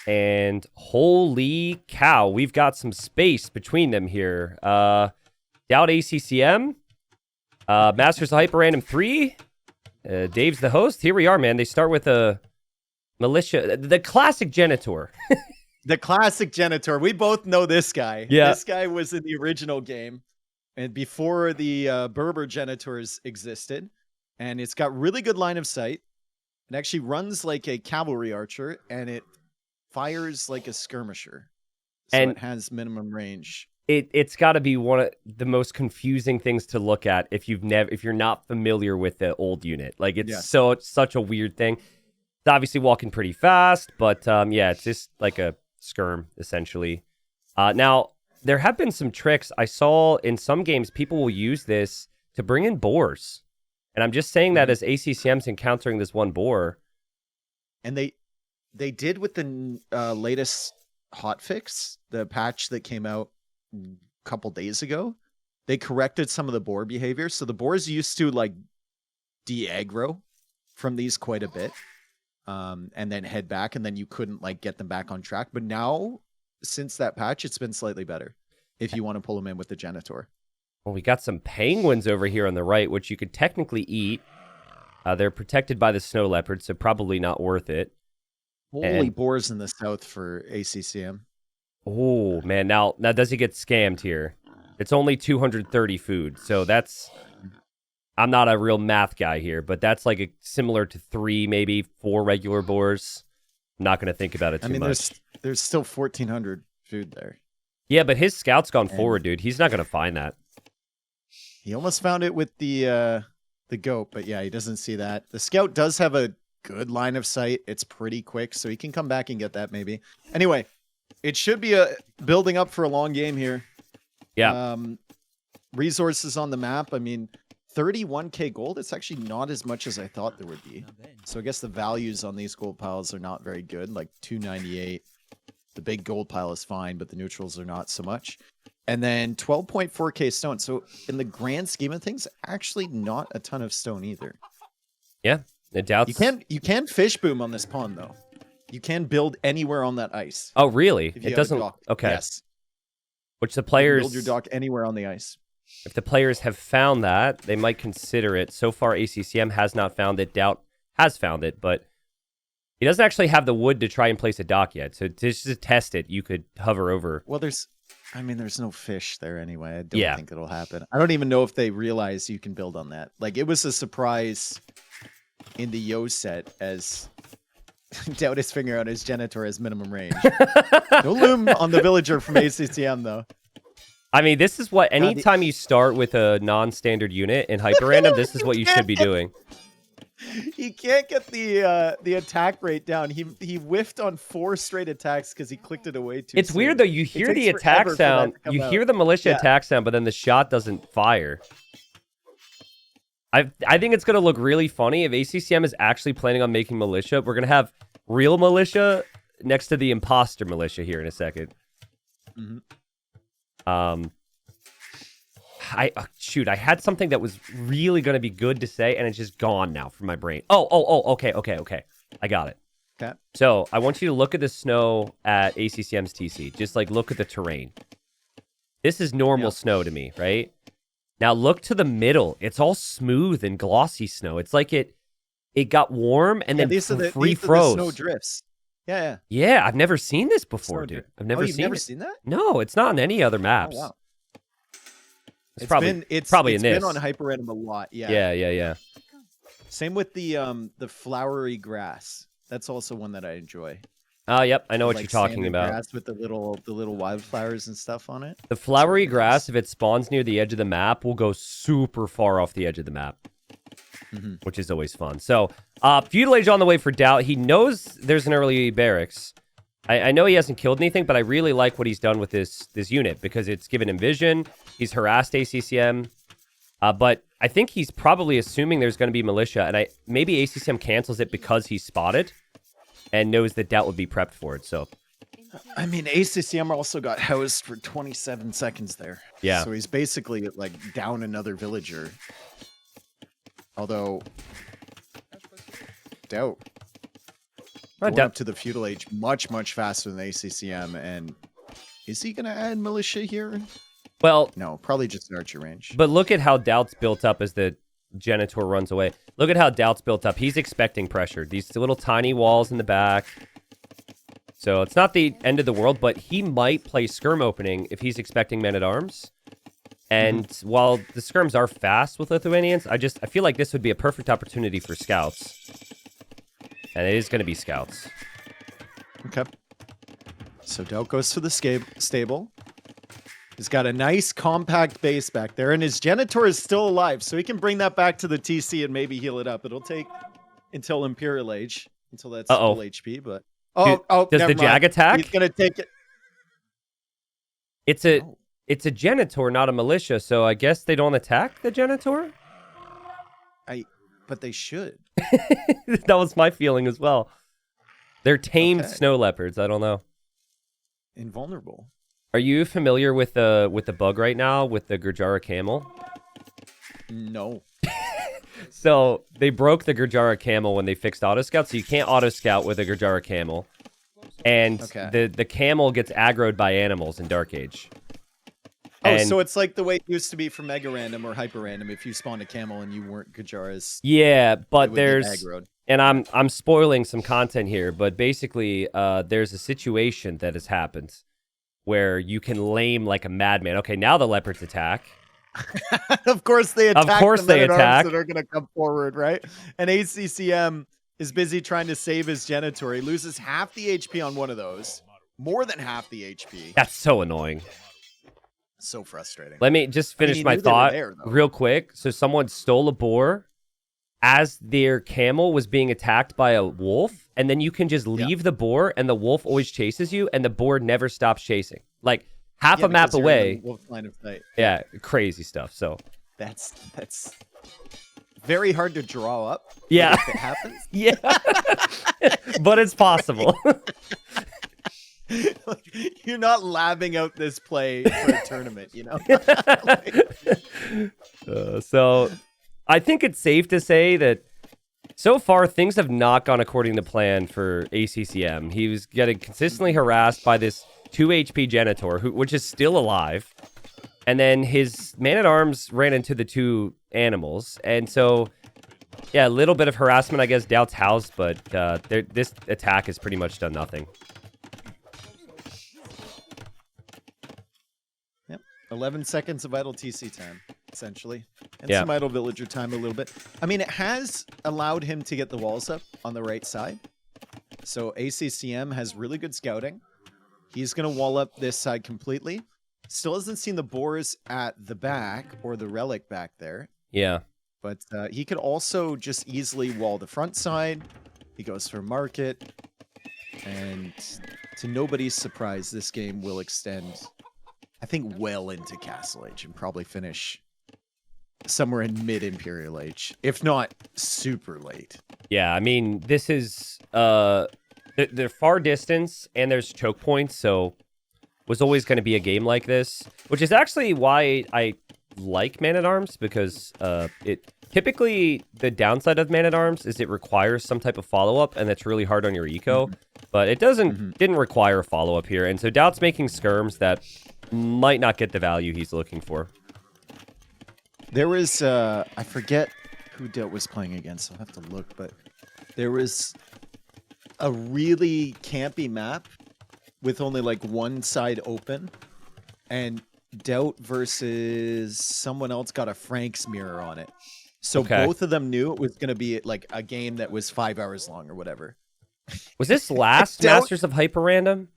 And holy cow, we've got some space between them here. DauT ACCM, Masters of Hyperrandom 3. Dave's the host. Here we are, man. They start with a militia, the classic Genitor. The classic Genitor. We both know this guy. Yeah. This guy was in the original game and before the Berber Genitors existed. And it's got really good line of sight. It actually runs like a cavalry archer and it fires like a skirmisher. So And it has minimum range. It's got to be one of the most confusing things to look at if you're not familiar with the old unit. Like it's such a weird thing. It's obviously walking pretty fast, but yeah, it's just like a skirm essentially. Now there have been some tricks I saw in some games. People will use this to bring in boars, and I'm just saying that as ACCM's encountering this one boar. And they did with the latest hotfix, the patch that came out a couple days ago. They corrected some of the boar behavior. So the boars used to like de-aggro from these quite a bit, and then head back, and then you couldn't like get them back on track. But now, since that patch, it's been slightly better if you want to pull them in with the Genitor. Well, we got some penguins over here on the right, which you could technically eat. They're protected by the snow leopard, so probably not worth it. Holy boars in the south for ACCM. Oh, man. Now does he get scammed here? It's only 230 food, so that's... I'm not a real math guy here, but that's like similar to 3, maybe 4 regular boars. I'm not going to think about it too much. There's still 1,400 food there. Yeah, but his scout's gone forward, dude. He's not going to find that. He almost found it with the goat, but yeah, he doesn't see that. The scout does have a good line of sight. It's pretty quick, so he can come back and get that maybe. Anyway, it should be building up for a long game here. Yeah. Resources on the map. I mean, 31k gold. It's actually not as much as I thought there would be. So I guess the values on these gold piles are not very good. Like 298. The big gold pile is fine, but the neutrals are not so much. And then 12.4k stone. So in the grand scheme of things, actually not a ton of stone either. Yeah. No doubt. You can fish boom on this pond though. You can build anywhere on that ice. Oh, really? It doesn't. Okay. Yes. Which the players build your dock anywhere on the ice. If the players have found that, they might consider it. So far, ACCM has not found it. DauT has found it, but he doesn't actually have the wood to try and place a dock yet. So just to test it, you could hover over. Well, there's no fish there anyway. I don't think it'll happen. I don't even know if they realize you can build on that. Like, it was a surprise in the Yo set as DauT his finger out his Genitor as minimum range. No loom on the villager from ACCM, though. I mean, this is what, anytime you start with a non-standard unit in Hyperrandom, this is what you should be doing. He can't get the attack rate down. He whiffed on 4 straight attacks because he clicked it away too It's soon. weird, though. You hear the attack sound. You hear the militia attack sound, but then the shot doesn't fire. I think it's going to look really funny if ACCM is actually planning on making militia. We're going to have real militia next to the imposter militia here in a second. Mm-hmm. Shoot, I had something that was really going to be good to say, and it's just gone now from my brain. Okay. I got it. Okay. So I want you to look at the snow at ACCM's TC. Just like look at the terrain. This is normal snow to me, right? Now look to the middle. It's all smooth and glossy snow. It's like it got warm and then free froze. Snow drifts. Yeah. Yeah, I've never seen this before, dude. I've never seen that? No, it's not on any other maps. Oh, wow. It's probably in this. It's been on Hyperrandom a lot. Yeah. Yeah. Same with the flowery grass. That's also one that I enjoy. Oh, yep. I know what you're talking about. Grass with the little wildflowers and stuff on it. The flowery grass, if it spawns near the edge of the map, will go super far off the edge of the map, which is always fun. So, Feudal Age on the way for DauT. He knows there's an early barracks. I know he hasn't killed anything, but I really like what he's done with this unit because it's given him vision. He's harassed ACCM. But I think he's probably assuming there's going to be militia, and maybe ACCM cancels it because he's spotted and knows that DauT would be prepped for it. So, I mean, ACCM also got housed for 27 seconds there. Yeah. So he's basically like down another villager. Although DauT going up to the Feudal Age much faster than ACCM. And is he going to add militia here? Well, no, probably just an archer range. But look at how DauT's built up as the Genitor runs away. Look at how DauT's built up. He's expecting pressure. These little tiny walls in the back. So it's not the end of the world, but he might play skirm opening if he's expecting men-at-arms. And while the skirms are fast with Lithuanians, I feel like this would be a perfect opportunity for scouts. And it is going to be scouts. Okay. So DauT goes for the stable. He's got a nice compact base back there, and his Genitor is still alive, so he can bring that back to the TC and maybe heal it up. It'll take until Imperial Age, until that's full HP, but... does the Jag attack? He's going to take it. It's a Genitor, not a militia, so I guess they don't attack the Genitor? But they should. That was my feeling as well. They're tamed snow leopards, I don't know. Invulnerable. Are you familiar with the bug right now with the Gurjara camel? No. So they broke the Gurjara camel when they fixed auto scout, so you can't auto scout with a Gurjara camel. And the camel gets aggroed by animals in Dark Age. So it's like the way it used to be for Mega Random or Hyper Random. If you spawned a camel and you weren't Gurjara's, yeah, but there's and I'm spoiling some content here, but basically there's a situation that has happened where you can lame like a madman. Okay, now the leopards attack. Of course they attack. Of course they attack. That are going to come forward, right? And ACCM is busy trying to save his Genitor. He loses half the HP on one of those, more than half the HP. That's so annoying. So frustrating. Let me just finish my thought real quick. So someone stole a boar as their camel was being attacked by a wolf, and then you can just leave the boar, and the wolf always chases you, and the boar never stops chasing. Like half a map away. Wolf's line of sight. Yeah, crazy stuff. So that's very hard to draw up. Yeah, if it happens. Yeah, but it's possible. Like, you're not labbing out this play for a tournament, you know? So I think it's safe to say that so far things have not gone according to plan for ACCM. He was getting consistently harassed by this 2 HP Genitor, which is still alive. And then his man-at-arms ran into the 2 animals. And so, yeah, a little bit of harassment, I guess, DauT's house, but this attack has pretty much done nothing. 11 seconds of idle TC time, essentially. And some idle villager time a little bit. I mean, it has allowed him to get the walls up on the right side. So ACCM has really good scouting. He's going to wall up this side completely. Still hasn't seen the boars at the back or the relic back there. Yeah. But he could also just easily wall the front side. He goes for market. And to nobody's surprise, this game will extend, I think, well into Castle Age and probably finish somewhere in mid-Imperial Age, if not super late. Yeah, I mean, this is they're far distance and there's choke points, so was always going to be a game like this, which is actually why I like Man-at-Arms, because it typically the downside of Man-at-Arms is it requires some type of follow-up, and that's really hard on your eco, but it didn't require a follow-up here, and so DauT's making skirms that might not get the value he's looking for. There was, I forget who DauT was playing against, I'll have to look, but there was a really campy map with only like one side open, and DauT versus someone else got a Frank's mirror on it. So both of them knew it was going to be like a game that was 5 hours long or whatever. Was this last Masters of Hyperrandom?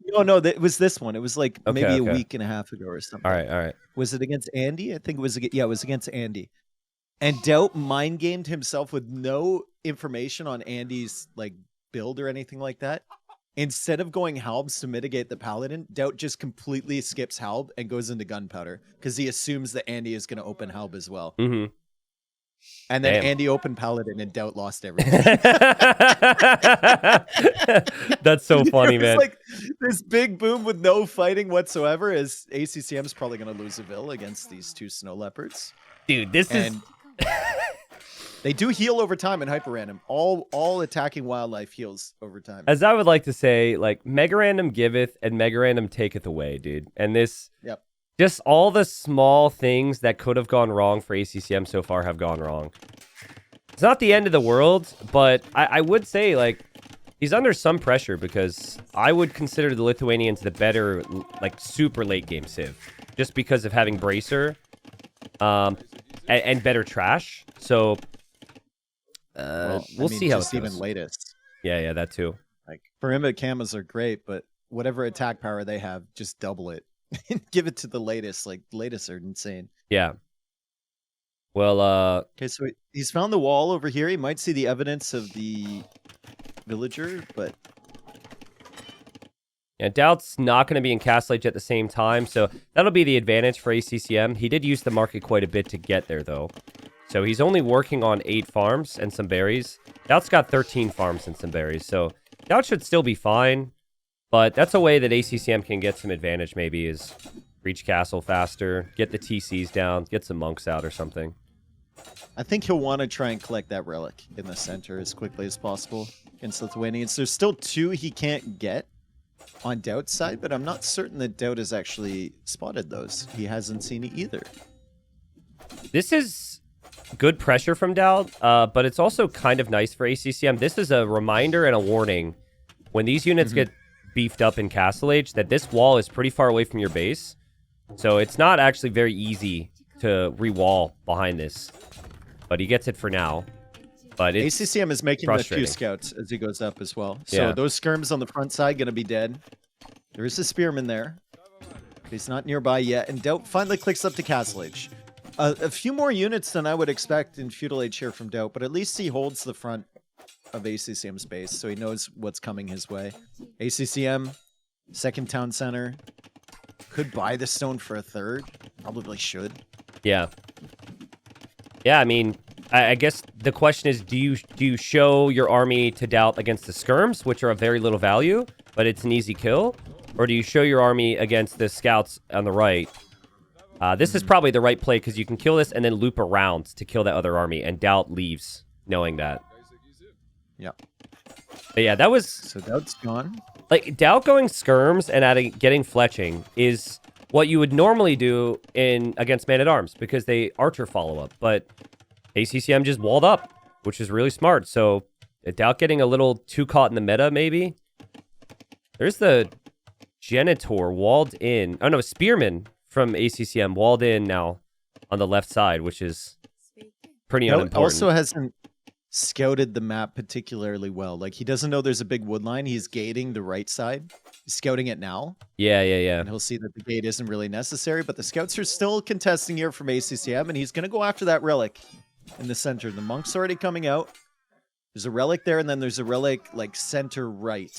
No, it was this one. It was like maybe a week and a half ago or something. All right. Was it against Andy? I think it was. Yeah, it was against Andy. And DauT mind gamed himself with no information on Andy's like build or anything like that. Instead of going Halbs to mitigate the Paladin, DauT just completely skips Halb and goes into Gunpowder because he assumes that Andy is going to open Halb as well. Mm-hmm. And then Andy opened Paladin and DauT lost everything. That's so funny, man. Like this big boom with no fighting whatsoever, as ACCM is probably going to lose a Vil against these 2 snow leopards. Dude, this is They do heal over time in Hyperrandom. All attacking wildlife heals over time. As I would like to say, like, Mega Random giveth and Mega Random taketh away, dude. And this, Yep. just all the small things that could have gone wrong for ACCM so far have gone wrong. It's not the end of the world, but I would say, like, he's under some pressure because I would consider the Lithuanians the better, like, super late game civ. Just because of having Bracer and better trash. So... we'll see how it goes. Even latest. Yeah, that too. Like perimeter cameras are great, but whatever attack power they have, just double it and give it to the latest. Like latest are insane. Yeah. Well, okay, so he's found the wall over here. He might see the evidence of the villager, but yeah, DauT's not going to be in Castle Age at the same time, so that'll be the advantage for ACCM. He did use the market quite a bit to get there, though. So he's only working on 8 farms and some berries. DauT's got 13 farms and some berries, so DauT should still be fine. But that's a way that ACCM can get some advantage, maybe, is reach castle faster, get the TCs down, get some monks out or something. I think he'll want to try and collect that relic in the center as quickly as possible against Lithuanians. There's still 2 he can't get on DauT's side, but I'm not certain that DauT has actually spotted those. He hasn't seen it either. This is... good pressure from DauT, but it's also kind of nice for ACCM. This is a reminder and a warning when these units get beefed up in Castle Age that this wall is pretty far away from your base. So it's not actually very easy to re-wall behind this. But he gets it for now. But it's ACCM is making a few scouts as he goes up as well. So those skirms on the front side going to be dead. There is a spearman there. He's not nearby yet. And DauT finally clicks up to Castle Age. A few more units than I would expect in Feudal Age here from DauT, but at least he holds the front of ACCM's base, so he knows what's coming his way. ACCM, second town center, could buy the stone for a third. Probably should. Yeah. Yeah, I mean, I guess the question is, do you show your army to DauT against the skirms, which are of very little value, but it's an easy kill? Or do you show your army against the scouts on the right? This is probably the right play because you can kill this and then loop around to kill that other army, and DauT leaves knowing that. Yeah. But yeah, that was... So DauT's gone. Like, DauT going skirms and getting fletching is what you would normally do against Man-at-Arms because they archer follow-up. But ACCM just walled up, which is really smart. So DauT getting a little too caught in the meta, maybe. There's the Genitor walled in. Oh, no, Spearman from ACCM walled in now on the left side, which is pretty unimportant. Also hasn't scouted the map particularly well. Like, he doesn't know there's a big wood line. He's gating the right side. He's scouting it now. Yeah. And he'll see that the gate isn't really necessary, but the scouts are still contesting here from ACCM, and he's going to go after that relic in the center. The monk's already coming out. There's a relic there, and then there's a relic, like, center right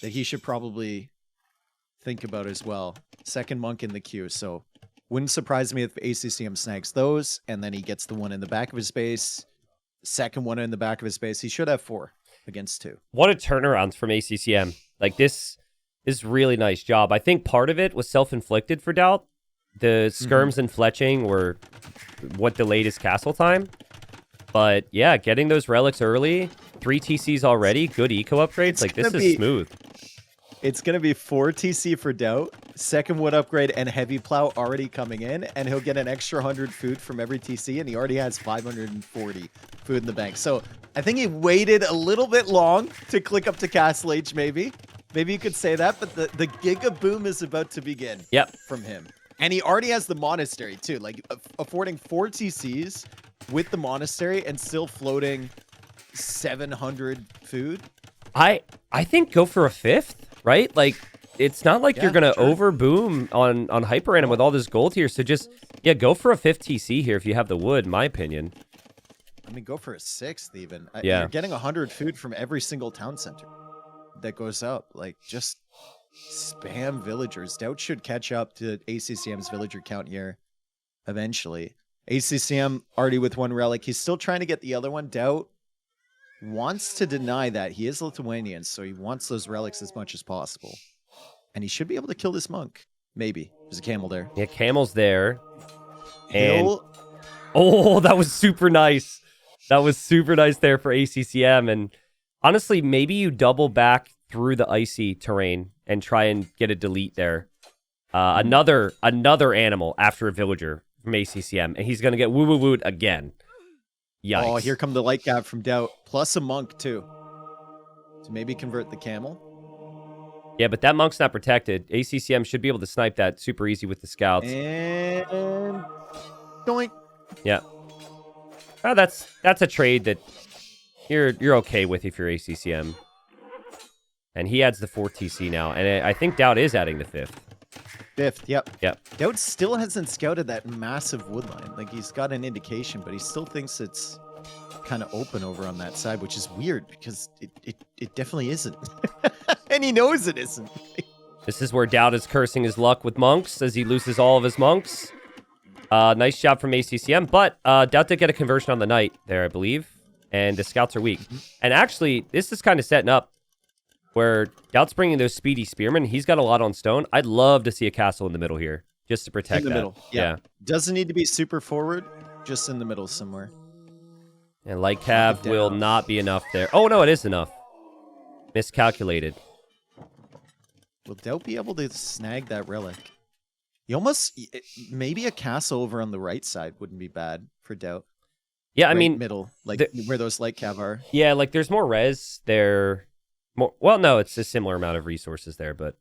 that he should probably think about as well. Second monk in the queue, so wouldn't surprise me if ACCM snags those, and then he gets the one in the back of his base, second one in the back of his base. He should have 4 against 2. What a turnaround from ACCM. Like, this is really nice job. I think part of it was self-inflicted for DauT. The skirms and fletching were what delayed his castle time. But yeah, getting those relics early, 3 TCs already, good eco upgrades. Like, this is smooth. It's going to be 4 TC for DauT, second wood upgrade, and heavy plow already coming in, and he'll get an extra 100 food from every TC, and he already has 540 food in the bank. So I think he waited a little bit long to click up to Castle Age, maybe. Maybe you could say that, but the Giga Boom is about to begin from him. And he already has the monastery, too, like affording 4 TCs with the monastery and still floating 700 food. I think go for a 5th. Right? Like, it's not like you're going to over-boom on Hyperrandom with all this gold here. So just, go for a 5th TC here if you have the wood, in my opinion. I mean, go for a 6th even. Yeah. You're getting 100 food from every single town center that goes up. Like, just spam villagers. DauT should catch up to ACCM's villager count here eventually. ACCM already with 1 relic. He's still trying to get the other one. DauT wants to deny that. He is Lithuanian, so he wants those relics as much as possible. And he should be able to kill this monk. Maybe. There's a camel there. Yeah, camel's there. And oh, that was super nice. That was super nice there for ACCM. And honestly, maybe you double back through the icy terrain and try and get a delete there. Another animal after a villager from ACCM, and he's going to get woo-woo-wooed again. Yikes. Oh, here come the light cab from DauT, plus a monk too. To maybe convert the camel. Yeah, but that monk's not protected. ACCM should be able to snipe that super easy with the scouts. And doink. Yeah. Oh, that's a trade that you're okay with if you're ACCM. And he adds the 4th TC now, and I think DauT is adding the 5th. 5th, yep. Yep. DauT still hasn't scouted that massive wood line. Like, he's got an indication, but he still thinks it's kind of open over on that side, which is weird because it definitely isn't. And he knows it isn't. This is where DauT is cursing his luck with monks as he loses all of his monks. Nice job from ACCM, but DauT did get a conversion on the knight there, I believe, and the scouts are weak. And actually, this is kind of setting up where DauT's bringing those speedy spearmen. He's got a lot on stone. I'd love to see a castle in the middle here, just to protect in the that. middle. Yeah. Doesn't need to be super forward, just in the middle somewhere. And light cav will not be enough there. Oh, no, it is enough. Miscalculated. Will DauT be able to snag that relic? You almost... Maybe a castle over on the right side wouldn't be bad for DauT. Yeah, I mean... middle, like where those light cav are. Yeah, like there's more res there. More, well, no, it's a similar amount of resources there, but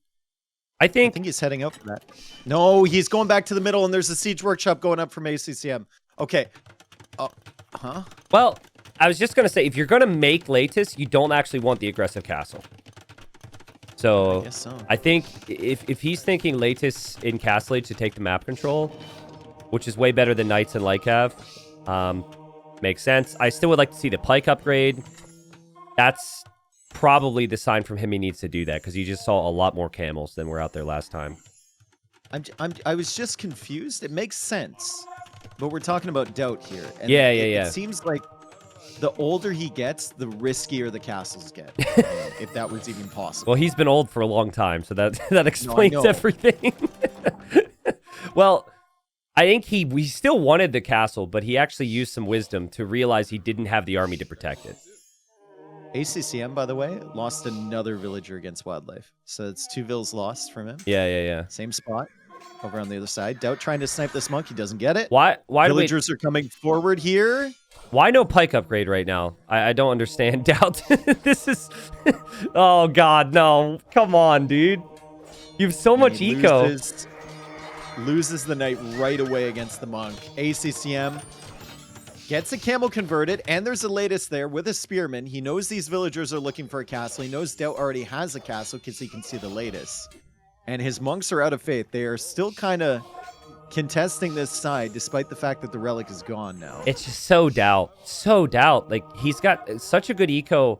I think he's heading up for that. No, he's going back to the middle, and there's a siege workshop going up from ACCM. Okay. Huh? Well, I was just going to say, if you're going to make Latus, you don't actually want the aggressive castle. So, I think if he's thinking Latus in Castle Age to take the map control, which is way better than Knights and Lycav, makes sense. I still would like to see the Pike upgrade. That's probably the sign from him he needs to do that, because you just saw a lot more camels than were out there last time. I was just confused. It makes sense, but we're talking about DauT here. And yeah. It seems like the older he gets, the riskier the castles get, if that was even possible. Well, he's been old for a long time, so that explains everything. Well, I think he still wanted the castle, but he actually used some wisdom to realize he didn't have the army to protect it. ACCM, by the way, lost another villager against wildlife. So it's 2 vills lost from him. Yeah. Same spot over on the other side. DauT trying to snipe this monk. He doesn't get it. Why Villagers are coming forward here. Why no Pike upgrade right now? I don't understand. DauT. This is... Oh, God, no. Come on, dude. You have so much eco. Loses the knight right away against the monk. ACCM gets a camel converted, and there's a latest there with a spearman. He knows these villagers are looking for a castle. He knows DauT already has a castle because he can see the latest. And his monks are out of faith. They are still kind of contesting this side, despite the fact that the relic is gone now. It's just so DauT. So DauT. Like, he's got such a good eco.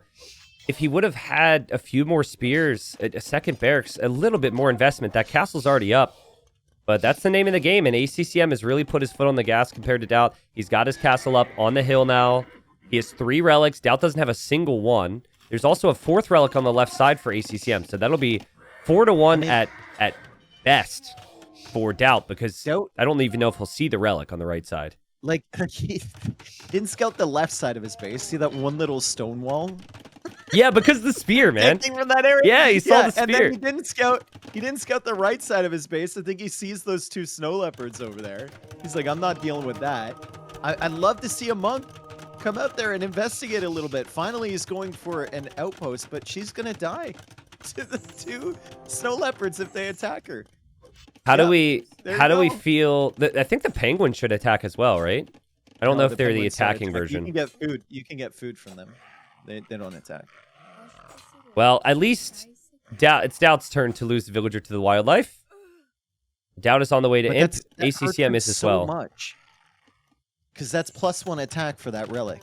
If he would have had a few more spears, a second barracks, a little bit more investment, that castle's already up. But that's the name of the game, and ACCM has really put his foot on the gas compared to DauT. He's got his castle up on the hill now. He has 3 relics. DauT doesn't have a single one. There's also a 4th relic on the left side for ACCM, so that'll be 4-1 at best for DauT, because I don't even know if he'll see the relic on the right side. Like, he didn't scout the left side of his base. See that one little stone wall? Yeah, because the spear, man. From that area. Yeah, he saw the spear. And then he didn't scout the right side of his base. I think he sees those 2 snow leopards over there. He's like, I'm not dealing with that. I'd love to see a monk come out there and investigate a little bit. Finally, he's going for an outpost, but she's gonna die to the 2 snow leopards if they attack her. How do we feel? I think the penguin should attack as well, right? I don't know if they're the attacking version. You can get food. You can get food from them. They don't attack. Well, at least it's DauT's turn to lose the villager to the wildlife. DauT is on the way to imp. ACCM is as well. Much. Because that's +1 attack for that relic.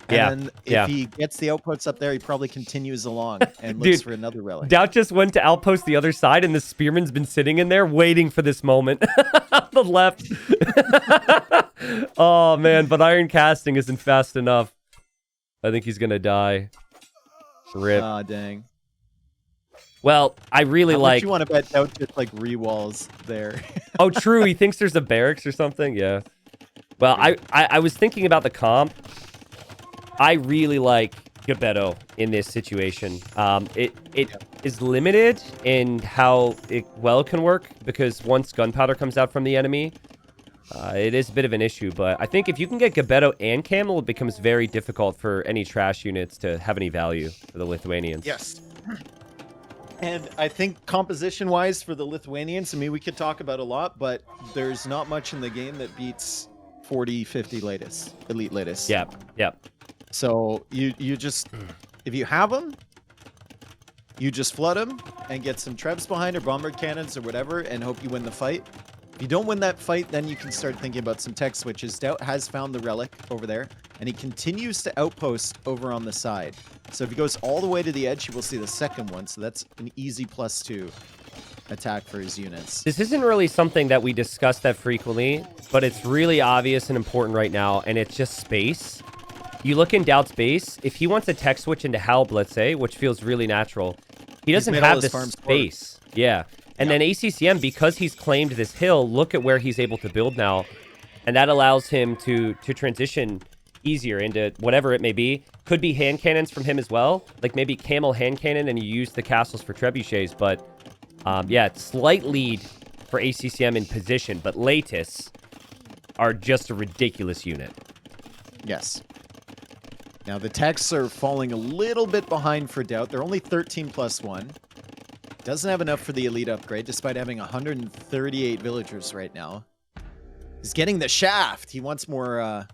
Yeah. And if he gets the outposts up there, he probably continues along and looks for another relic. DauT just went to outpost the other side, and the spearman's been sitting in there waiting for this moment. On the left. Oh, man, but iron casting isn't fast enough. I think he's going to die. Rip. Ah, dang. Well, I really like... you want to bet DauT just like re-walls there. Oh, true. He thinks there's a barracks or something. Yeah. Well, I was thinking about the comp. I really like Gabetto in this situation. It is limited in how it can work, because once gunpowder comes out from the enemy, it is a bit of an issue. But I think if you can get Gabetto and Camel, it becomes very difficult for any trash units to have any value for the Lithuanians. Yes. And I think composition-wise for the Lithuanians, I mean, we could talk about a lot, but there's not much in the game that beats 40, 50 latest, elite latest. Yep, yep. So you just, if you have them, you just flood them and get some trebs behind or bombard cannons or whatever and hope you win the fight. If you don't win that fight, then you can start thinking about some tech switches. DauT has found the Relic over there, and he continues to outpost over on the side. So if he goes all the way to the edge, you will see the second one. So that's an easy +2 attack for his units. This isn't really something that we discuss that frequently, but it's really obvious and important right now, and it's just space. You look in DauT's base, if he wants a tech switch into Halb, let's say, which feels really natural, he doesn't have the space. Yeah. And then ACCM, because he's claimed this hill, look at where he's able to build now. And that allows him to transition easier into whatever it may be. Could be hand cannons from him as well. Like maybe Camel hand cannon and you use the castles for trebuchets. But yeah, slight lead for ACCM in position. But Latus are just a ridiculous unit. Yes. Now the techs are falling a little bit behind for DauT. They're only 13+1. Doesn't have enough for the elite upgrade, despite having 138 villagers right now. He's getting the shaft. He wants more...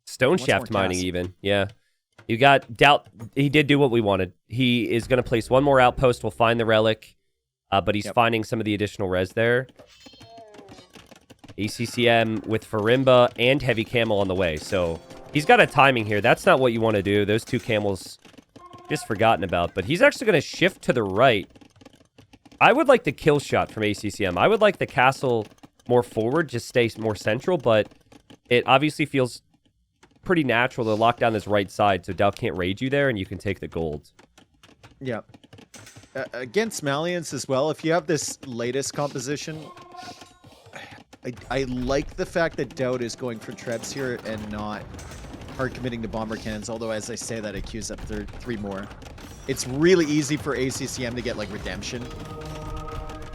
Stone shaft mining even, yeah. You got DauT. He did do what we wanted. He is going to place one more outpost. We'll find the Relic, but he's finding some of the additional res there. ACCM with Farimba and Heavy Camel on the way, so he's got a timing here. That's not what you want to do. Those two camels just forgotten about, but he's actually going to shift to the right. I would like the kill shot from ACCM. I would like the castle more forward, just stay more central, but it obviously feels pretty natural to lock down this right side so DauT can't raid you there and you can take the gold. Yeah. Against Malians as well, if you have this latest composition, I like the fact that DauT is going for trebs here and not hard committing to bomber cannons, although as I say that, it queues up 3 more. It's really easy for ACCM to get like redemption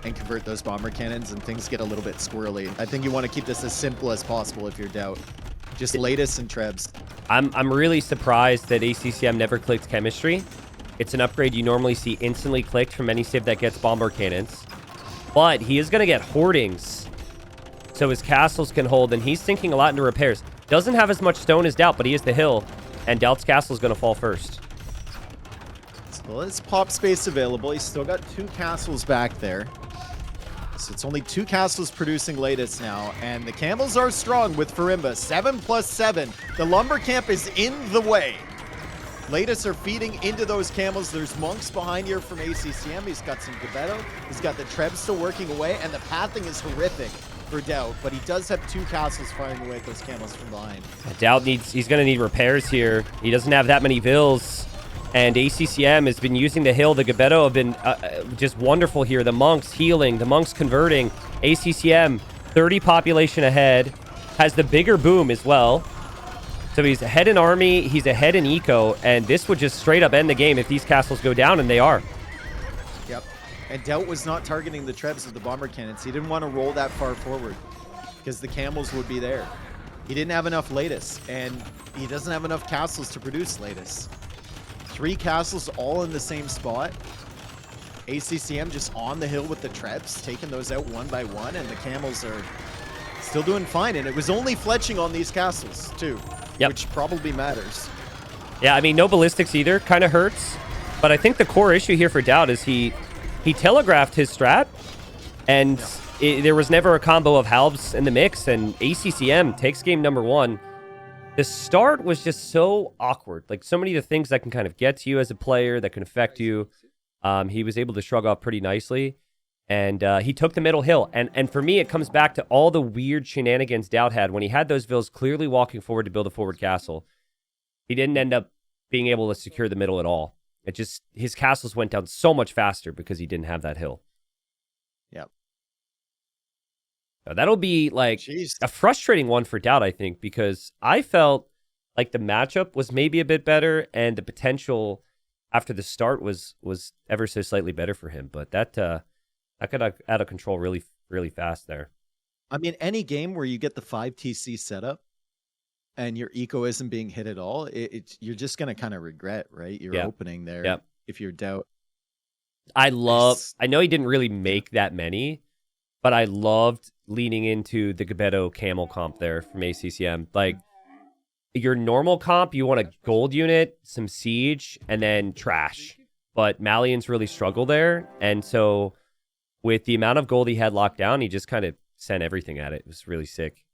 and convert those bomber cannons, and things get a little bit squirrely. I think you want to keep this as simple as possible if you're DauT. Just latest and trebs. I'm really surprised that ACCM never clicked chemistry. It's an upgrade you normally see instantly clicked from any civ that gets bomber cannons. But he is going to get hoardings, so his castles can hold, and he's sinking a lot into repairs. Doesn't have as much stone as DauT, but he is the hill, and DauT's castle is going to fall first. So there's pop space available. He's still got 2 castles back there. So it's only 2 castles producing latest now, and the camels are strong with Farimba. 7+7. The lumber camp is in the way. Latest are feeding into those camels. There's monks behind here from ACCM. He's got some Gabetto. He's got the trebs still working away, and the pathing is horrific for DauT, but he does have 2 castles firing away at those camels from behind. DauT he's going to need repairs here. He doesn't have that many vills. And ACCM has been using the hill. The Gabetto have been just wonderful here. The monks healing, the monks converting. ACCM, 30 population ahead, has the bigger boom as well. So he's ahead in army, he's ahead in eco, and this would just straight up end the game if these castles go down, and they are. Yep. And DauT was not targeting the trebs of the bomber cannons. He didn't want to roll that far forward because the camels would be there. He didn't have enough latest, and he doesn't have enough castles to produce latest. 3 castles all in the same spot. ACCM just on the hill with the trebs, taking those out one by one, and the camels are still doing fine. And it was only fletching on these castles, too, which probably matters. Yeah, I mean, no ballistics either. Kind of hurts. But I think the core issue here for DauT is he telegraphed his strat, and there was never a combo of halves in the mix, and ACCM takes game number 1. The start was just so awkward. Like, so many of the things that can kind of get to you as a player, that can affect you. He was able to shrug off pretty nicely. And he took the middle hill. And for me, it comes back to all the weird shenanigans DauT had when he had those vills clearly walking forward to build a forward castle. He didn't end up being able to secure the middle at all. It just, his castles went down so much faster because he didn't have that hill. Yep. That'll be like a frustrating one for DauT, I think, because I felt like the matchup was maybe a bit better, and the potential after the start was ever so slightly better for him. But that got out of control really fast there. I mean, any game where you get the 5 TC setup and your eco isn't being hit at all, you're just gonna kind of regret, right? Your opening there. If you're DauT. I know he didn't really make that many, but I loved leaning into the Gebeto Camel comp there from ACCM. Like, your normal comp, you want a gold unit, some siege, and then trash. But Malians really struggle there, and so with the amount of gold he had locked down, he just kind of sent everything at it. It was really sick.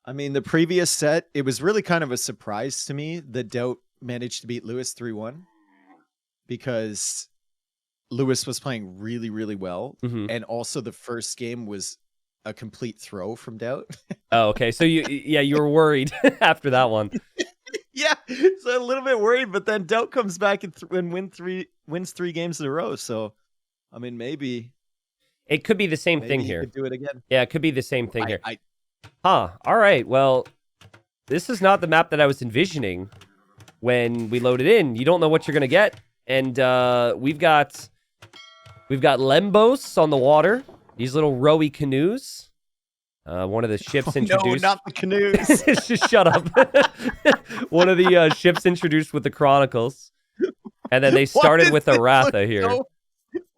I mean, the previous set, it was really kind of a surprise to me that DauT managed to beat Lewis 3-1 because Lewis was playing really, really well. And also the first game was a complete throw from DauT. Oh, okay. So you were worried after that one. Yeah, so a little bit worried, but then DauT comes back and wins 3 games in a row. So, I mean, maybe it could be the same thing here. Could do it again. Yeah, it could be the same thing here. All right. Well, this is not the map that I was envisioning when we loaded in. You don't know what you're gonna get, and we've got Lembos on the water. These little rowy canoes. One of the ships introduced. No, not the canoes. Just shut up. One of the ships introduced with the Chronicles, and then they started with Aratha here.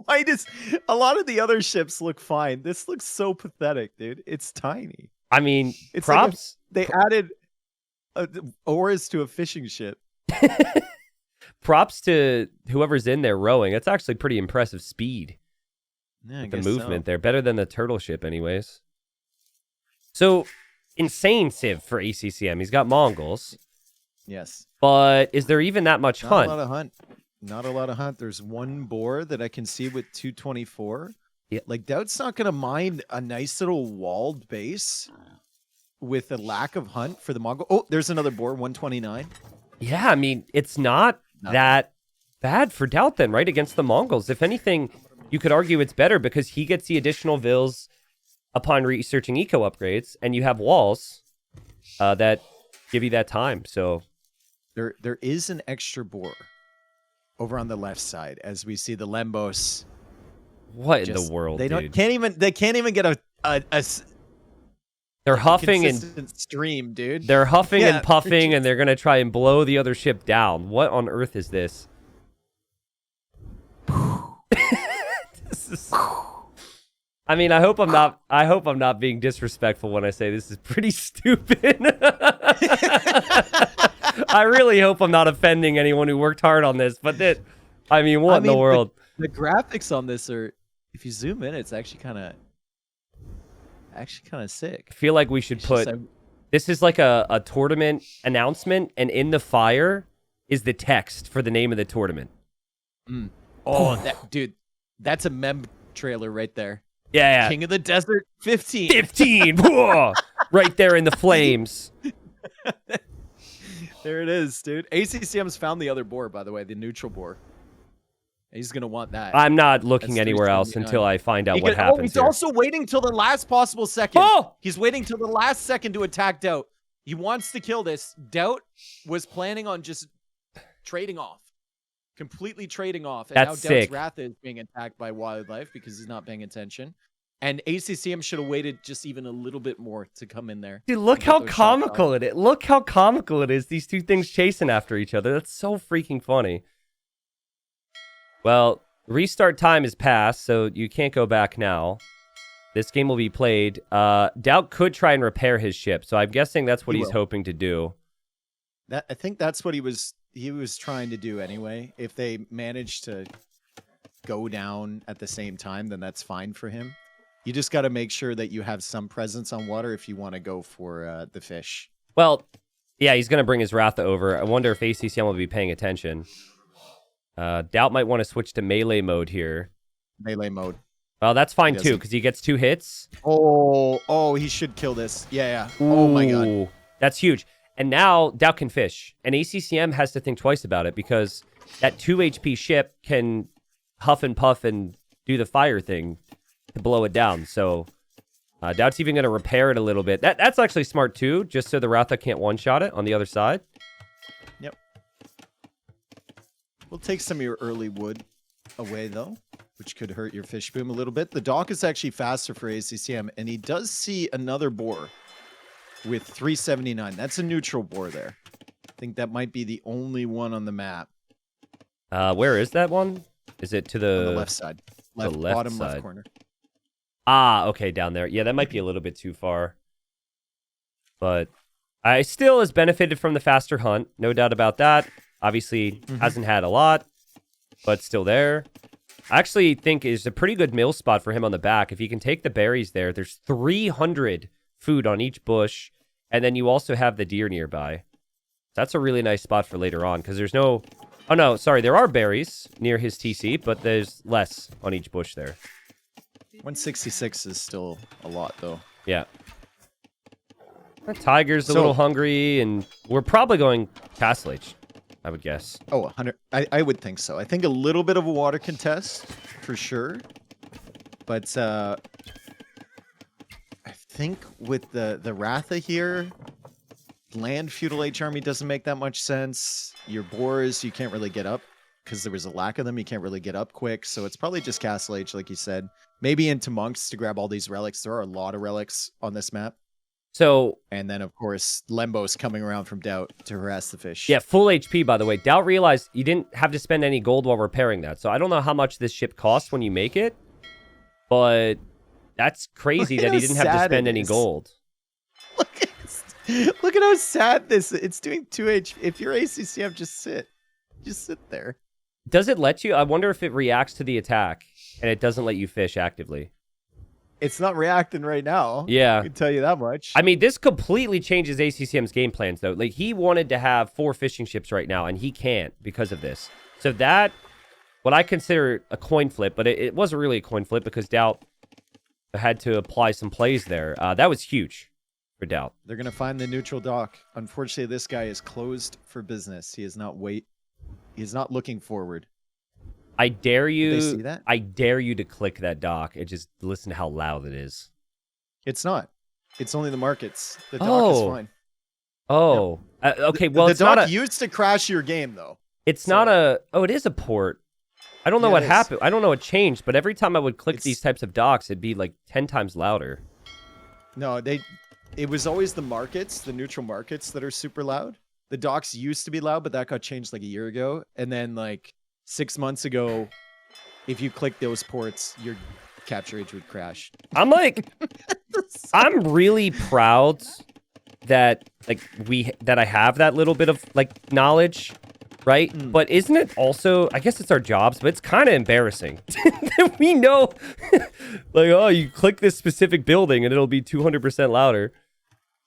Why does a lot of the other ships look fine? This looks so pathetic, dude. It's tiny. I mean, it's props. Like they added oars to a fishing ship. Props to whoever's in there rowing. It's actually pretty impressive speed. Yeah, the movement there. Better than the turtle ship anyways. So, insane civ for ACCM. He's got Mongols. Yes. But is there even that much hunt? Not a lot of hunt. Not a lot of hunt. There's one boar that I can see with 224. Yeah. Like, DauT's not going to mind a nice little walled base with a lack of hunt for the Mongol. Oh, there's another boar, 129. Yeah, I mean, it's not that bad for DauT then, right? Against the Mongols. If anything, you could argue it's better because he gets the additional vills upon researching eco upgrades, and you have walls that give you that time. So there is an extra boar over on the left side as we see the Lembos. What in the world? They dude? can't even get a they're huffing and stream, dude. They're huffing and puffing, and they're gonna try and blow the other ship down. What on earth is this? I mean, I hope I'm not being disrespectful when I say this is pretty stupid. I really hope I'm not offending anyone who worked hard on this, but what in the world? The graphics on this are, if you zoom in, it's actually kind of sick. I feel like we should this is like a tournament announcement, and in the fire is the text for the name of the tournament. Oh, dude, that's a mem trailer right there. Yeah. King of the Desert 15. 15. Right there in the flames. There it is, dude. ACCM's found the other boar, by the way, the neutral boar. He's going to want that. I'm not looking anywhere else until I find out what happens. He's also waiting till the last possible second. Oh! He's waiting till the last second to attack DauT. He wants to kill this. DauT was planning on just trading off. Completely trading off. And That's now sick. DauT's Wrath is being attacked by wildlife because he's not paying attention. And ACCM should have waited just even a little bit more to come in there. Dude, look how comical it is. Look how comical it is. These two things chasing after each other. That's so freaking funny. Well, restart time has passed, so you can't go back now. This game will be played. DauT could try and repair his ship, so I'm guessing that's what he's hoping to do. I think that's what he was trying to do anyway. If they manage to go down at the same time, then that's fine for him. You just got to make sure that you have some presence on water if you want to go for the fish. Well, yeah, he's going to bring his Ratha over. I wonder if ACCM will be paying attention. DauT might want to switch to melee mode here. Melee mode. Well, that's fine too, because he gets 2 hits. Oh, he should kill this. Yeah. Oh my god. That's huge. And now DauT can fish. And ACCM has to think twice about it, because that 2 HP ship can huff and puff and do the fire thing to blow it down. So DauT's even going to repair it a little bit. That's actually smart too, just so the Ratha can't one-shot it on the other side. Yep. We'll take some of your early wood away, though, which could hurt your fish boom a little bit. The dock is actually faster for ACCM, and he does see another boar with 379. That's a neutral boar there. I think that might be the only one on the map. Where is that one? Is it to the... On the left side. Left bottom left corner. Ah, okay, down there. Yeah, that might be a little bit too far. But I still has benefited from the faster hunt. No doubt about that. Obviously, hasn't had a lot, but still there. I actually think is a pretty good meal spot for him on the back. If you can take the berries there, there's 300 food on each bush, and then you also have the deer nearby. That's a really nice spot for later on, because there's no... Oh, no, sorry, there are berries near his TC, but there's less on each bush there. 166 is still a lot, though. Yeah. The tiger's a little hungry, and we're probably going Castle Age, I would guess. Oh, 100. I would think so. I think a little bit of a water contest, for sure. But I think with the Ratha here, land Feudal Age army doesn't make that much sense. Your boars, you can't really get up because there was a lack of them. You can't really get up quick. So it's probably just Castle Age, like you said. Maybe into monks to grab all these relics. There are a lot of relics on this map. So, and then, of course, Lembo's coming around from DauT to harass the fish. Yeah, full HP, by the way. DauT realized you didn't have to spend any gold while repairing that. So I don't know how much this ship costs when you make it, but that's crazy that he didn't have to spend any gold. Look at how sad this is. It's doing 2 HP. If you're ACCM, just sit. Just sit there. Does it let you? I wonder if it reacts to the attack and it doesn't let you fish actively. It's not reacting right now. Yeah. I can tell you that much. I mean, this completely changes ACCM's game plans, though. Like, he wanted to have 4 fishing ships right now, and he can't because of this. So that, what I consider a coin flip, but it wasn't really a coin flip because DauT had to apply some plays there. That was huge for DauT. They're going to find the neutral dock. Unfortunately, this guy is closed for business. He is not He's not looking forward. I dare you. Did they see that? I dare you to click that dock and just listen to how loud it is. It's not. It's only the markets. The dock is fine. Oh, yep. Okay. Well, the it's not dock used to crash your game, though. It's not a. Oh, it is a port. I don't know what happened. I don't know what changed, but every time I would click these types of docks, it'd be like 10 times louder. No, it was always the markets, the neutral markets that are super loud. The docks used to be loud, but that got changed like a year ago. And then like 6 months ago, if you click those ports, your capture age would crash. I'm like, I'm really proud that I have that little bit of like knowledge, right? But isn't it also, I guess it's our jobs, but it's kind of embarrassing that we know, like, oh, you click this specific building and it'll be 200% louder.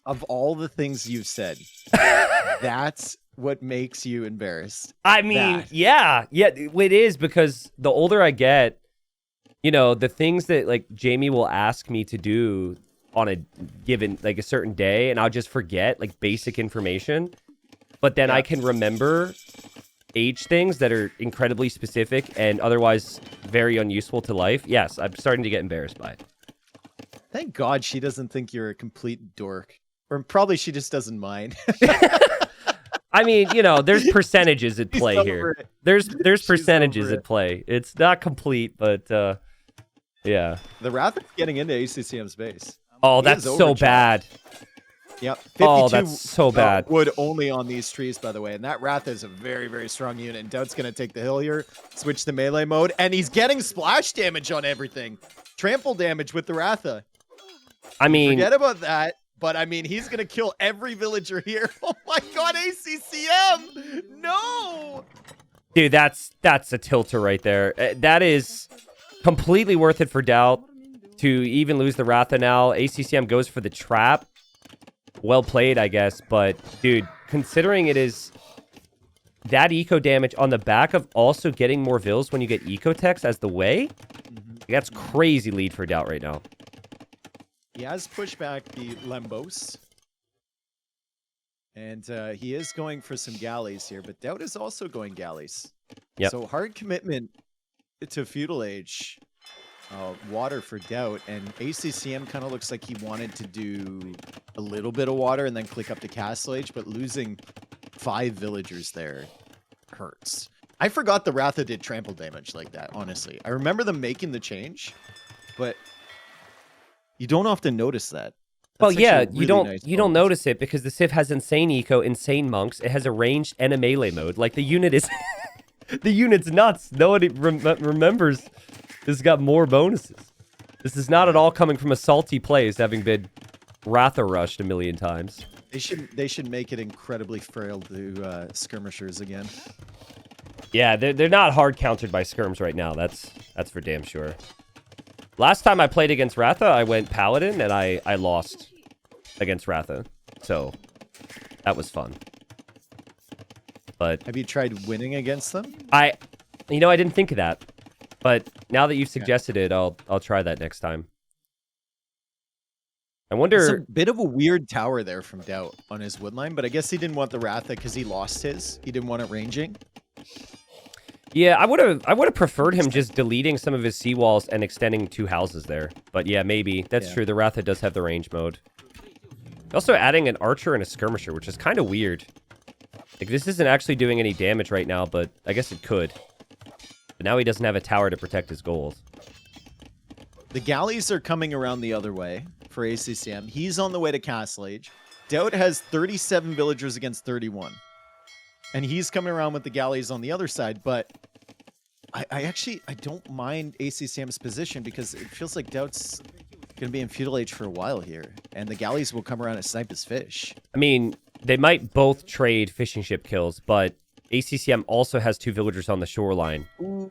Of all the things you've said, that's what makes you embarrassed. I mean, yeah, it is, because the older I get, you know, the things that like Jamie will ask me to do on a given, like a certain day, and I'll just forget like basic information. But then I can remember age things that are incredibly specific and otherwise very unuseful to life. Yes, I'm starting to get embarrassed by it. Thank God she doesn't think you're a complete dork. Or probably she just doesn't mind. I mean, you know, there's percentages at play here. There's percentages at play. It's not complete, but yeah. The Wrath is getting into ACCM's base. Oh, that's so bad. Yep. 52 oh, that's so bad. Wood only on these trees, by the way. And that Wrath is a very, very strong unit. And DauT's going to take the hill here, switch to melee mode, and he's getting splash damage on everything. Trample damage with the Ratha. I mean, forget about that. But, I mean, he's going to kill every villager here. Oh, my God, ACCM! No! Dude, that's a tilter right there. That is completely worth it for DauT to even lose the Ratha now. ACCM goes for the trap. Well played, I guess. But, dude, considering it is that eco damage on the back of also getting more vills when you get eco text as the way, that's crazy lead for DauT right now. He has pushed back the Lembos. And he is going for some galleys here, but DauT is also going galleys. Yep. So hard commitment to Feudal Age water for DauT, and ACCM kind of looks like he wanted to do a little bit of water and then click up to Castle Age, but losing 5 villagers there hurts. I forgot the Ratha did trample damage like that, honestly. I remember them making the change, but you don't often notice that. Well, That's yeah, actually a you really don't nice you don't bonus. notice it because the Civ has insane eco, insane monks. It has a ranged and a melee mode. Like the unit is, the unit's nuts. Nobody remembers. This has got more bonuses. This is not at all coming from a salty place, having been Ratha rushed a million times. They should make it incredibly frail to skirmishers again. Yeah, they're not hard countered by skirms right now. That's for damn sure. Last time I played against Ratha, I went Paladin, and I lost against Ratha. So, that was fun. But Have you tried winning against them? I didn't think of that. But now that you've suggested it, I'll try that next time. I wonder... It's a bit of a weird tower there from DauT on his woodline, but I guess he didn't want the Ratha because he lost his. He didn't want it ranging. Yeah, I would have preferred him just deleting some of his seawalls and extending 2 houses there. But yeah, maybe. That's true. The Ratha does have the range mode. Also adding an archer and a skirmisher, which is kind of weird. Like, this isn't actually doing any damage right now, but I guess it could. But now he doesn't have a tower to protect his gold. The galleys are coming around the other way for ACCM. He's on the way to Castle Age. DauT has 37 villagers against 31. And he's coming around with the galleys on the other side, but I don't mind ACCM's position because it feels like DauT's going to be in Feudal Age for a while here, and the galleys will come around and snipe his fish. I mean, they might both trade fishing ship kills, but ACCM also has 2 villagers on the shoreline. Ooh.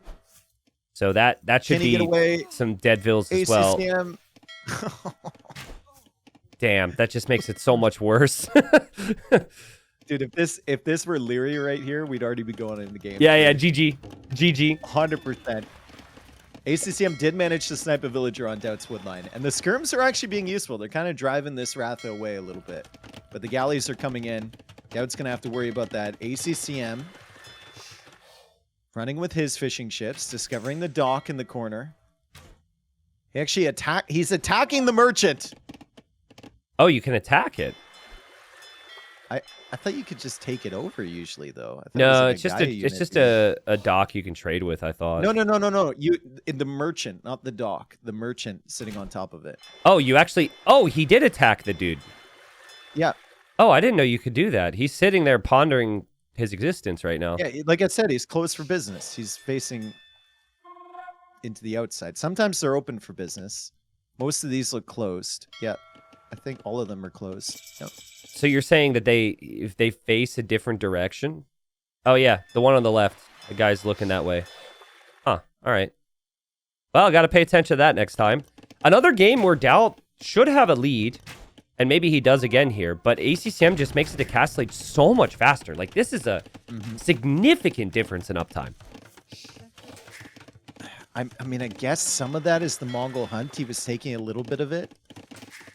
So that should be some dead vills as well. ACCM. Damn, that just makes it so much worse. Dude, if this were Leary right here, we'd already be going in the game. Yeah, GG. GG. 100%. ACCM did manage to snipe a villager on DauT's woodline, and the skirms are actually being useful. They're kind of driving this Ratha away a little bit. But the galleys are coming in. DauT's going to have to worry about that. ACCM running with his fishing ships, discovering the dock in the corner. He's attacking the merchant. Oh, you can attack it. I thought you could just take it over usually, though. I thought No, it was like it's just a dock you can trade with, I thought. No. The merchant, not the dock. The merchant sitting on top of it. Oh, he did attack the dude. Yeah. Oh, I didn't know you could do that. He's sitting there pondering his existence right now. Yeah, like I said, he's closed for business. He's facing into the outside. Sometimes they're open for business. Most of these look closed. Yeah, I think all of them are closed. Yep. So you're saying that if they face a different direction? Oh, yeah, the one on the left. The guy's looking that way. Huh, all right. Well, got to pay attention to that next time. Another game where DauT should have a lead, and maybe he does again here, but ACCM just makes it to Castle Age so much faster. Like, this is a significant difference in uptime. I mean, I guess some of that is the Mongol hunt. He was taking a little bit of it,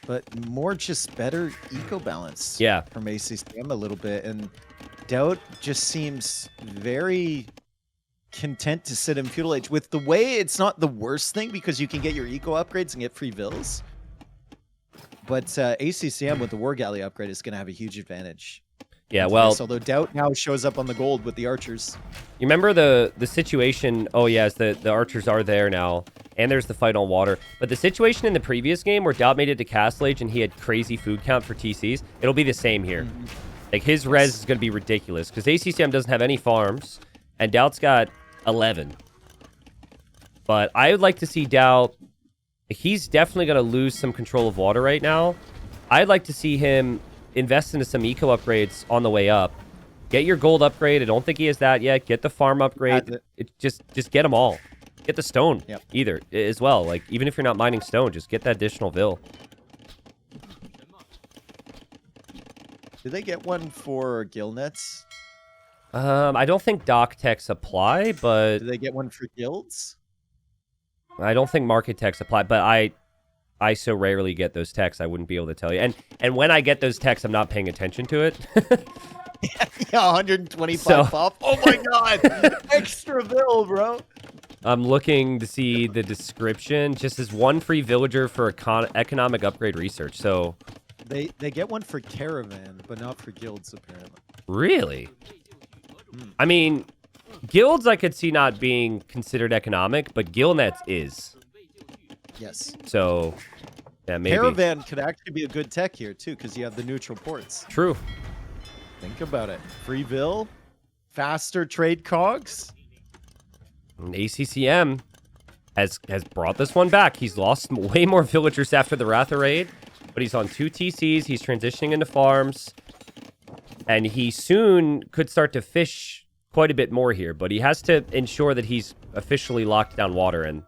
but more just better eco balance. Yeah. From ACCM a little bit, and DauT just seems very content to sit in Feudal Age. With the way, it's not the worst thing because you can get your eco upgrades and get free vills. But ACCM with the War Galley upgrade is going to have a huge advantage. Yeah, well... Although DauT now shows up on the gold with the archers. You remember the situation... Oh, yes, the archers are there now. And there's the fight on water. But the situation in the previous game where DauT made it to Castle Age and he had crazy food count for TCs, it'll be the same here. Like, his res is going to be ridiculous. Because ACCM doesn't have any farms. And DauT's got 11. But I would like to see DauT... He's definitely going to lose some control of water right now. I'd like to see him invest into some eco upgrades on the way up. Get your gold upgrade. I don't think he has that yet. Get the farm upgrade. Just get them all. Get the stone either as well. Like, even if you're not mining stone, just get that additional vill. Did they get one for gill nets? I don't think dock techs apply, but... Did they get one for guilds? I don't think market techs apply, but I so rarely get those techs, I wouldn't be able to tell you. And when I get those techs, I'm not paying attention to it. Yeah, 125 off. Oh my god! Extra bill, bro. I'm looking to see the description. Just as one free villager for economic upgrade research. So They get one for caravan, but not for guilds apparently. really, I mean, guilds I could see not being considered economic, but guild nets is. Yes. So yeah, maybe. Caravan could actually be a good tech here too, because you have the neutral ports. True. Think about it. Free Vill, faster trade cogs. And ACCM has brought this one back. He's lost way more villagers after the Ratha raid, but he's on 2 TCs. He's transitioning into farms, and he soon could start to fish quite a bit more here, but he has to ensure that he's officially locked down water. And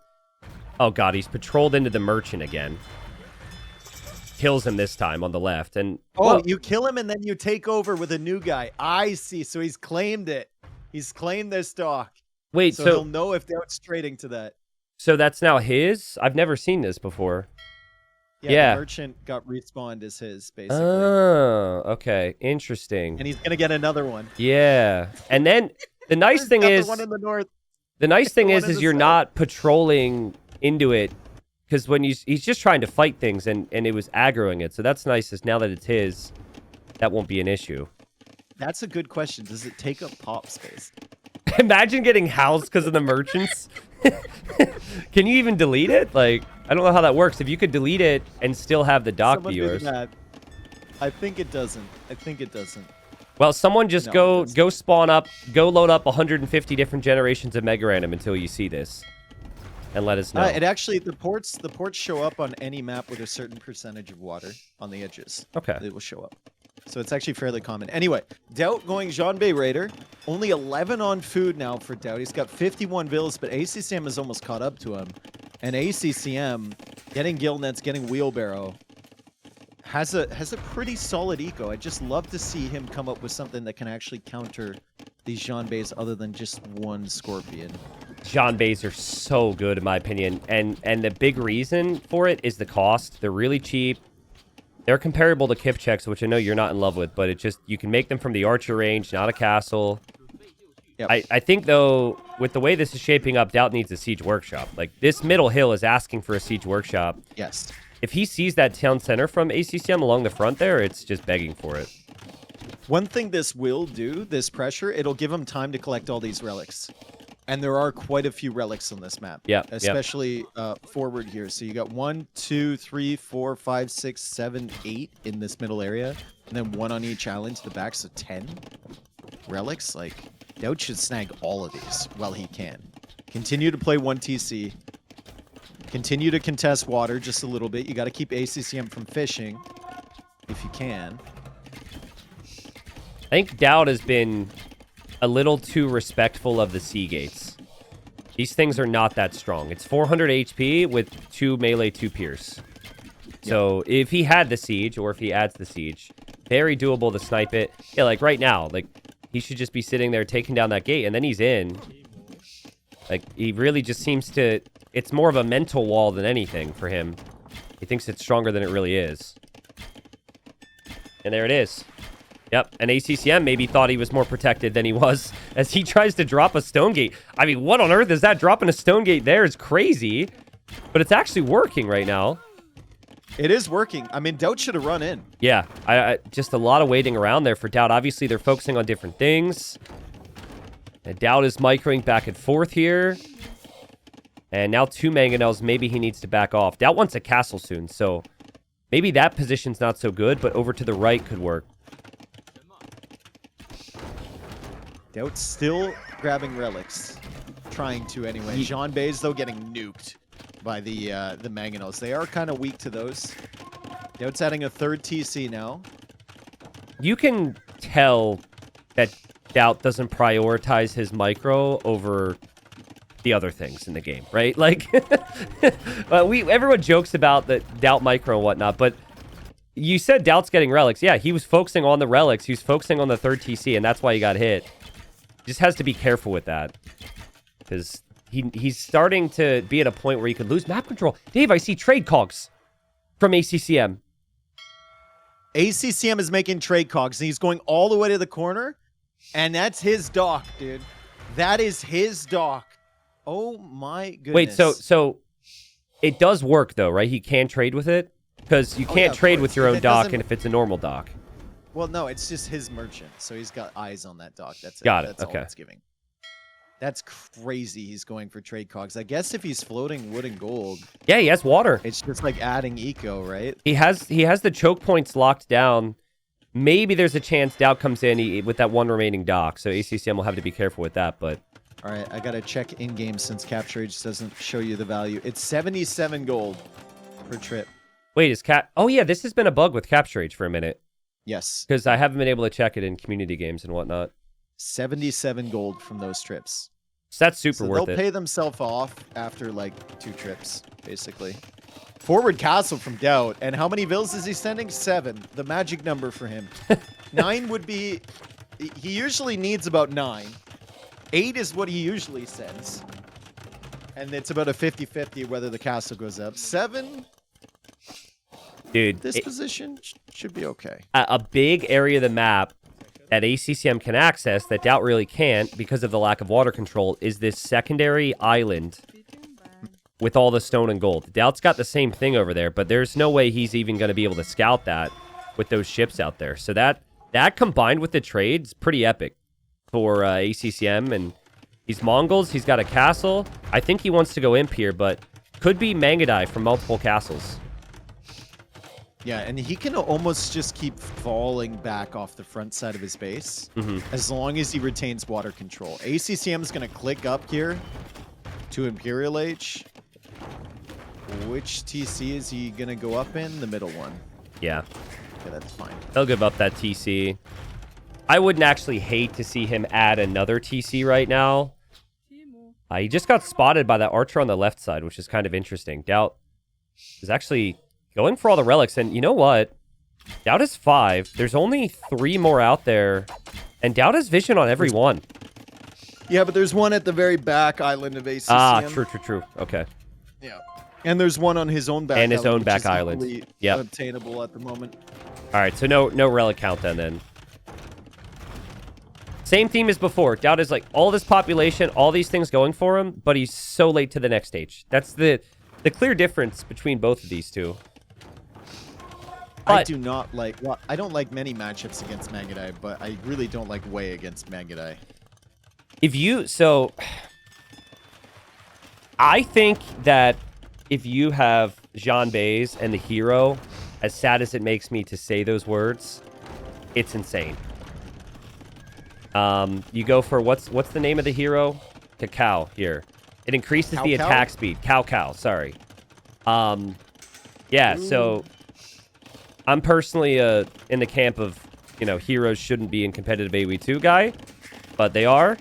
oh god, he's patrolled into the merchant again. Kills him this time on the left. And oh, you kill him and then you take over with a new guy. I see. So he's claimed it. He's claimed this dock. Wait, so he'll know if DauT's trading to that. So that's now his? I've never seen this before. Yeah. The merchant got respawned as his, basically. Oh, okay. Interesting. And he's going to get another one. Yeah. And then the nice thing is... the one in the north. The nice thing is you're not patrolling into it, because when he's just trying to fight things, and it was aggroing it. So that's nice, is now that it's his, that won't be an issue. That's a good question. Does it take up pop space? Imagine getting housed because of the merchants. Can you even delete it? Like, I don't know how that works. If you could delete it and still have the dock be yours. I think it doesn't. Well, someone just go spawn up, go load up 150 different generations of Mega Random until you see this, and let us know. It actually, the ports show up on any map with a certain percentage of water on the edges. Okay. It will show up. So it's actually fairly common. Anyway, DauT going Jeanbei Raider. Only 11 on food now for DauT. He's got 51 bills, but ACCM has almost caught up to him. And ACCM, getting guild nets, getting wheelbarrow, has a pretty solid eco. I'd just love to see him come up with something that can actually counter these Jeanbeis other than just one Scorpion. Jeanbeis are so good in my opinion, and the big reason for it is the cost. They're really cheap. They're comparable to Kipcheks, which I know you're not in love with, but it just, you can make them from the archer range, not a castle. Yep. I think, though, with the way this is shaping up, DauT needs a siege workshop. Like, this middle hill is asking for a siege workshop. Yes. If he sees that town center from ACCM along the front there, it's just begging for it. One thing this will do, this pressure, it'll give him time to collect all these relics. And there are quite a few relics on this map. Yeah. Especially forward here. So you got 1, 2, 3, 4, 5, 6, 7, 8 in this middle area. And then 1 on each island to the back. So 10 relics. Like, DauT should snag all of these while he can. Continue to play 1 TC. Continue to contest water just a little bit. You got to keep ACCM from fishing if you can. I think DauT has been a little too respectful of the sea gates. These things are not that strong. It's 400 HP with 2 melee, 2 pierce. So if he had the siege, or if he adds the siege, very doable to snipe it. Yeah, like right now, like he should just be sitting there taking down that gate, and then he's in. Like, he really just seems to... It's more of a mental wall than anything for him. He thinks it's stronger than it really is. And there it is. Yep, and ACCM maybe thought he was more protected than he was as he tries to drop a stone gate. I mean, what on earth is that? Dropping a stone gate there is crazy, but it's actually working right now. It is working. I mean, DauT should have run in. Yeah, I just a lot of waiting around there for DauT. Obviously, they're focusing on different things. And DauT is microing back and forth here. And now 2 mangonels, maybe he needs to back off. DauT wants a castle soon, so maybe that position's not so good, but over to the right could work. DauT's still grabbing relics. Trying to anyway. Jeanbeis, though, getting nuked by the mangonels. They are kind of weak to those. DauT's adding a 3rd TC now. You can tell that DauT doesn't prioritize his micro over the other things in the game, right? Like, everyone jokes about the DauT micro and whatnot, but you said DauT's getting relics. Yeah, he was focusing on the relics. He was focusing on the 3rd TC, and that's why he got hit. Just has to be careful with that, because he's starting to be at a point where he could lose map control. Dave, I see trade cogs from ACCM. ACCM is making trade cogs, and he's going all the way to the corner, and that's his dock, dude. That is his dock. Oh my goodness. Wait, so it does work though, right? He can trade with it because you can't trade with your own dock, and if it's a normal dock. Well, no, it's just his merchant, so he's got eyes on that dock. That's it. Got it. That's all it's giving. That's crazy. He's going for trade cogs. I guess if he's floating wood and gold, Yeah, he has water. it's just like adding eco, right? He has the choke points locked down. Maybe there's a chance DauT comes in with that one remaining dock, so ACCM will have to be careful with that. But All right, I gotta check in game since Capture Age doesn't show you the value. It's 77 gold per trip. wait, is Cap? Oh yeah, this has been a bug with Capture Age for a minute Yes, because I haven't been able to check it in community games and whatnot. 77 gold from those trips. So that's super So worth they'll it. pay themselves off after like 2 trips, basically. Forward castle from DauT. And how many vills is he sending? 7. The magic number for him. 9 would be... He usually needs about 9. 8 is what he usually sends. And it's about a 50-50 whether the castle goes up. 7... Dude, This position should be okay. a big area of the map that ACCM can access that DauT really can't because of the lack of water control is this secondary island with all the stone and gold. DauT's got the same thing over there, but there's no way he's even going to be able to scout that with those ships out there. So that combined with the trades, pretty epic for ACCM. And he's Mongols. He's got a castle. I think he wants to go imp here, but could be Mangadai from multiple castles. Yeah, and he can almost just keep falling back off the front side of his base as long as he retains water control. ACCM is going to click up here to Imperial Age. Which TC is he going to go up in? The middle one. Yeah. Okay, that's fine. They'll give up that TC. I wouldn't actually hate to see him add another TC right now. He just got spotted by that archer on the left side, which is kind of interesting. DauT is actually going for all the relics, and you know what? DauT is 5. There's only 3 more out there, and DauT has vision on every one. Yeah, but there's one at the very back island of ACCM. Ah, true. Okay. Yeah. And there's one on his own back And his island, own which back is island. equally Yep. unobtainable at the moment. All right, so no relic count then. Same theme as before. DauT is like all this population, all these things going for him, but he's so late to the next stage. That's the clear difference between both of these two. I do not like... Well, I don't like many matchups against Mangadai, but I really don't like way against Mangadai. I think that if you have Jean Bays and the hero, as sad as it makes me to say those words, it's insane. You go for what's the name of the hero? Cacao here. It increases the attack speed. Cow, sorry. Yeah, so I'm personally in the camp of, heroes shouldn't be in competitive AoE2 guy, but they are.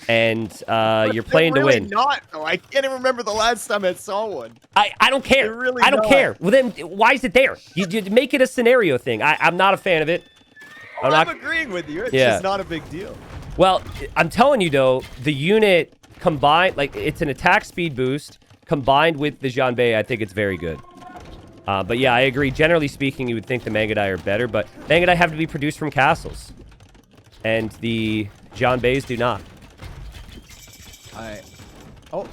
And you're playing to win. Not, though. I can't even remember the last time I saw one. I don't care. They're really I don't not. care. Well, then why is it there? You make it a scenario thing. I'm not a fan of it. I'm agreeing with you. It's just not a big deal. Well, I'm telling you, though, the unit combined, like, it's an attack speed boost combined with the Janbei. I think it's very good. But yeah, I agree. Generally speaking, you would think the Mangadai are better, but Mangadai have to be produced from castles. And the Janbeis do not. Oh,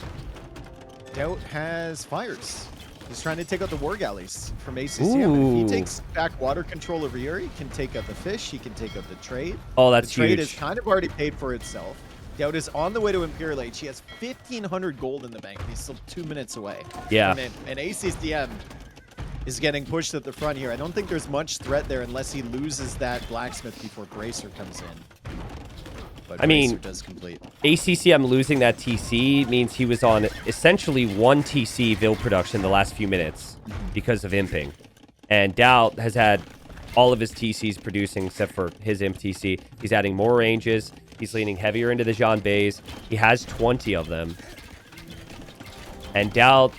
DauT has fires. He's trying to take out the war galleys from ACCM. If he takes back water control over here, he can take out the fish. He can take out the trade. Oh, that's the trade huge. is kind of already paid for itself. DauT is on the way to Imperial Age. He has 1,500 gold in the bank. He's still 2 minutes away. Yeah. And ACCM is getting pushed at the front here. I don't think there's much threat there unless he loses that blacksmith before Bracer comes in. But I mean, Bracer does complete. ACCM losing that TC means he was on essentially 1 TC build production the last few minutes because of imping. And DauT has had all of his TCs producing except for his imp TC. He's adding more ranges. He's leaning heavier into the Janbeis. He has 20 of them. And DauT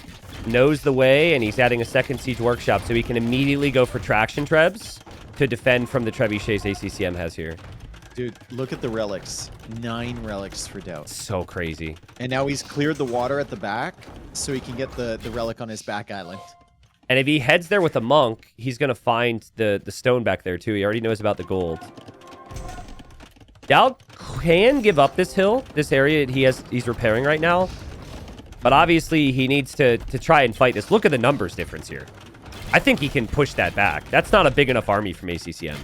knows the way, and he's adding a second siege workshop so he can immediately go for traction trebs to defend from the trebuchets ACCM has here. Dude, look at the relics. 9 relics for DauT. So crazy. And now he's cleared the water at the back so he can get the relic on his back island. And if he heads there with a monk, he's going to find the stone back there too. He already knows about the gold. DauT can give up this hill, this area he's repairing right now. But obviously, he needs to try and fight this. Look at the numbers difference here. I think he can push that back. That's not a big enough army from ACCM.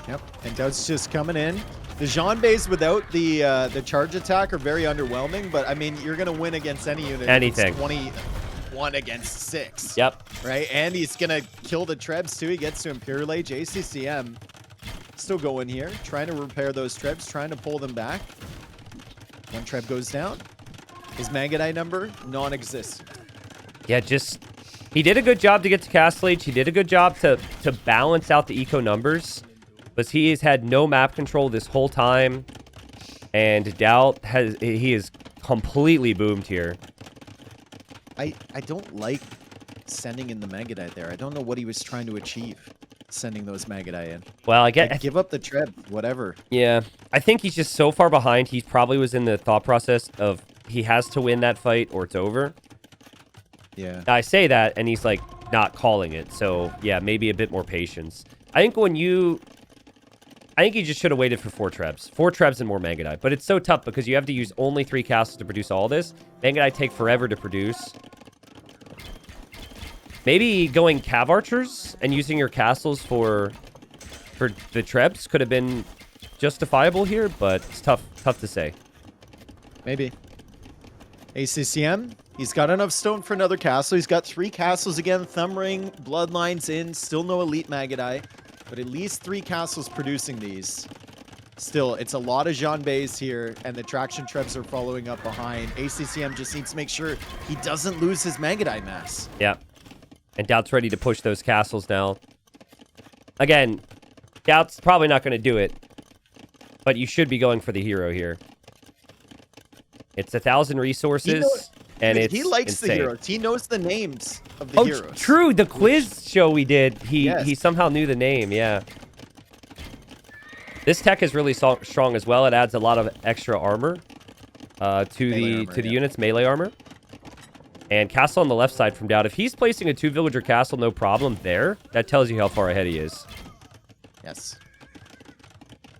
Yep, and DauT's just coming in. The Jean-Bays without the charge attack are very underwhelming, but I mean, you're going to win against any unit. Anything. It's 21 against 6. Yep. Right, and he's going to kill the Trebs too. He gets to Imperial Age. ACCM still going here, trying to repair those Trebs, trying to pull them back. One Treb goes down. His Mangadai number, non-existent. Yeah, he did a good job to get to Castle Age. He did a good job to balance out the eco numbers. But he has had no map control this whole time. And DauT he is completely boomed here. I don't like sending in the Mangadai there. I don't know what he was trying to achieve sending those Mangadai in. Well, I get... Like, give up the Treb, whatever. Yeah. I think he's just so far behind. He probably was in the thought process of he has to win that fight or it's over. Yeah. I say that, and he's, like, not calling it. So, yeah, maybe a bit more patience. I think he just should have waited for 4 Trebs. 4 Trebs and more Mangadai. But it's so tough because you have to use only 3 castles to produce all this. Mangadai take forever to produce. Maybe going Cav Archers and using your castles for the Trebs could have been justifiable here, but it's tough to say. Maybe. ACCM, he's got enough stone for another castle. He's got 3 castles again. Thumb Ring, Bloodlines in. Still no Elite Mangadai. But at least 3 castles producing these. Still, it's a lot of Jean-Bays here, and the Traction Trebs are following up behind. ACCM just needs to make sure he doesn't lose his Mangadai mass. Yeah. And DauT's ready to push those castles now. Again, DauT's probably not going to do it. But you should be going for the hero here. It's 1,000 resources, and it's he likes insane. the heroes. He knows the names of the heroes. True. The quiz show we did, he somehow knew the name. Yeah. This tech is really strong as well. It adds a lot of extra armor to the units, melee armor. And castle on the left side from DauT. If he's placing a 2-villager castle, no problem there. That tells you how far ahead he is. Yes.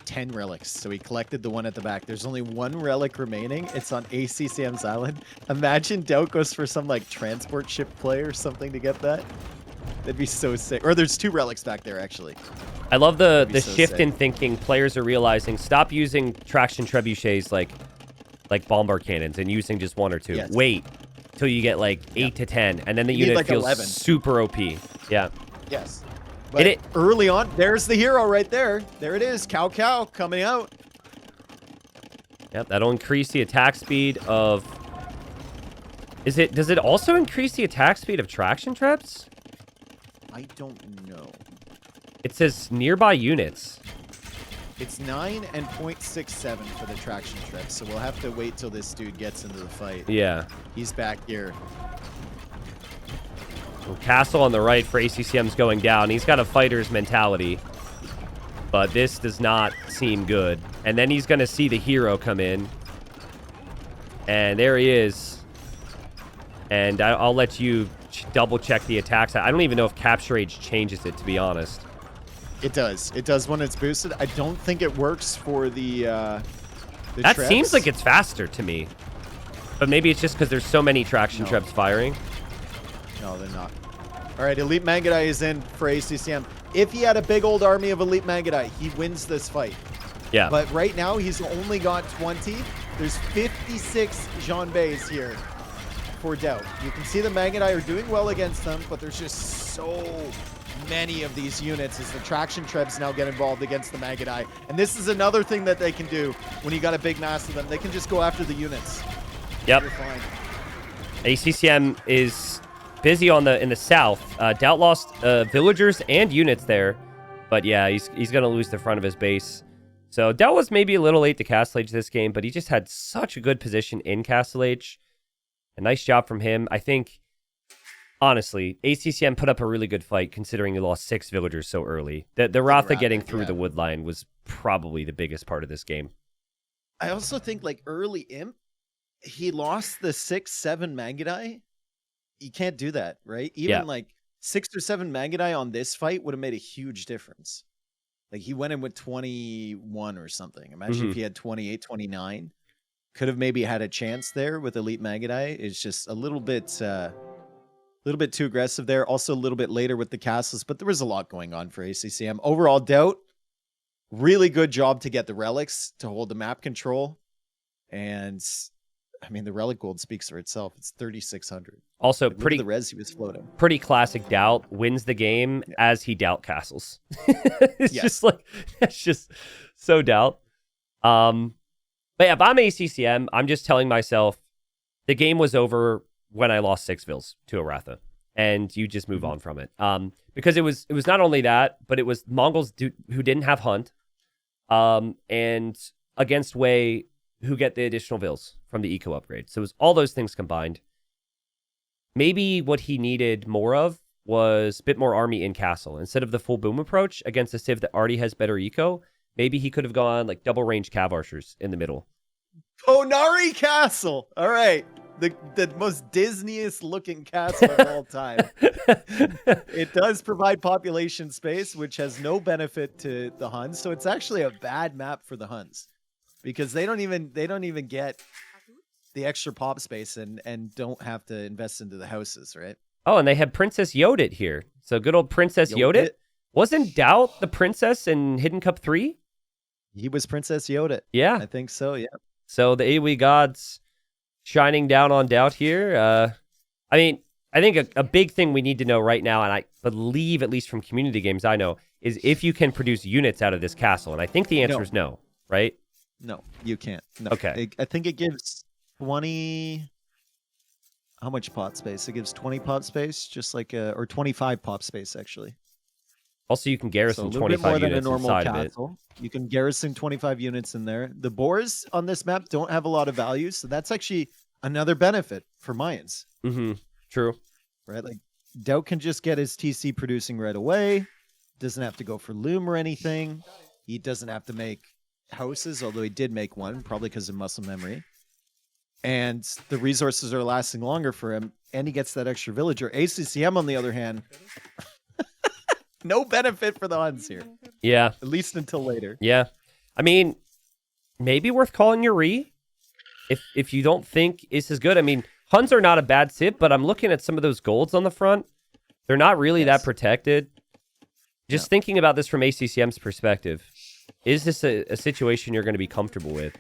10 relics. So he collected the one at the back. There's only 1 relic remaining. It's on ACCM's island. Imagine DauT goes for some like transport ship play or something to get that. That'd be so sick. Or there's 2 relics back there actually. I love the shift in thinking. Players are realizing stop using traction trebuchets like bombard cannons and using just 1 or 2. Yes. Wait till you get like 8 to 10, and then the unit like feels 11. super OP. Yeah. Yes. But early on, there's the hero right there. There it is. Cow Cow coming out. Yep, that'll increase the attack speed of... Does it also increase the attack speed of traction traps? I don't know. It says nearby units. It's 9 and 0.67 for the traction trap, so we'll have to wait till this dude gets into the fight. Yeah. He's back here. Well, castle on the right for ACCM's going down. He's got a fighter's mentality. But this does not seem good. And then he's going to see the hero come in. And there he is. And I'll let you double check the attacks. I don't even know if Capture Age changes it, to be honest. It does. It does when it's boosted. I don't think it works for the that trebs. Seems like it's faster to me. But maybe it's just because there's so many traction trebs firing. No, they're not. All right, Elite Mangadai is in for ACCM. If he had a big old army of Elite Mangadai, he wins this fight. Yeah. But right now, he's only got 20. There's 56 Jean-Bays here for DauT. You can see the Mangadai are doing well against them, but there's just so many of these units as the traction trebs now get involved against the Mangadai. And this is another thing that they can do when you got a big mass of them. They can just go after the units. Yep. You're fine. ACCM is busy in the south. DauT lost villagers and units there. But yeah, he's going to lose the front of his base. So DauT was maybe a little late to Castle Age this game, but he just had such a good position in Castle Age. A nice job from him. I think, honestly, ACCM put up a really good fight considering he lost 6 villagers so early. The Ratha getting through the wood line was probably the biggest part of this game. I also think, like, early Imp, he lost the 6-7 Mangadai. You can't do that, right? Even, like, 6 or 7 Mangadai on this fight would have made a huge difference. Like, he went in with 21 or something. Imagine if he had 28, 29. could have maybe had a chance there with Elite Magadai. It's just a little bit too aggressive there. Also a little bit later with the castles, but there was a lot going on for ACCM. Overall, DauT, really good job to get the relics to hold the map control. And I mean, the relic gold speaks for itself. It's 3,600. Also, Look at the res he was floating. Pretty classic DauT, wins the game as he DauT castles. It's just like, that's just so DauT. But yeah, if I'm ACCM, I'm just telling myself the game was over when I lost 6 vills to Aratha, and you just move on from it. Because it was not only that, but it was Mongols who didn't have Hunt, and against Wei who get the additional vills from the eco upgrade. So it was all those things combined. Maybe what he needed more of was a bit more army in castle. Instead of the full boom approach against a civ that already has better eco, maybe he could have gone like double range cav archers in the middle. Onari Castle! All right. The most Disneyest looking castle of all time. It does provide population space, which has no benefit to the Huns. So it's actually a bad map for the Huns because they don't even get the extra pop space and don't have to invest into the houses, right? Oh, and they had Princess Yodit here. So good old Princess Yodit. Wasn't DauT the princess in Hidden Cup 3? He was Princess Yodit. Yeah. I think so, yeah. So the AoE gods shining down on DauT here. I mean, I think a big thing we need to know right now, and I believe at least from community games I know, is if you can produce units out of this castle. And I think the answer is no, right? No, you can't. No. Okay. I think it gives 20... How much pot space? It gives 20 pot space, just like or 25 pop space, actually. Also, you can garrison so 25 units inside of it. You can garrison 25 units in there. The boars on this map don't have a lot of value, so that's actually another benefit for Mayans. Mm-hmm. True. Right? Like, DauT can just get his TC producing right away. Doesn't have to go for loom or anything. He doesn't have to make houses, although he did make one, probably because of muscle memory. And the resources are lasting longer for him, and he gets that extra villager. ACCM, on the other hand, no benefit for the Huns here. Yeah. At least until later. Yeah. I mean, maybe worth calling your re if you don't think this is good. I mean, Huns are not a bad civ, but I'm looking at some of those golds on the front. They're not really that protected. Just thinking about this from ACCM's perspective, is this a situation you're going to be comfortable with?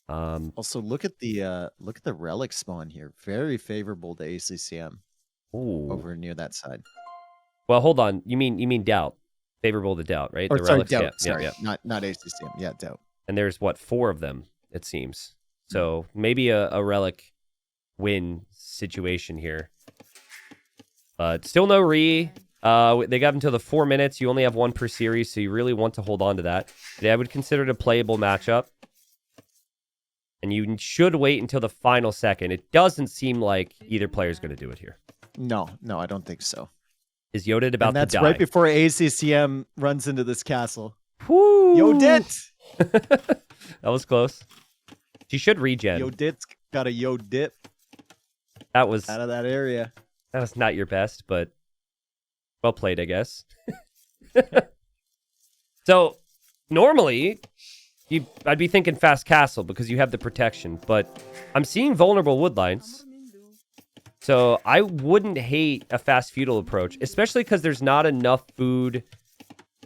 Also, look at the relic spawn here. Very favorable to ACCM. Ooh. Over near that side. Well, hold on. You mean DauT? Favorable to DauT, right? Or the sorry, relics? DauT. Yeah, Sorry, yeah. Not ACCM. Yeah, DauT. And there's what, 4 of them, it seems. So maybe a relic win situation here. But still no re. They got until the 4 minutes. You only have 1 per series, so you really want to hold on to that. I would consider it a playable matchup. And you should wait until the final second. It doesn't seem like either player is going to do it here. No, I don't think so. Is Yodit about to die? And that's right before ACCM runs into this castle. Woo! Yodit! That was close. She should regen. Yodit's got a Yodit. That was out of that area. That was not your best, but well played, I guess. So normally, I'd be thinking fast castle because you have the protection, but I'm seeing vulnerable woodlines. So I wouldn't hate a fast feudal approach, especially because there's not enough food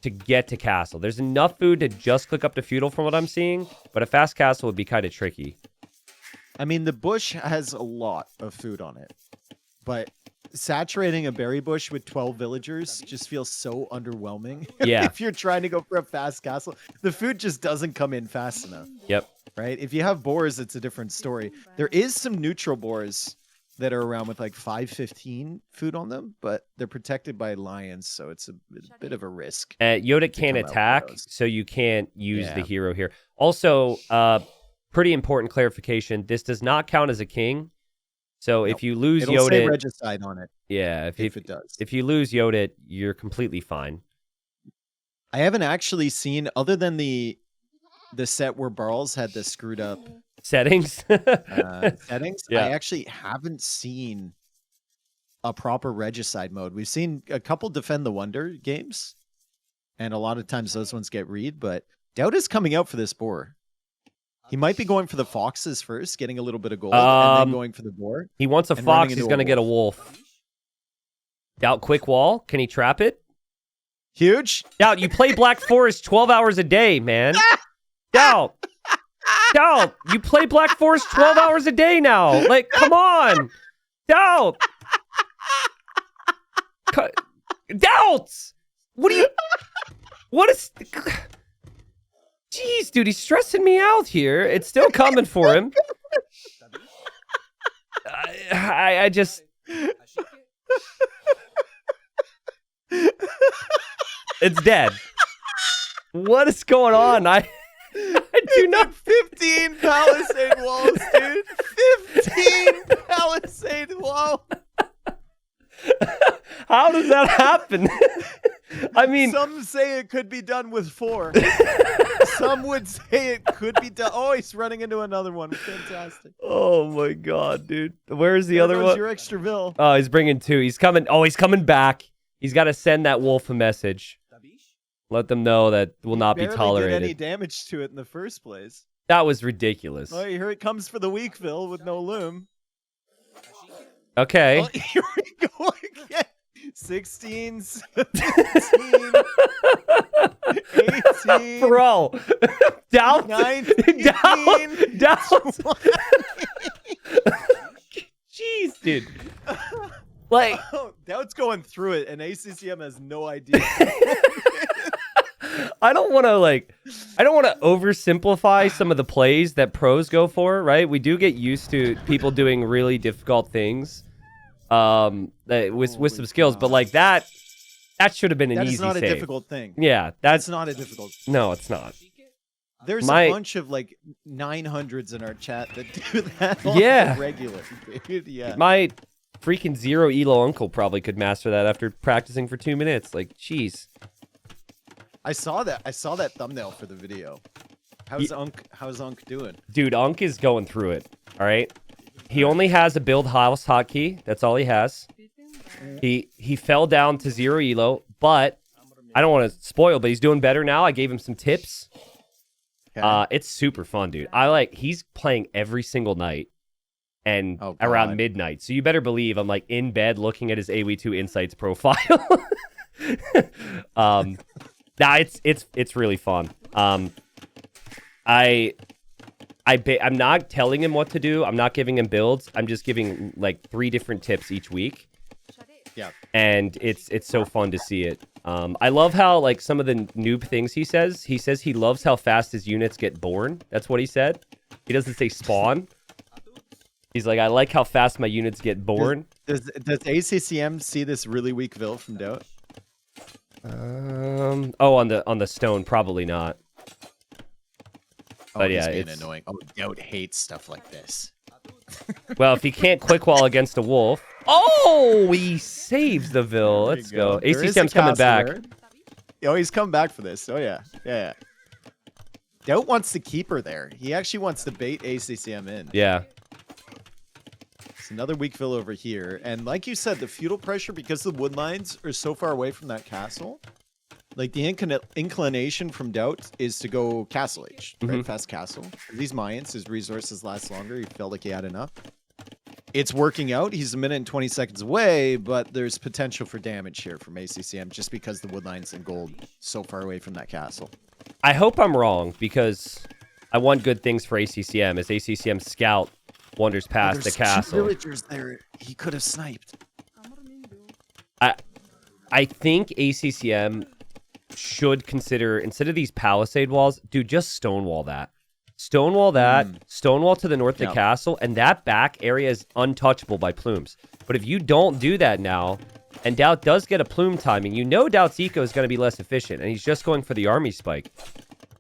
to get to castle. There's enough food to just click up to feudal from what I'm seeing, but a fast castle would be kind of tricky. I mean, the bush has a lot of food on it, but saturating a berry bush with 12 villagers just feels so underwhelming. Yeah. If you're trying to go for a fast castle, the food just doesn't come in fast enough. Yep. Right? If you have boars, it's a different story. There is some neutral boars that are around with like 515 food on them, but they're protected by lions, so it's a bit of a risk. Yodit can't attack, so you can't use the hero here. Also, pretty important clarification, this does not count as a king. So if you lose It'll Yodit... say regicide on it. Yeah, if it does. If you lose Yodit, you're completely fine. I haven't actually seen, other than the set where Barles had the screwed up settings. Settings. Yeah. I actually haven't seen a proper regicide mode. We've seen a couple Defend the Wonder games, and a lot of times those ones get read, but DauT is coming out for this boar. He might be going for the foxes first, getting a little bit of gold, and then going for the boar. He wants a fox. He's going to get a wolf. DauT quick wall. Can he trap it? Huge. DauT, you play Black Forest 12 hours a day, man. DauT. DauT, you play Black Forest 12 hours a day now. Like, come on. DauT. DauT. What is... Jeez, dude, he's stressing me out here. It's still coming for him. I just... It's dead. What is going on? I do not... 15 palisade walls, dude. 15 palisade walls. How does that happen? I mean... Some say it could be done with 4. Some would say it could be done... Oh, he's running into another one. Fantastic. Oh, my God, dude. Where's the other one? Your extra bill. Oh, he's bringing 2. He's coming... Oh, he's coming back. He's got to send that wolf a message. Let them know that will not be tolerated. Did any damage to it in the first place? That was ridiculous. Oh, here it comes for the Weakville with no loom. Okay. Oh, here we go again. 16, 17, 18. Bro. DauT. 19. DauT. Jeez, dude. Like, DauT's going through it, and ACCM has no idea. I don't want to oversimplify some of the plays that pros go for, right? We do get used to people doing really difficult things with some skills, but like that should have been an easy save. That's not a difficult thing. Yeah, that's not a difficult thing. No, it's not. There's a bunch of like 900s in our chat that do that on regular. Dude. Yeah. My freaking zero elo uncle probably could master that after practicing for 2 minutes. Like, jeez. I saw that thumbnail for the video. How's Unk doing? Dude, Unk is going through it. All right. He only has a build house hotkey. That's all he has. He fell down to 0 elo, but I don't want to spoil, but he's doing better now. I gave him some tips. Okay. It's super fun, dude. He's playing every single night and around midnight. So you better believe I'm like in bed looking at his AW2 Insights profile. Nah, it's really fun. I'm not telling him what to do. I'm not giving him builds. I'm just giving like 3 different tips each week. Yeah. And it's so fun to see it. I love how like some of the noob things he says. He says he loves how fast his units get born. That's what he said. He doesn't say spawn. He's like, I like how fast my units get born. Does ACCM see this really weak Vil from DauT? On the stone, probably not. But yeah, it's annoying. Oh, DauT hates stuff like this. Well, if he can't quick wall against a wolf, he saves the Vil. Let's go. ACCM's coming back. There. Oh, he's coming back for this. Oh yeah, yeah. DauT wants to keep her there. He actually wants to bait ACCM in. Yeah. It's another weak Vil over here, and like you said, the feudal pressure because the wood lines are so far away from that castle. Like the inclination from DauT is to go castle age, right? Fast castle. These Mayans, his resources last longer. He felt like he had enough. It's working out. He's a minute and 20 seconds away, but there's potential for damage here from ACCM just because the wood lines and gold so far away from that castle. I hope I'm wrong because I want good things for ACCM as ACCM scout wanders past the castle. There's 2 villagers there. He could have sniped. I think ACCM should consider, instead of these palisade walls, dude, just stonewall that. Stonewall that, stonewall to the north of the castle, and that back area is untouchable by plumes. But if you don't do that now, and DauT does get a plume timing, you know DauT's eco is going to be less efficient, and he's just going for the army spike.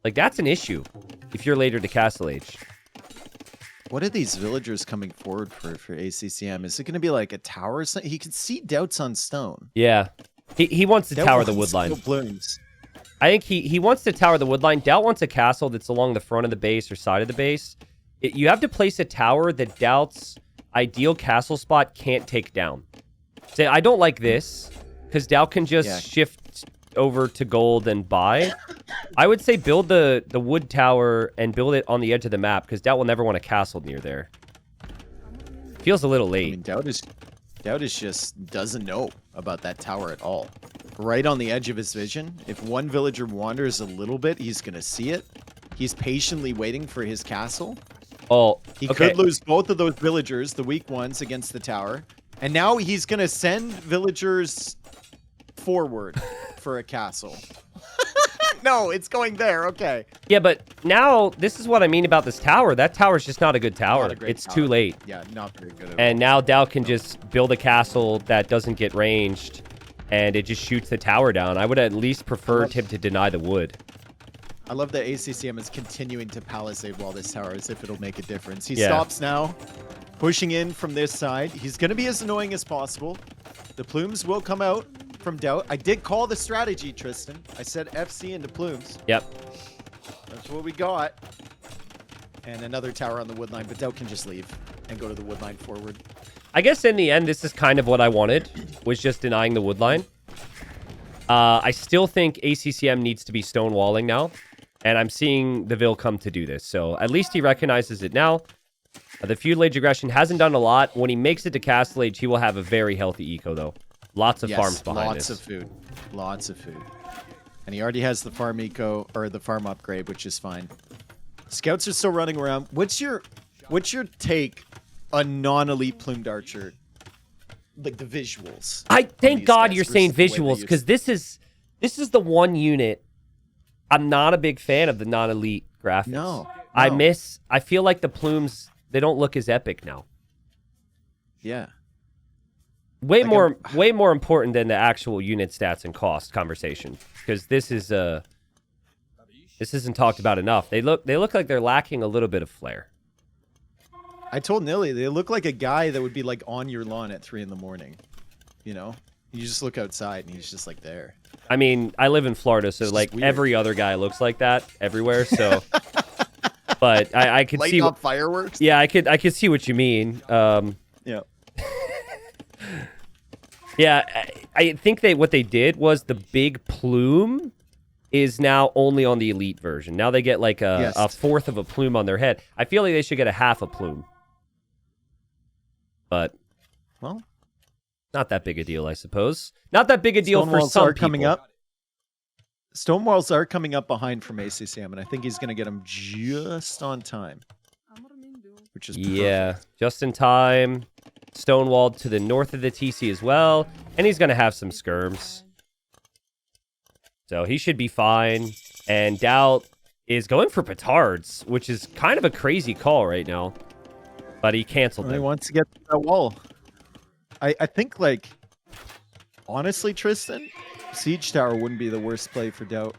Like, that's an issue if you're later to castle age. What are these villagers coming forward for ACCM? Is it going to be like a tower? He can see DauT's on stone. Yeah. He wants to tower the wood line. Plumes. I think he wants to tower the wood line. DauT wants a castle that's along the front of the base or side of the base. You have to place a tower that DauT's ideal castle spot can't take down. Say, I don't like this, because DauT can just shift over to gold and buy, I would say build the wood tower and build it on the edge of the map, because DauT will never want a castle near there. Feels a little late. I mean, DauT is just doesn't know about that tower at all. Right on the edge of his vision. If one villager wanders a little bit, he's going to see it. He's patiently waiting for his castle. Oh, He okay. could lose both of those villagers, the weak ones, against the tower. And now he's going to send villagers forward for a castle. No, it's going there. Okay. Yeah, but now this is what I mean about this tower. That tower's just not a good tower. Not a great It's tower. too late. Yeah, not very good at all. And now DauT can just build a castle that doesn't get ranged, and it just shoots the tower down. I would at least prefer him to deny the wood. I love that ACCM is continuing to palisade wall this tower as if it'll make a difference. He Yeah. stops now, pushing in from this side. He's going to be as annoying as possible. The plumes will come out from DauT. I did call the strategy, Tristan. I said FC into plumes. Yep. That's what we got. And another tower on the wood line, but DauT can just leave and go to the wood line forward. I guess in the end, this is kind of what I wanted, was just denying the wood line. I still think ACCM needs to be stonewalling now, and I'm seeing the Vil come to do this. So at least he recognizes it now. The Feudal Age aggression hasn't done a lot. When he makes it to Castle Age, he will have a very healthy eco, though. Lots of farms behind lots this. of food. Lots of food. And he already has the farm eco, or the farm upgrade, which is fine. Scouts are still running around. What's your take on non-elite plumed archer? Like the visuals. Thank these God guys you're saying versus the way they visuals, because this is the one unit I'm not a big fan of, the non-elite graphics. No. I feel like the plumes, they don't look as epic now. Yeah. Way Like way more important than the actual unit stats and cost conversation, because this isn't talked about enough. They look like they're lacking a little bit of flair. I told Nilly, they look like a guy that would be like on your lawn at 3 a.m. You know? You just look outside and he's just like there. I mean, I live in Florida, so It's like just weird. every other guy looks like that everywhere, so but I could see Lighting up fireworks? yeah, I could see what you mean. Yeah. Yeah, I think what they did was the big plume is now only on the elite version. Now they get like a fourth of a plume on their head. I feel like they should get a half a plume. But, Well, not that big a deal, I suppose. Not that big a deal for Stonewalls some are people. coming up. Stonewalls are coming up behind from ACCM, and I think he's going to get them just on time. Which is Yeah, perfect. just in time. Stonewalled to the north of the TC as well. And he's going to have some skirms. So he should be fine. And DauT is going for petards, which is kind of a crazy call right now. But he canceled He them. wants to get to that wall. I think, like, honestly, Tristan, Siege Tower wouldn't be the worst play for DauT.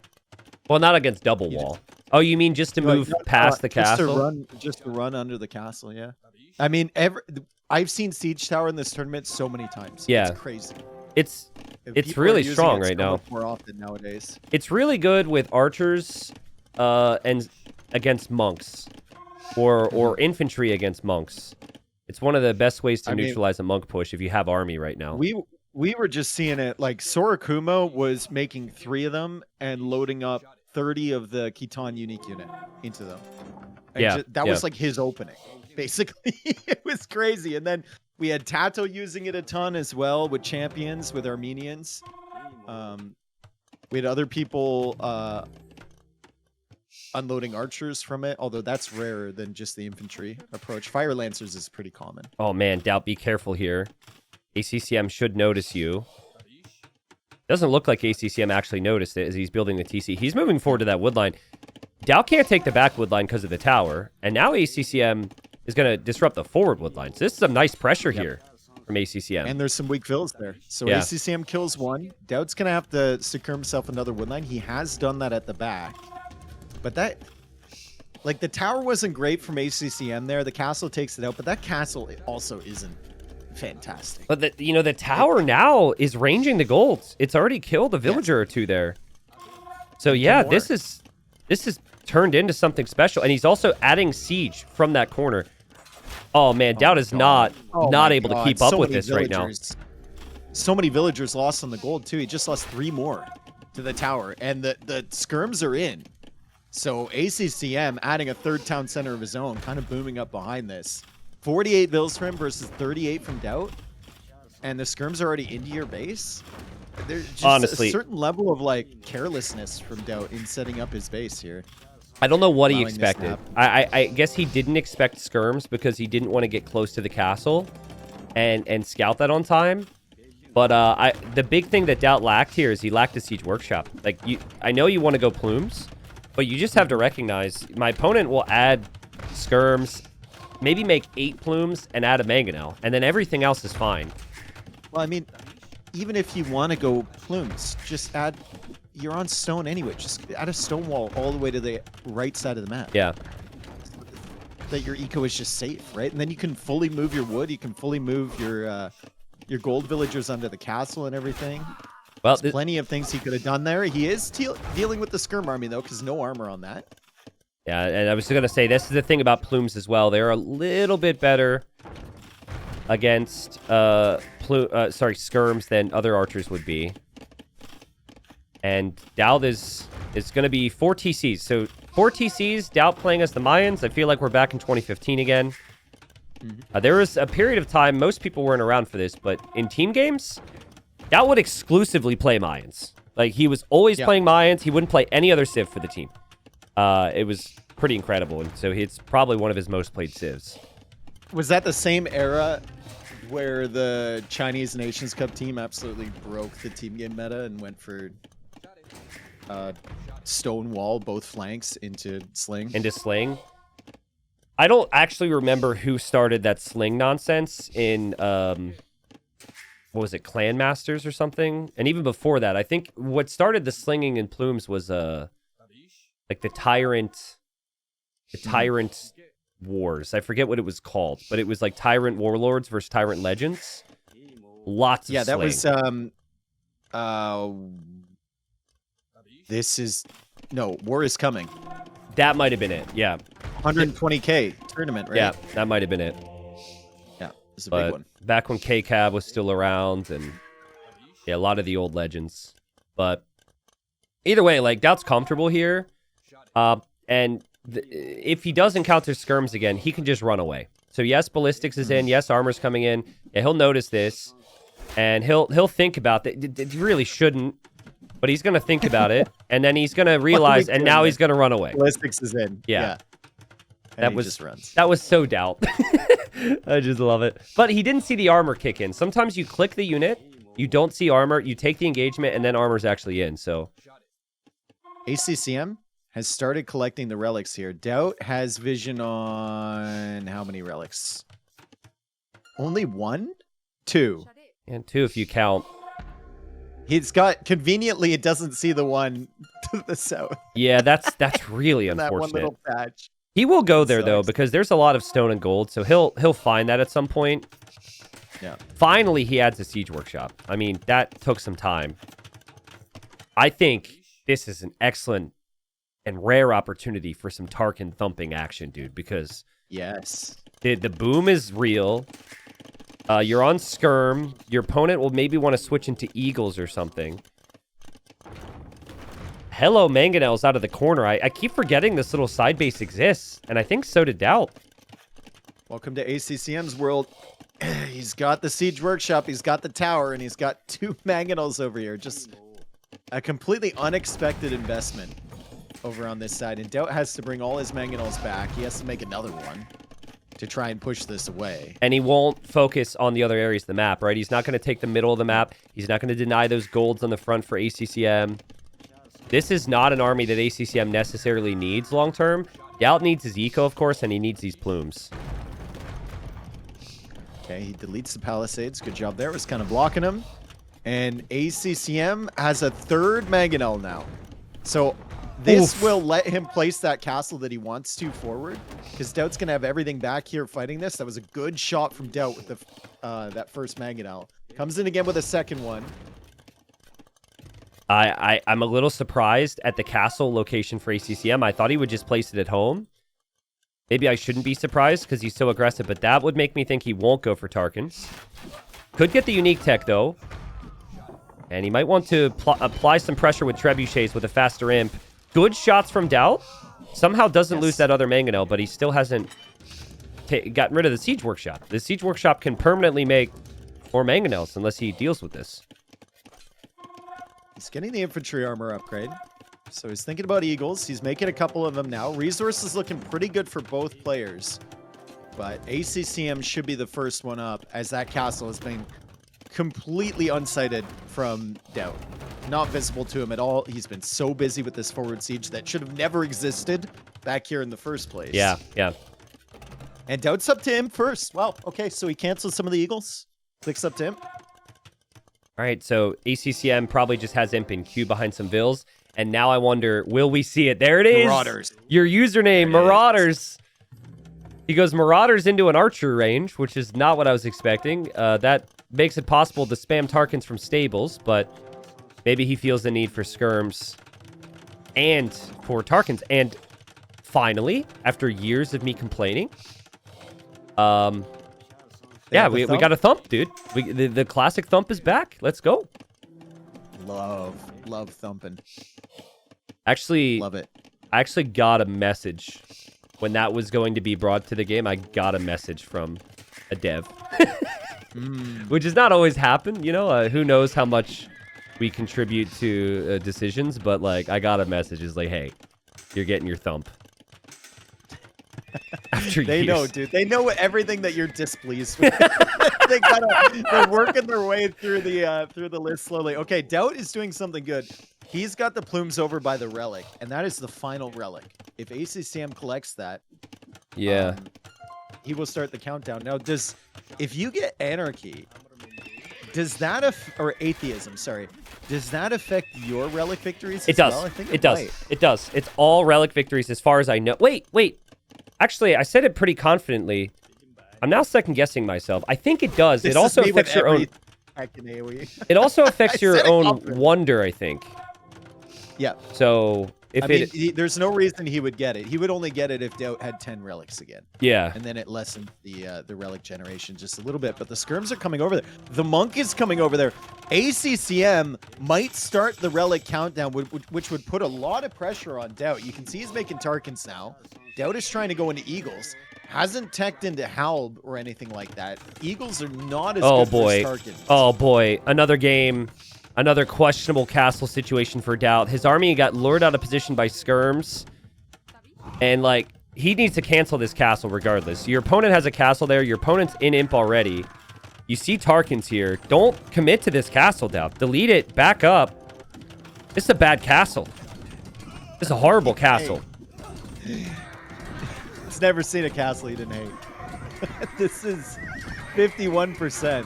Well, not against double wall. Oh, you mean just to move past the castle? Just to run under the castle, yeah. I mean, I've seen Siege Tower in this tournament so many times. Yeah. It's crazy. It's People really are using strong it right so now. much more often nowadays. It's really good with archers and against monks or infantry against monks. It's one of the best ways to neutralize a monk push if you have army right now. We were just seeing it, like Sorakumo was making 3 of them and loading up 30 of the Khitan unique unit into them. And that was like his opening, basically. It was crazy. And then we had Tato using it a ton as well with champions, with Armenians. We had other people unloading archers from it, although that's rarer than just the infantry approach. Fire Lancers is pretty common. Oh man, DauT, be careful here. ACCM should notice you. Doesn't look like ACCM actually noticed it as he's building the TC. He's moving forward to that wood line. DauT can't take the back wood line because of the tower, and now ACCM is going to disrupt the forward wood line. So this is some nice pressure here from ACCM. And there's some weak fills there. So Yeah. ACCM kills one. DauT's going to have to secure himself another wood line. He has done that at the back. But that, like, the tower wasn't great from ACCM there. The castle takes it out, but that castle also isn't fantastic. But the tower now is ranging the golds. It's already killed a villager or two there. So yeah, this is turned into something special. And he's also adding siege from that corner. Oh man, DauT is not able to keep up with this right now. So many villagers lost on the gold too. He just lost 3 more to the tower, and the skirms are in. So ACCM adding a third town center of his own, kind of booming up behind this. 48 bills for him versus 38 from DauT, and the skirms are already into your base. There's just Honestly, a certain level of like carelessness from DauT in setting up his base here. I don't know what he Allowing this to expected. happen. I guess he didn't expect skirms because he didn't want to get close to the castle and scout that on time. But the big thing that DauT lacked here is he lacked a siege workshop. Like, I know you want to go plumes, but you just have to recognize my opponent will add skirms, maybe make 8 plumes and add a mangonel, and then everything else is fine. Well, I mean, even if you want to go plumes, just add. You're on stone anyway. Just add a stone wall all the way to the right side of the map. Yeah. That your eco is just safe, right? And then you can fully move your wood. You can fully move your gold villagers under the castle and everything. Well, There's plenty of things he could have done there. He is dealing with the skirm army though, because no armor on that. yeah, and I was going to say, this is the thing about plumes as well. They're a little bit better against skirms than other archers would be. And DauT is going to be 4 TCs. So 4 TCs, DauT playing as the Mayans. I feel like we're back in 2015 again. There was a period of time, most people weren't around for this, but in team games, DauT would exclusively play Mayans. Like, he was always playing Mayans. He wouldn't play any other civ for the team. It was pretty incredible, and so it's probably one of his most played civs. Was that the same era where the Chinese Nations Cup team absolutely broke the team game meta and went for stone wall both flanks into sling? Into sling? I don't actually remember who started that sling nonsense in, what was it, Clan Masters or something? And even before that, I think what started the slinging in plumes was, like the Tyrant Wars. I forget what it was called, but it was like Tyrant Warlords versus Tyrant Legends. Lots of Yeah, that sling. was, this is, no, War is Coming. That might have been it, yeah. 120K tournament, right? Yeah, that might have been it. Yeah, it's a But big one. back when KCAB was still around, and yeah, a lot of the old legends. But either way, like, DauT's comfortable here. And if he does encounter skirms again, he can just run away. So yes, ballistics is in. Yes, armor's coming in. Yeah, he'll notice this, and he'll think about that. He really shouldn't, but he's gonna think about it, and then he's gonna realize, and now he's gonna run away. Ballistics is in. Yeah. And That he was just runs. That was so DauT. I just love it. But he didn't see the armor kick in. Sometimes you click the unit, you don't see armor, you take the engagement, and then armor's actually in. So ACCM has started collecting the relics here. DauT has vision on how many relics? Only 1? 2. and 2 if you count. He's got, conveniently, it doesn't see the one to the south. Yeah, that's really That one unfortunate. little patch. He will go there though, Sucks. because there's a lot of stone and gold, so he'll find that at some point. Yeah. Finally, he adds a siege workshop. I mean, that took some time. I think this is an excellent and rare opportunity for some Tarkin thumping action, dude, because Yes. the boom is real. You're on skirm. Your opponent will maybe want to switch into eagles or something. Hello, Mangonel's out of the corner. I keep forgetting this little side base exists, and I think so did DauT. Welcome to ACCM's world. He's got the siege workshop, he's got the tower, and he's got 2 mangonels over here. Just a completely unexpected investment over on this side. And DauT has to bring all his mangonels back. He has to make another one to try and push this away. And he won't focus on the other areas of the map, right? He's not going to take the middle of the map. He's not going to deny those golds on the front for ACCM. This is not an army that ACCM necessarily needs long-term. DauT needs his eco, of course, and he needs these plumes. Okay, he deletes the palisades. Good job there. Was kind of blocking him. And ACCM has a 3rd mangonel now. So this will let him place that castle that he wants to forward, because DauT's going to have everything back here fighting this. That was a good shot from DauT with the that first mangonel. Comes in again with a second one. I'm a little surprised at the castle location for ACCM. I thought he would just place it at home. Maybe I shouldn't be surprised because he's so aggressive, but that would make me think he won't go for Tarkins. Could get the unique tech, though. And he might want to apply some pressure with trebuchets with a faster imp. Good shots from DauT. Somehow doesn't lose that other mangonel, but he still hasn't gotten rid of the Siege Workshop. The Siege Workshop can permanently make more mangonels unless he deals with this. He's getting the infantry armor upgrade. So he's thinking about Eagles. He's making a couple of them now. Resources looking pretty good for both players. But ACCM should be the first one up, as that castle has been completely unsighted from DauT. Not visible to him at all. He's been so busy with this forward siege that should have never existed back here in the first place. Yeah, yeah. And DauT's up to him first. Wow, okay, so he canceled some of the Eagles. Clicks up to him. All right, so ACCM probably just has imp in queue behind some vills. And now I wonder, will we see it? There it is. Marauders. Your username, Marauders. He goes Marauders into an archer range, which is not what I was expecting. That makes it possible to spam Tarkins from stables, but maybe he feels the need for skirms and for Tarkins. And finally, after years of me complaining, yeah, we got a thump, dude. The classic thump is back. Let's go. Love thumping. Actually, love it. I actually got a message when that was going to be brought to the game. I got a message from a dev, which does not always happen. You know, who knows how much we contribute to decisions, but like I got a message. It's like, hey, you're getting your thump. After they years. know, dude. They know everything that you're displeased with. They're working their way through the list slowly. Okay, DauT is doing something good. He's got the plumes over by the relic, and that is the final relic. If ACCM collects that, yeah, he will start the countdown. Now, if you get anarchy, does that or atheism? Sorry, does that affect your relic victories? It does. Well? I think it does. might. It does. It's all relic victories as far as I know. Wait. Actually, I said it pretty confidently. I'm now second guessing myself. I think it does. It also affects your own. It also affects your own wonder, I think. Yeah. So if there's no reason he would get it. He would only get it if DauT had 10 relics again. Yeah. And then it lessened the relic generation just a little bit. But the skirms are coming over there. The monk is coming over there. ACCM might start the relic countdown, which would put a lot of pressure on DauT. You can see he's making Tarkins now. DauT is trying to go into Eagles. Hasn't teched into Halb or anything like that. Eagles are not as good for Tarkins. Oh boy. Another game. Another questionable castle situation for DauT. His army got lured out of position by skirms. And, like, he needs to cancel this castle regardless. Your opponent has a castle there. Your opponent's in imp already. You see Tarkins here. Don't commit to this castle, DauT. Delete it. Back up. This is a bad castle. This is a horrible castle. It's never seen a castle he didn't hate. This is 51%.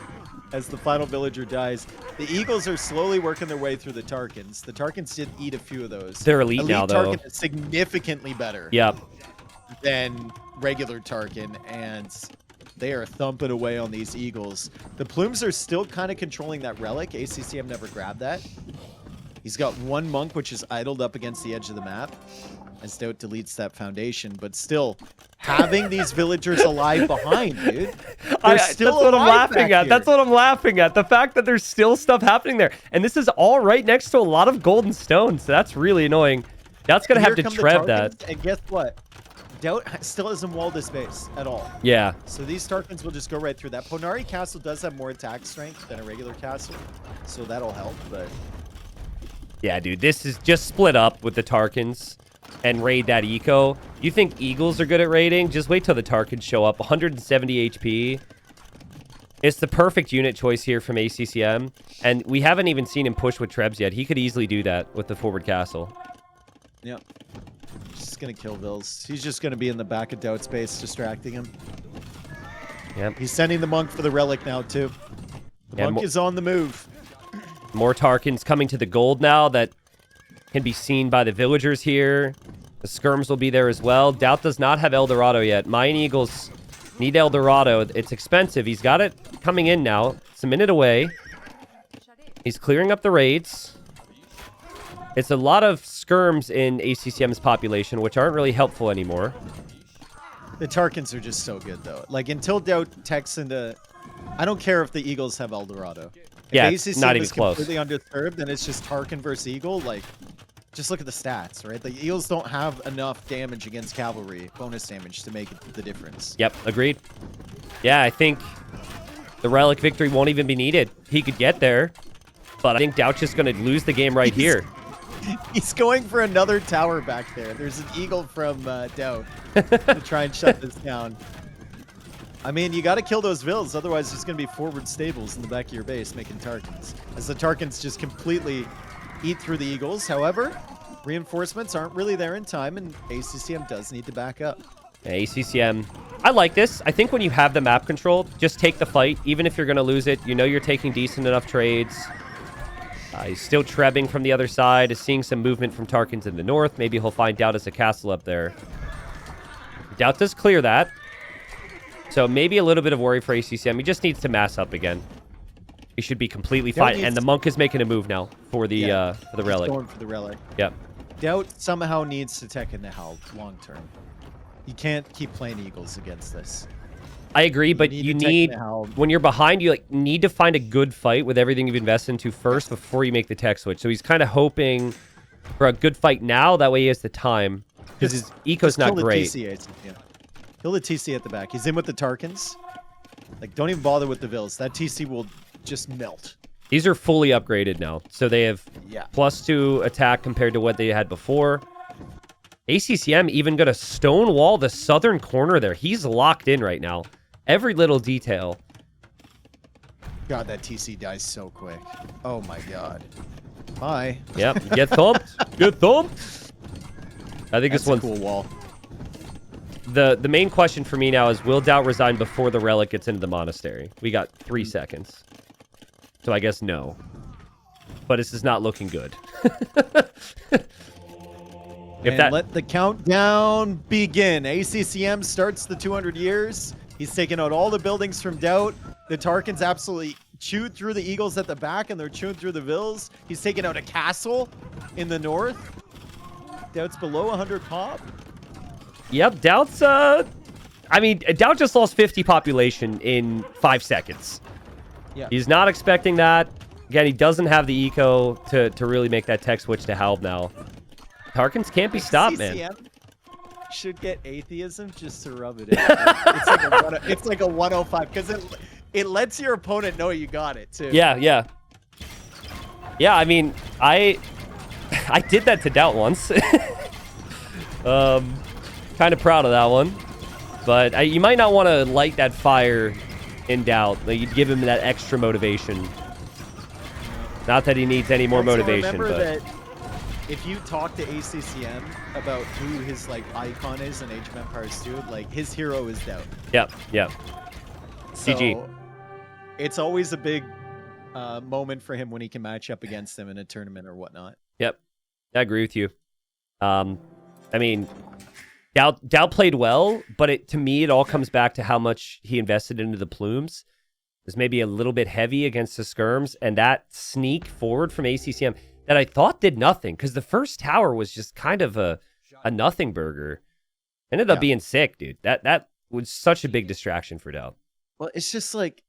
As the final villager dies. The Eagles are slowly working their way through the Tarkins. The Tarkins did eat a few of those. They're elite now, though. Tarkin is significantly better than regular Tarkin, and they are thumping away on these Eagles. The plumes are still kind of controlling that relic. ACCM never grabbed that. He's got one monk, which is idled up against the edge of the map, as DauT deletes that foundation, but still having these villagers alive behind, dude. That's what I'm laughing at. That's what I'm laughing at. The fact that there's still stuff happening there. And this is all right next to a lot of golden stones. So that's really annoying. DauT's going to have to trev that. And guess what? DauT still hasn't walled his base at all. Yeah. So these Tarkins will just go right through that. Ponari Castle does have more attack strength than a regular castle, so that'll help, but... Yeah, dude, this is just split up with the Tarkins and raid that eco. You think Eagles are good at raiding? Just wait till the Tarkins show up. 170 HP. It's the perfect unit choice here from ACCM. And we haven't even seen him push with Trebs yet. He could easily do that with the forward castle. Yep. Just going to kill Vils. He's just going to be in the back of DauT's base, distracting him. Yep. He's sending the monk for the relic now, too. The monk is on the move. More Tarkins coming to the gold now that can be seen by the villagers here. The skirms will be there as well. DauT does not have Eldorado yet. Mayan Eagles need Eldorado. It's expensive. He's got it coming in now. It's a minute away. He's clearing up the raids. It's a lot of skirms in ACCM's population, which aren't really helpful anymore. The Tarkins are just so good, though. Like, until DauT techs into... I don't care if the Eagles have Eldorado. Yeah, If it's ACCM not even is close. completely undisturbed, then it's just Tarkin versus Eagle. Like, just look at the stats, right? The Eagles don't have enough damage against cavalry, bonus damage, to make the difference. Yep, agreed. Yeah, I think the Relic victory won't even be needed. He could get there, but I think DauT's just going to lose the game right here. He's going for another tower back there. There's an Eagle from DauT to try and shut this down. I mean, you got to kill those Vills, otherwise there's going to be forward stables in the back of your base making Tarkins. As the Tarkins just completely eat through the Eagles. However, reinforcements aren't really there in time, and ACCM does need to back up. Yeah, ACCM, I like this. I think when you have the map control, just take the fight. Even if you're going to lose it, you know you're taking decent enough trades. He's still trebbing from the other side, is seeing some movement from Tarkins in the north. Maybe he'll find DauT as a castle up there. DauT does clear that. So maybe a little bit of worry for ACCM. He just needs to mass up again. He should be completely fine. And the monk is making a move now for the Relic. He's going for the Relic. Yep. DauT somehow needs to tech in the Hell long term. You can't keep playing Eagles against this. I agree, but you need, when you're behind, you need to find a good fight with everything you've invested into first before you make the tech switch. So he's kind of hoping for a good fight now. That way he has the time. Because his eco's not great. Kill the TC at the back. He's in with the Tarkins. Like, don't even bother with the Vills. That TC will just melt. These are fully upgraded now. So they have +2 attack compared to what they had before. ACCM even going to stonewall the southern corner there. He's locked in right now. Every little detail. God, that TC dies so quick. Oh my god. Bye. Yep. Get thumped. Get thumped. I think this one's a cool wall. The main question for me now is, will DauT resign before the Relic gets into the monastery? We got 3 seconds. So I guess no. But this is not looking good. Let the countdown begin. ACCM starts the 200 years. He's taken out all the buildings from DauT. The Tarkins absolutely chewed through the Eagles at the back, and they're chewing through the Vills. He's taken out a castle in the north. DauT's below 100 pop. Yep, DauT's, I mean, DauT just lost 50 population in 5 seconds. Yeah. He's not expecting that. Again, he doesn't have the eco to really make that tech switch to Halb now. Tarkins can't be stopped, man. Should get atheism just to rub it in. It's like a 105 because it lets your opponent know you got it too. Yeah, yeah. Yeah, I mean, I did that to DauT once. Kind of proud of that one. But you might not want to light that fire in DauT. Like, you'd give him that extra motivation. Not that he needs any more motivation, remember but that if you talk to ACCM about who his icon is in Age of Empires 2, his hero is DauT. Yep, yep. CG. So, it's always a big moment for him when he can match up against him in a tournament or whatnot. Yep, I agree with you. I mean, DauT played well, but to me, it all comes back to how much he invested into the plumes. It was maybe a little bit heavy against the skirms, and that sneak forward from ACCM that I thought did nothing, because the first tower was just kind of a nothing burger. Ended up being sick, dude. That was such a big distraction for DauT. Well, it's just like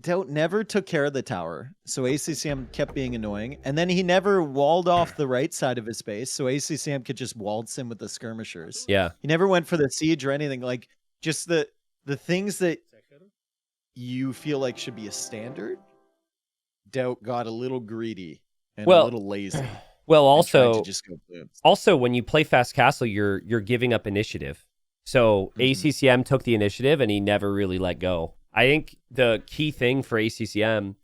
DauT never took care of the tower, so ACCM kept being annoying, and then he never walled off the right side of his base, so ACCM could just waltz him with the skirmishers. Yeah. He never went for the siege or anything. Like, just the things that you feel like should be a standard, DauT got a little greedy and a little lazy. Well, also, just go also when you play Fast Castle, you're giving up initiative. So ACCM took the initiative and he never really let go. I think the key thing for ACCM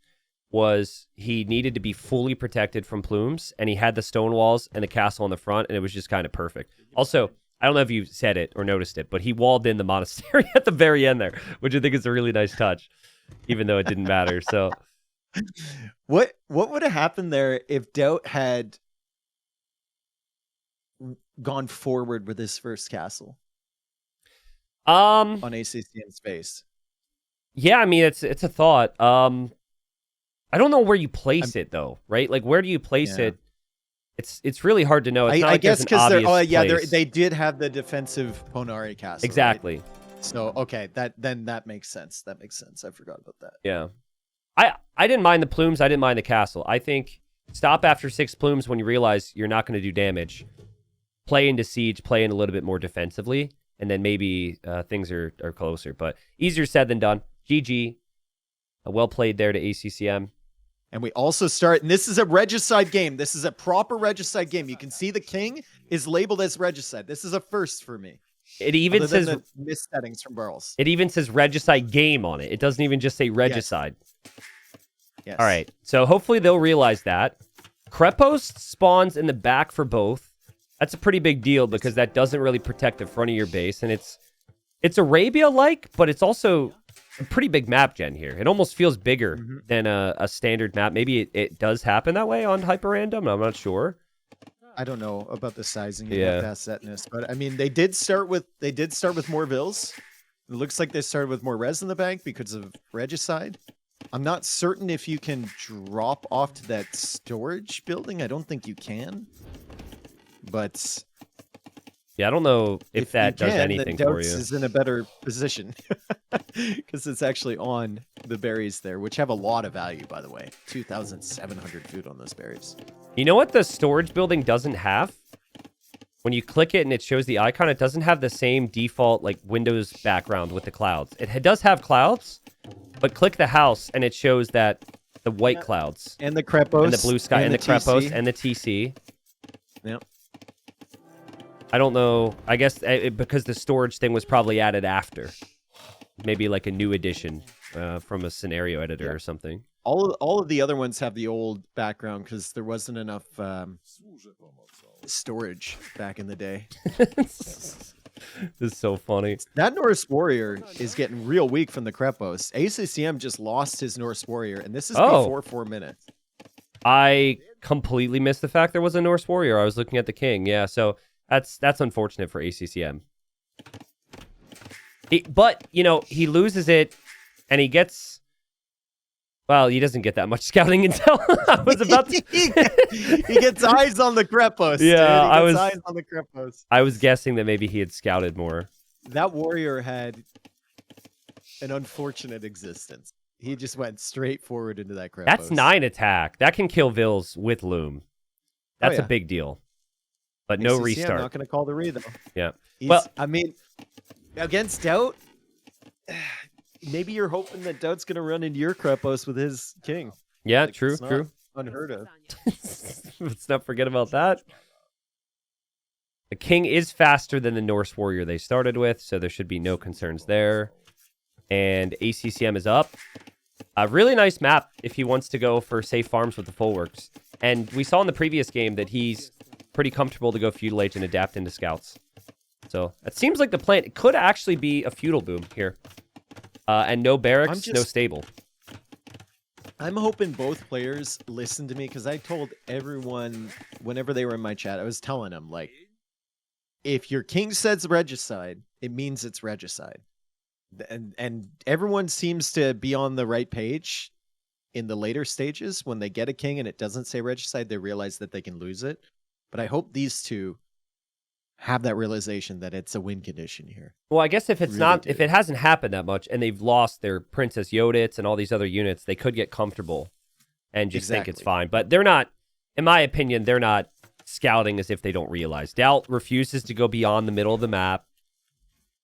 was he needed to be fully protected from plumes, and he had the stone walls and the castle on the front, and it was just kind of perfect. Also, I don't know if you said it or noticed it, but he walled in the monastery at the very end there, which I think is a really nice touch, even though it didn't matter. So, what would have happened there if DauT had gone forward with his first castle on ACCM's base? Yeah, I mean, it's a thought. I don't know where you place it though, right? Like, where do you place it? It's really hard to know. It's not I like guess because they did have the defensive Ponari castle. Exactly. Right? So okay, that makes sense. That makes sense. I forgot about that. Yeah, I didn't mind the plumes. I didn't mind the castle. I think stop after 6 plumes when you realize you're not going to do damage. Play into siege, play in a little bit more defensively, and then maybe things are closer. But easier said than done. GG. Well played there to ACCM. And we also start, and this is a regicide game. This is a proper regicide game. You can see the king is labeled as regicide. This is a first for me. It even says the missettings from Burls. It even says regicide game on it. It doesn't even just say regicide. Yes. All right. So hopefully they'll realize that. Krepos spawns in the back for both. That's a pretty big deal because that doesn't really protect the front of your base. And it's Arabia-like, but it's also a pretty big map gen here. It almost feels bigger than a standard map. Maybe it does happen that way on Hyperrandom. I'm not sure. I don't know about the sizing of that setness, but I mean, they did start with more vills. It looks like they started with more res in the bank because of regicide. I'm not certain if you can drop off to that storage building. I don't think you can. But yeah, I don't know if that does anything for you. Is in a better position because it's actually on the berries there, which have a lot of value, by the way. 2,700 food on those berries. You know what the storage building doesn't have? When you click it and it shows the icon, it doesn't have the same default like Windows background with the clouds. It does have clouds, but click the house and it shows that the white clouds and the Krepos and the blue sky and the Krepos and the TC. Yep. I don't know. I guess because the storage thing was probably added after. Maybe like a new edition from a scenario editor or something. All of the other ones have the old background because there wasn't enough storage back in the day. This is so funny. That Norse warrior is getting real weak from the Krepos. ACCM just lost his Norse warrior, and this is before 4 minutes. I completely missed the fact there was a Norse warrior. I was looking at the king. Yeah, so that's unfortunate for ACCM. But, you know, he loses it, and he gets... Well, he doesn't get that much scouting intel. I was about to... he gets eyes on the Krepos. Yeah, eyes on the Krepos. I was guessing that maybe he had scouted more. That warrior had an unfortunate existence. He just went straight forward into that Krepos. That's 9 attack. That can kill Vills with Loom. That's a big deal. But no ACCM, restart. Not going to call the re, though. Yeah. Well, I mean, against DauT... Maybe you're hoping that DauT's going to run into your Krepos with his king. Yeah, like, true. Unheard of. Let's not forget about that. The king is faster than the Norse warrior they started with, so there should be no concerns there. And ACCM is up. A really nice map if he wants to go for safe farms with the full works. And we saw in the previous game that he's pretty comfortable to go Feudal Age and adapt into scouts. So it seems like the plan could actually be a Feudal boom here. And no barracks, no stable. I'm hoping both players listen to me because I told everyone whenever they were in my chat, I was telling them, like, if your king says regicide, it means it's regicide. And everyone seems to be on the right page in the later stages. When they get a king and it doesn't say regicide, they realize that they can lose it. But I hope these two have that realization that it's a win condition here. Well, I guess if it's if it hasn't happened that much and they've lost their Princess Yodits and all these other units, they could get comfortable and just think it's fine. But they're not, in my opinion, they're not scouting as if they don't realize. DauT refuses to go beyond the middle of the map.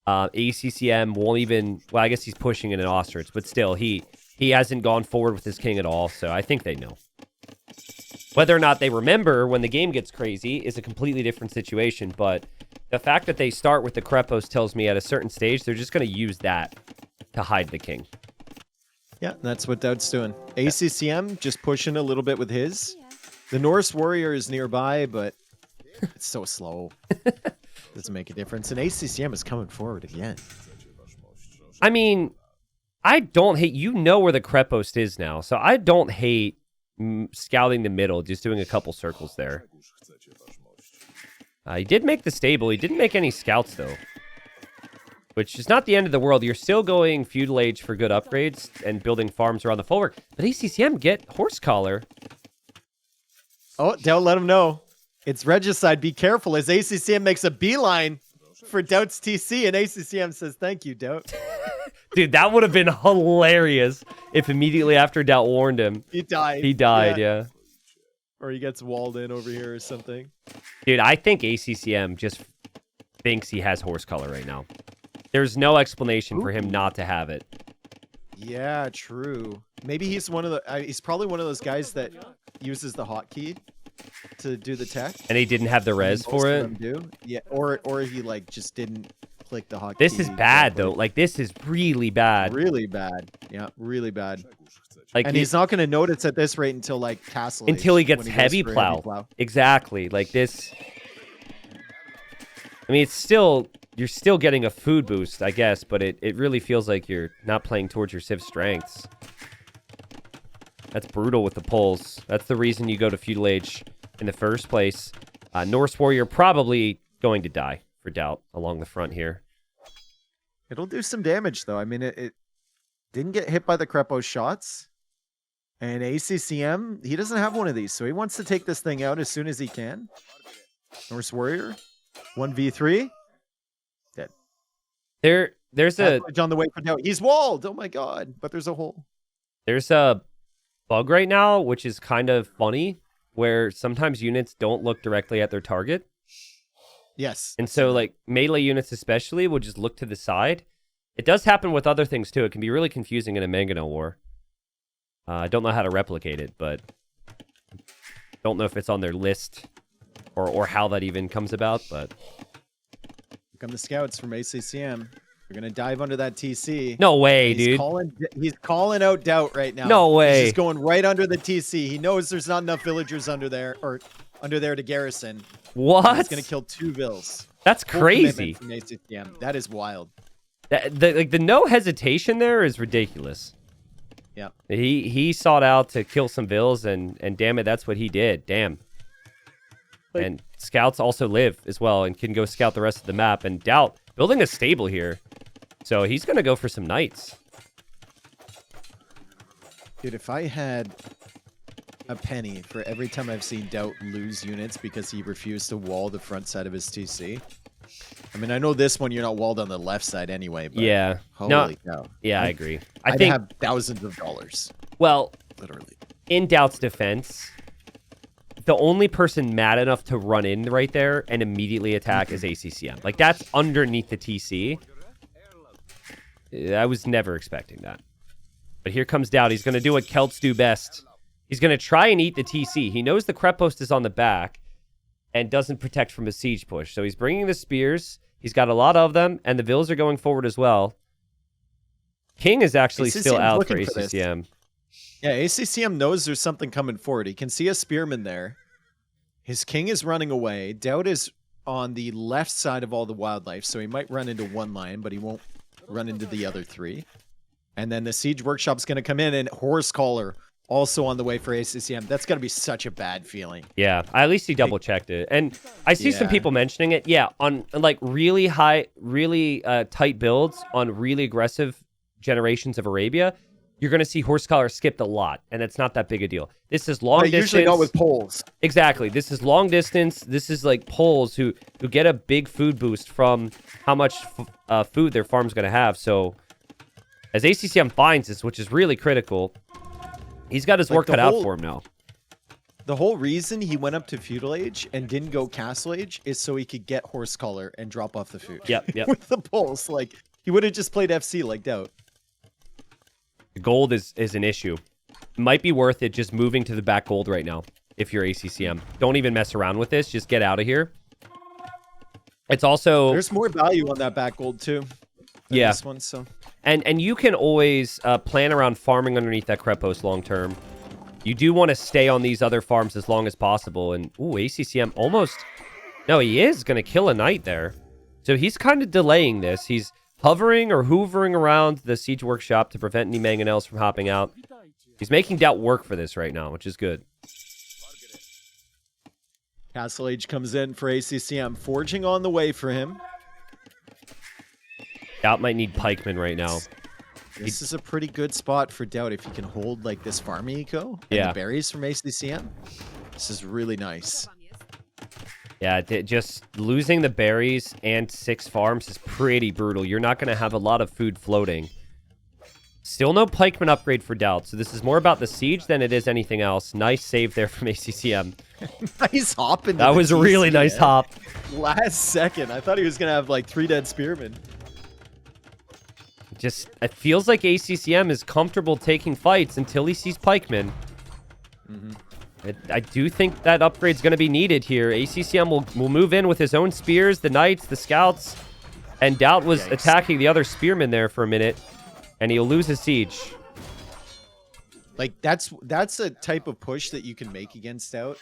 ACCM won't even, well, I guess he's pushing in an ostrich, but still, he hasn't gone forward with his king at all, so I think they know. Whether or not they remember when the game gets crazy is a completely different situation, but the fact that they start with the Krepos tells me at a certain stage, they're just going to use that to hide the king. Yeah, that's what DauT's doing. ACCM just pushing a little bit with his. The Norse warrior is nearby, but it's so slow. Doesn't make a difference. And ACCM is coming forward again. I mean, I don't hate... You know where the Krepos is now, so I don't hate scouting the middle, just doing a couple circles there. He did make the stable. He didn't make any scouts, though. Which is not the end of the world. You're still going Feudal Age for good upgrades and building farms around the forward. But ACCM, get Horse Collar. Oh, don't let him know. It's regicide. Be careful as ACCM makes a beeline for DauT's TC, and ACCM says, thank you, DauT. Dude, that would have been hilarious if immediately after DauT warned him. He died. He died, yeah. Or he gets walled in over here or something. Dude, I think ACCM just thinks he has horse color right now. There's no explanation for him not to have it. Yeah, true. Maybe he's one of the. He's probably one of those guys that uses the hotkey to do the tech. And he didn't have the res for it. Do. Yeah, or he like just didn't click the hotkey. This is bad though. Like this is really bad. Really bad. Yeah, really bad. Like and he's not going to notice at this rate until like Castle. Until he gets heavy plow. Exactly. Like this. I mean, it's still. You're still getting a food boost, I guess, but it really feels like you're not playing towards your Civ strengths. That's brutal with the pulls. That's the reason you go to Feudal Age in the first place. Norse Warrior probably going to die for DauT along the front here. It'll do some damage, though. I mean, it didn't get hit by the Crepo shots. And ACCM, he doesn't have one of these, so he wants to take this thing out as soon as he can. Norse Warrior, 1v3. There's a on the way for DauT. He's walled. Oh my god! But there's a hole. There's a bug right now, which is kind of funny, where sometimes units don't look directly at their target. Yes. And so, like melee units, especially, will just look to the side. It does happen with other things too. It can be really confusing in a Mangonel war. I don't know how to replicate it, but don't know if it's on their list or how that even comes about. But here come the scouts from ACCM. They're gonna dive under that TC. No way, dude. He's calling out DauT right now. No way. He's just going right under the TC. He knows there's not enough villagers under there to garrison. What? He's gonna kill 2 vills. That's crazy. From ACCM. That is wild. The no hesitation there is ridiculous. Yeah. He sought out to kill some vills, and damn it, that's what he did. Damn. And scouts also live as well and can go scout the rest of the map. And DauT building a stable here. So he's going to go for some knights. Dude, if I had a penny for every time I've seen DauT lose units because he refused to wall the front side of his TC. I mean, I know this one you're not walled on the left side anyway, but yeah. Holy cow. Yeah, I agree. I'd have thousands of dollars. Well, literally. In DauT's defense, the only person mad enough to run in right there and immediately attack is ACCM. Like, that's underneath the TC. I was never expecting that. But here comes DauT. He's going to do what Celts do best. He's going to try and eat the TC. He knows the Crep Post is on the back and doesn't protect from a siege push. So he's bringing the spears. He's got a lot of them, and the Vills are going forward as well. King is actually still out for ACCM. Yeah, ACCM knows there's something coming forward. He can see a spearman there. His king is running away. DauT is on the left side of all the wildlife, so he might run into one lion, but he won't run into the other 3. And then the siege workshop's going to come in, and Horse Collar also on the way for ACCM. That's got to be such a bad feeling. Yeah, at least he double checked it. And I see some people mentioning it. Yeah, on like really high, really tight builds on really aggressive generations of Arabia, you're going to see Horse Collar skipped a lot, and it's not that big a deal. This is long distance. Usually not with poles. Exactly. This is long distance. This is like poles who get a big food boost from how much food their farm's going to have. So as ACCM finds this, which is really critical, he's got his work cut out for him now. The whole reason he went up to Feudal Age and didn't go Castle Age is so he could get Horse Collar and drop off the food. Yep. With the poles. Like, he would have just played FC like DauT. Gold is an issue. Might be worth it just moving to the back gold right now if you're ACCM. Don't even mess around with this. Just get out of here. It's also... There's more value on that back gold too. Yeah. This one, so. And you can always plan around farming underneath that Crep Post long term. You do want to stay on these other farms as long as possible. And, ooh, ACCM almost... No, he is going to kill a knight there. So he's kind of delaying this. He's hovering or hoovering around the siege workshop to prevent any mangonels from hopping out. He's making DauT work for this right now, which is good. Castle Age comes in for ACCM. Forging on the way for him. DauT might need pikemen right now. This is a pretty good spot for DauT if he can hold like this farm eco and the berries from ACCM. This is really nice. Yeah, just losing the berries and 6 farms is pretty brutal. You're not going to have a lot of food floating Still no pikeman upgrade for DauT, so this is more about the siege than it is anything else. Nice save there from ACCM. Nice hop into That was a really nice hop. Last second. I thought he was going to have like 3 dead spearmen. Just, it feels like ACCM is comfortable taking fights until he sees pikemen. I do think that upgrade's going to be needed here. ACCM will move in with his own spears, the knights, the scouts, and DauT was attacking the other spearmen there for a minute, and he'll lose his siege. Like that's a type of push that you can make against DauT.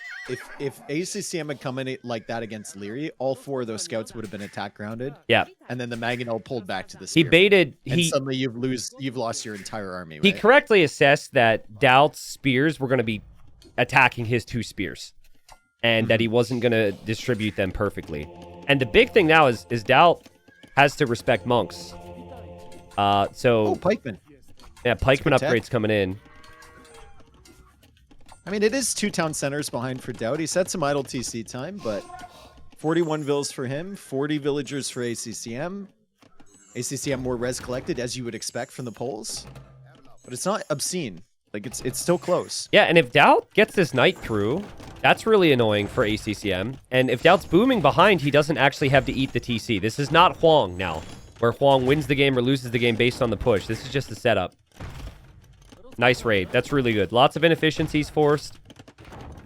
If ACCM had come in like that against Leary, all 4 of those scouts would have been attack grounded. Yeah. And then the Mangonel pulled back to the He spearmen. baited. And suddenly you've lost your entire army. Right? He correctly assessed that DauT's spears were going to be attacking his 2 spears, and that he wasn't going to distribute them perfectly. And the big thing now is DauT has to respect monks. So pikemen. Yeah, pikeman upgrades coming in. I mean, it is 2 town centers behind for DauT. He set some idle TC time, but 41 vills for him, 40 villagers for ACCM. ACCM more res collected, as you would expect from the polls. But it's not obscene. Like, it's still close. Yeah, and if DauT gets this knight through, that's really annoying for ACCM. And if DauT's booming behind, he doesn't actually have to eat the TC. This is not Huang now, where Huang wins the game or loses the game based on the push. This is just a setup. Nice raid. That's really good. Lots of inefficiencies forced.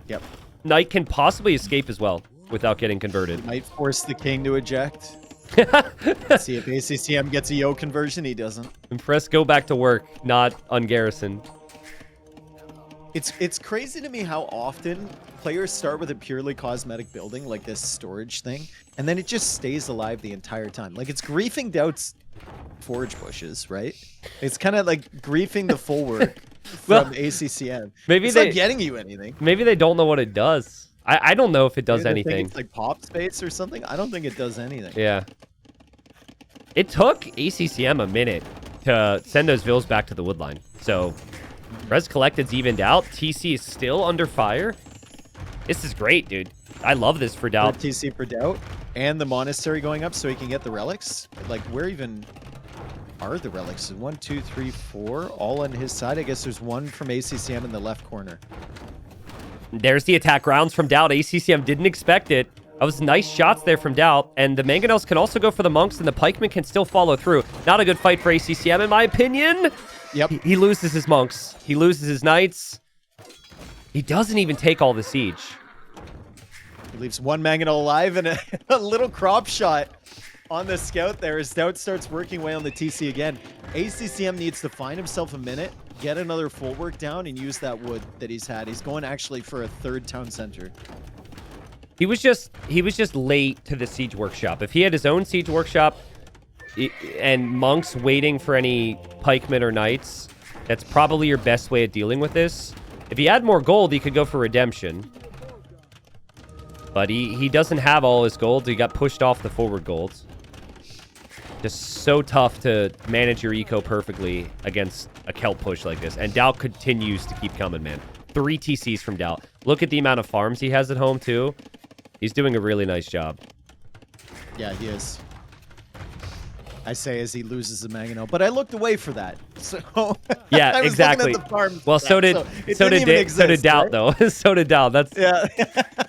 Yep. Knight can possibly escape as well without getting converted. Might force the king to eject. See if ACCM gets a yo conversion. He doesn't. And press go back to work, not ungarrisoned. It's crazy to me how often players start with a purely cosmetic building like this storage thing, and then it just stays alive the entire time. Like, it's griefing DauT's forage bushes, right? It's kind of like griefing the full work from ACCM. Maybe it's they not getting you anything. Maybe they don't know what it does. I don't know if it does Maybe they think anything. it's like pop space or something. I don't think it does anything. Yeah. It took ACCM a minute to send those vills back to the woodline. So, res collected's evened out. TC is still under fire. This is great, dude. I love this for DauT. TC for DauT. And the monastery going up so he can get the relics. Like, where even are the relics? 1, 2, 3, 4, all on his side. I guess there's one from ACCM in the left corner. There's the attack rounds from DauT. ACCM didn't expect it. That was nice shots there from DauT. And the Mangonels can also go for the monks, and the pikemen can still follow through. Not a good fight for ACCM, in my opinion. Yep. He loses his monks. He loses his knights. He doesn't even take all the siege. He leaves one Mangonel alive and a little crop shot on the scout there as DauT starts working away on the TC again. ACCM needs to find himself a minute, get another full work down, and use that wood that he's had. He's going actually for a 3rd town center. He was just late to the siege workshop. If he had his own siege workshop and monks waiting for any pikemen or knights, that's probably your best way of dealing with this. If he had more gold, he could go for redemption. But he doesn't have all his gold. He got pushed off the forward golds. Just so tough to manage your eco perfectly against a kelp push like this. And DauT continues to keep coming, man. 3 TCs from DauT. Look at the amount of farms he has at home, too. He's doing a really nice job. Yeah, he is. I say as he loses the Mangonel, but I looked away for that. So yeah, I was exactly. Looking at the farms well, so did DauT, right? though. So did DauT.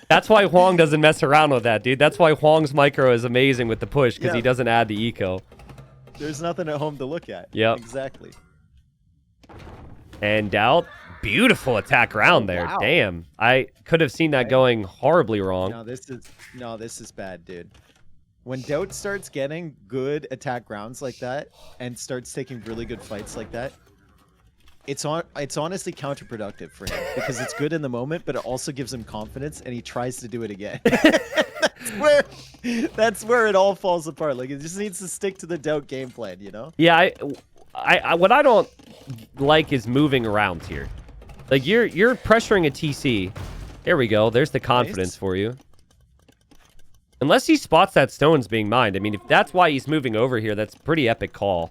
That's why Huang doesn't mess around with that, dude. That's why Huang's micro is amazing with the push, because he doesn't add the eco. There's nothing at home to look at. Yep. Exactly. And DauT, beautiful attack round there. Wow. Damn, I could have seen that going horribly wrong. No, this is bad, dude. When DauT starts getting good attack rounds like that and starts taking really good fights like that, it's honestly counterproductive for him because it's good in the moment, but it also gives him confidence and he tries to do it again. That's where it all falls apart. Like, it just needs to stick to the DauT game plan, you know? Yeah, what I don't like is moving around here. Like, you're pressuring a TC. There we go. There's the confidence for you. Unless he spots that stone's being mined. I mean, if that's why he's moving over here, that's a pretty epic call.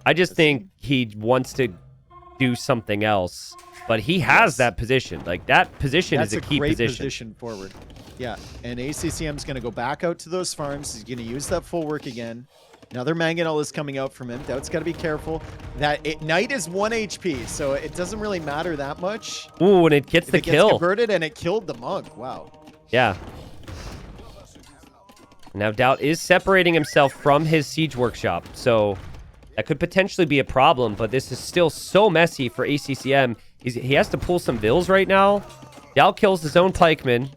I just think he wants to do something else. But he has that position. Like, that position is a key great position. position forward. Yeah, and ACCM's going to go back out to those farms. He's going to use that full work again. Another mangonel is coming out from him. DauT's got to be careful. Knight is 1 HP, so it doesn't really matter that much. Ooh, and it gets the kill. Gets converted, and it killed the monk. Wow. Yeah. Now DauT is separating himself from his siege workshop, so that could potentially be a problem, but this is still so messy for ACCM. He has to pull some vills right now. DauT kills his own pikeman.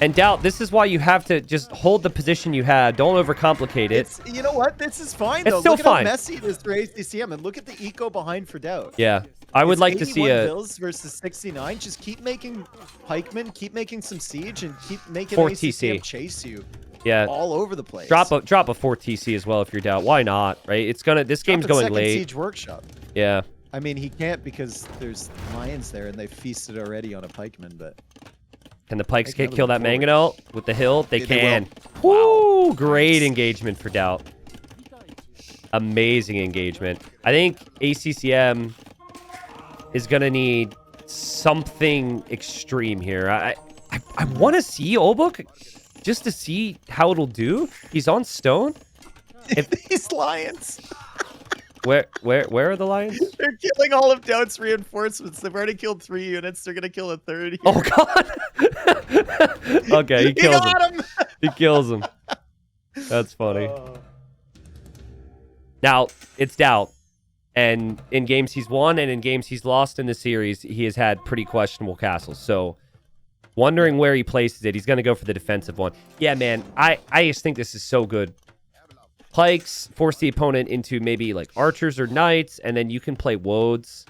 And DauT, this is why you have to just hold the position you have. Don't overcomplicate it. You know what? This is fine, though. It's still fine. Look at how messy it is for ACCM, and look at the eco behind for DauT. Yeah. I would like to see a... vills versus 69. Just keep making pikemen, keep making some siege, and keep making 4 ACCM TC. chase you. Yeah. All over the place. Drop a 4 TC as well if you're DauT. Why not, right? This game's going late. Siege workshop. Yeah. I mean, he can't because there's lions there, and they feasted already on a pikeman, but... Can the pikes kill that mangonel with the hill? They can. Wow. Woo! Great engagement for DauT. Amazing engagement. I think ACCM is going to need something extreme here. I want to see Olbuk just to see how it'll do. He's on stone. These lions. Where are the lions? They're killing all of DauT's reinforcements. They've already killed 3 units. They're gonna kill a 3rd. Oh god. Okay, he kills him. He kills him. That's funny. Now, it's DauT. And in games he's won and in games he's lost in the series, he has had pretty questionable castles. So, wondering where he places it. He's going to go for the defensive one. Yeah, man, I just think this is so good. Pikes force the opponent into maybe like archers or knights, and then you can play woads.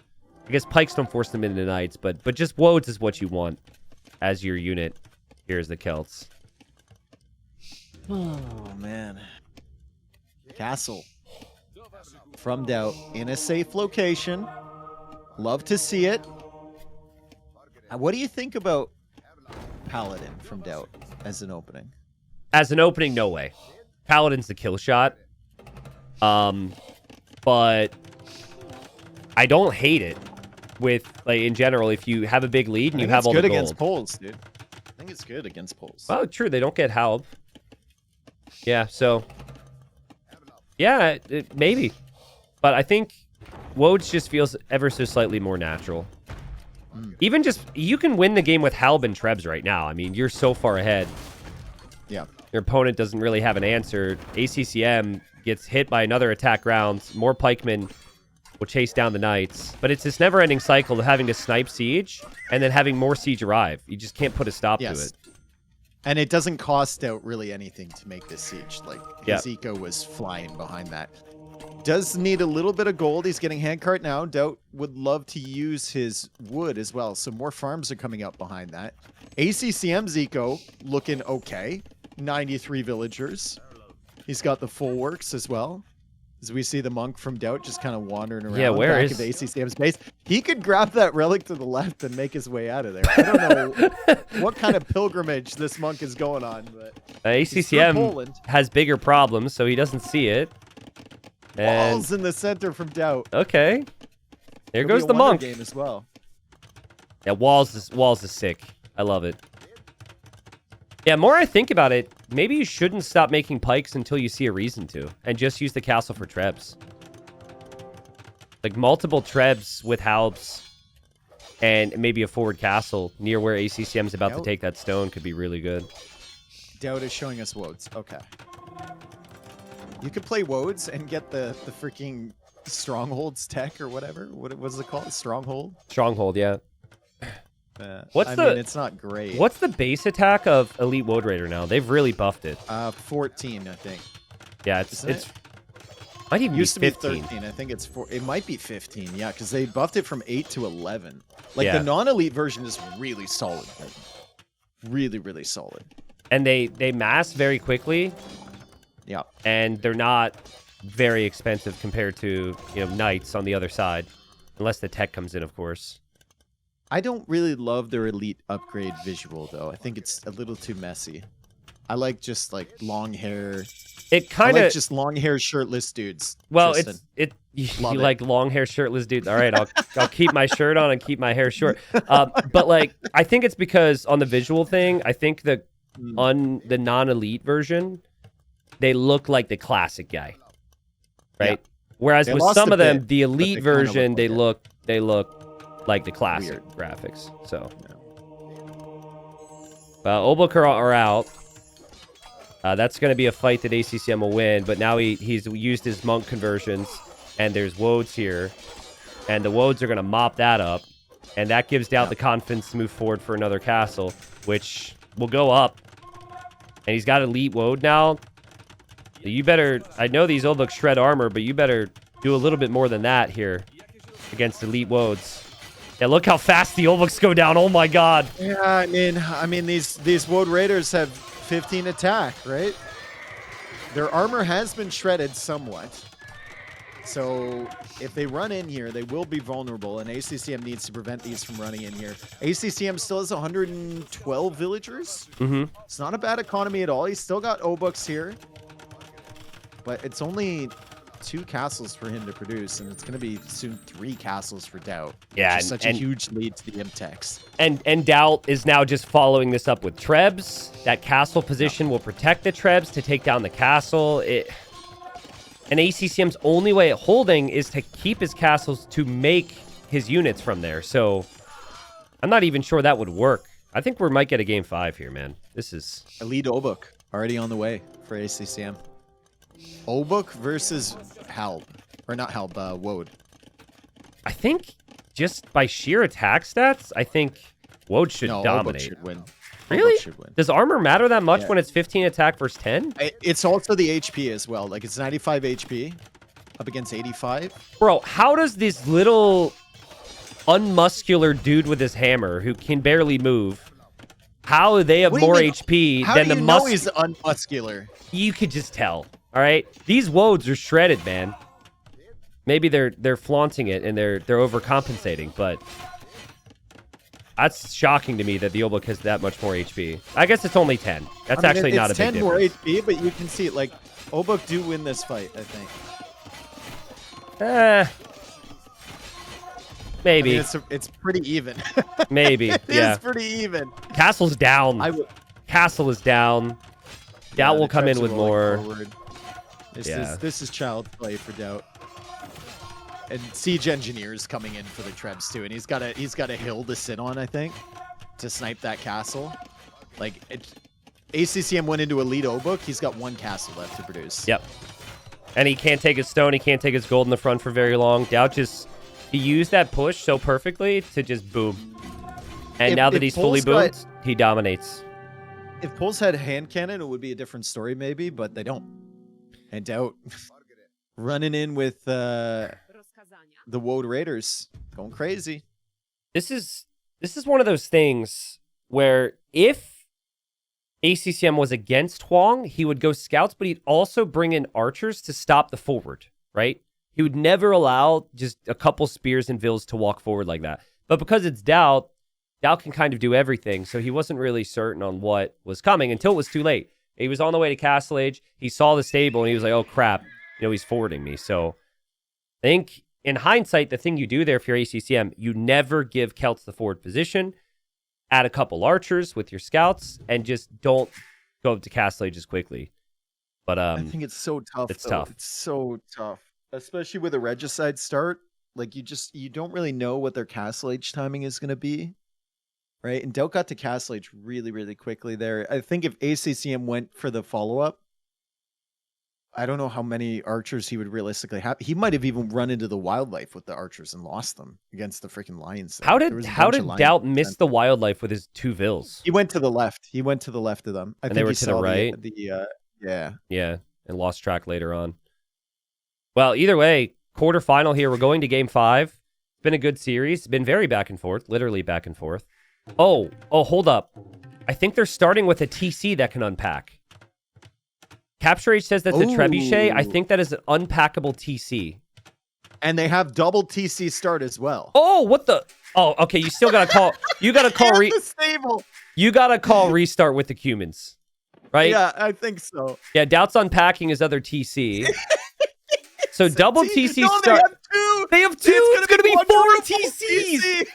I guess pikes don't force them into knights, but just woads is what you want as your unit. Here's the Celts. Oh, man. Castle. From DauT in a safe location. Love to see it. What do you think about Paladin from DauT as an opening? As an opening, no way. Paladin's the kill shot. But I don't hate it with, like, in general, if you have a big lead and you have all the gold. It's good against Poles, dude. I think it's good against Poles. Oh, true. They don't get Halb. Yeah, so... Yeah, maybe. But I think Woads just feels ever so slightly more natural. Even just... You can win the game with Halb and Trebs right now. I mean, you're so far ahead. Yeah. Your opponent doesn't really have an answer. ACCM gets hit by another attack round. More pikemen will chase down the knights. But it's this never-ending cycle of having to snipe siege and then having more siege arrive. You just can't put a stop to it. And it doesn't cost DauT really anything to make this siege. Like, his eco was flying behind that. Does need a little bit of gold. He's getting handcart now. DauT would love to use his wood as well. So more farms are coming up behind that. ACCM's eco looking okay. 93 villagers. He's got the full works as well. As we see the monk from DauT just kind of wandering around back of ACCM's base. He could grab that relic to the left and make his way out of there. I don't know what kind of pilgrimage this monk is going on, but ACCM has bigger problems, so he doesn't see it. And... Walls in the center from DauT. Okay. There goes the monk. Game as well. Yeah, Walls is sick. I love it. Yeah, more I think about it, maybe you shouldn't stop making pikes until you see a reason to, and just use the castle for trebs. Like multiple trebs with halbs, and maybe a forward castle near where ACCM is about to take that stone could be really good. DauT is showing us woads. Okay. You could play woads and get the freaking strongholds tech or whatever. What was it called? Stronghold? Stronghold, yeah. I mean, it's not great. What's the base attack of Elite Woad Raider now? They've really buffed it. 14, I think. Yeah, it's might even used be to be 13. I think it's 4. It might be 15. Yeah, because they buffed it from 8 to 11. Like the non-elite version is really solid. Really, really solid. And they mass very quickly. Yeah. And they're not very expensive compared to, knights on the other side, unless the tech comes in, of course. I don't really love their elite upgrade visual, though. I think it's a little too messy. I like just like long hair. It kind of just long hair, shirtless dudes. Well, you like long hair, shirtless dudes. All right, I'll keep my shirt on and keep my hair short. But like, I think it's because on the visual thing, I think the non-elite version, they look like the classic guy, right? Yeah. Whereas They with lost some a of them, bit, the but they elite kinda version, look they look like the classic Weird. graphics. So, Yeah. Obuk are out. That's going to be a fight that ACCM will win, but now he's used his monk conversions, and there's Woads here, and the Woads are going to mop that up, and that gives DauT the confidence to move forward for another castle, which will go up, and he's got elite Woad now. You better, I know these Obuk shred armor, but you better do a little bit more than that here against elite Woads. Yeah, look how fast the Obuks go down. Oh my god. Yeah, I mean these Woad Raiders have 15 attack, right? Their armor has been shredded somewhat. So if they run in here, they will be vulnerable, and ACCM needs to prevent these from running in here. ACCM still has 112 villagers. It's not a bad economy at all. He's still got Obuks here. But it's only 2 castles for him to produce, and it's going to be soon 3 castles for DauT. Yeah, and such a huge lead to the Imtex. And DauT is now just following this up with Trebs. That castle position will protect the Trebs to take down the castle. And ACCM's only way at holding is to keep his castles to make his units from there. So I'm not even sure that would work. I think we might get a game 5 here, man. This is... Elite Obuk already on the way for ACCM. Obuk versus Halb. Or not Halb, Woad. I think just by sheer attack stats, I think Woad should dominate. Obuk should win. Really? Obuk should win. Does armor matter that much Yeah. when it's 15 attack versus 10? It's also the HP as well. Like, it's 95 HP up against 85. Bro, how does this little unmuscular dude with his hammer who can barely move, how they have What do you more mean? HP How than do the you know mus... he's unmuscular? You could just tell, all right? These Woads are shredded, man. Maybe they're flaunting it and they're overcompensating, but that's shocking to me that the Obuk has that much more HP. I guess it's only 10. That's actually not a big difference. 10 more difference. HP, but you can see it. Like, Obuk do win this fight, I think. Maybe. I mean, it's pretty even. Maybe. Yeah. It's pretty even. Castle's down. I would. Castle is down. DauT will come in with more. This is child's play for DauT. And Siege Engineer's coming in for the Trebs too, and he's got a hill to sit on, I think, to snipe that castle. Like, ACCM went into Elite Obuk, he's got 1 castle left to produce. Yep. And he can't take his stone, he can't take his gold in the front for very long. DauT just, he used that push so perfectly to just boom. And now that he's fully boomed, he dominates. If Pulse had hand cannon, it would be a different story maybe, but they don't. And DauT running in with the Woad Raiders going crazy. This is one of those things where if ACCM was against Huang, he would go scouts, but he'd also bring in archers to stop the forward, right? He would never allow just a couple spears and vills to walk forward like that. But because it's DauT can kind of do everything, so he wasn't really certain on what was coming until it was too late. He was on the way to Castle Age, he saw the stable, and he was like, oh crap, he's forwarding me. So I think in hindsight, the thing you do there if you're ACCM, you never give Celts the forward position, add a couple archers with your scouts, and just don't go up to Castle Age as quickly. But I think it's so tough. It's tough. It's so tough, especially with a regicide start. Like, you don't really know what their Castle Age timing is going to be, right? And DauT got to Castle Age really, really quickly there. I think if ACCM went for the follow up, I don't know how many archers he would realistically have. He might have even run into the wildlife with the archers and lost them against the freaking lions. How did DauT miss the wildlife with his 2 vills? He went to the left. He went to the left of them. I think they were he to the saw right? Yeah, and lost track later on. Well, either way, quarterfinal here. We're going to game 5. It's been a good series. It's been very back and forth, literally back and forth. Oh, hold up. I think they're starting with a TC that can unpack. Capture H says that's a trebuchet. I think that is an unpackable TC. And they have double TC start as well. Oh, what the? Oh, okay. You still gotta call. You gotta call. The stable. You gotta call restart with the Cumans, right? Yeah, I think so. Yeah, DauT's unpacking his other TC. So double TC start. They have 2. They have 2. It's gonna be 4 TCs.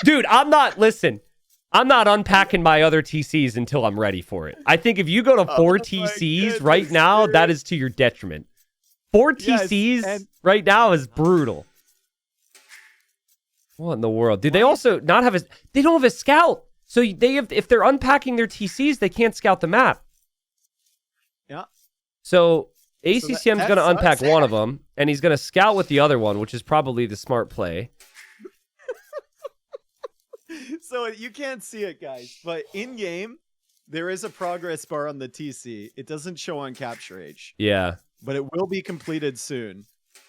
Dude, I'm not. Listen. I'm not unpacking my other TCs until I'm ready for it. I think if you go to 4 TCs right now, that is to your detriment. 4 TCs right now is brutal. What in the world? Do they also not have a... They don't have a scout. So they have, if they're unpacking their TCs, they can't scout the map. Yeah. So ACCM's going to unpack one of them, and he's going to scout with the other one, which is probably the smart play. So you can't see it, guys, but in-game, there is a progress bar on the TC. It doesn't show on Capture Age. Yeah. But it will be completed soon.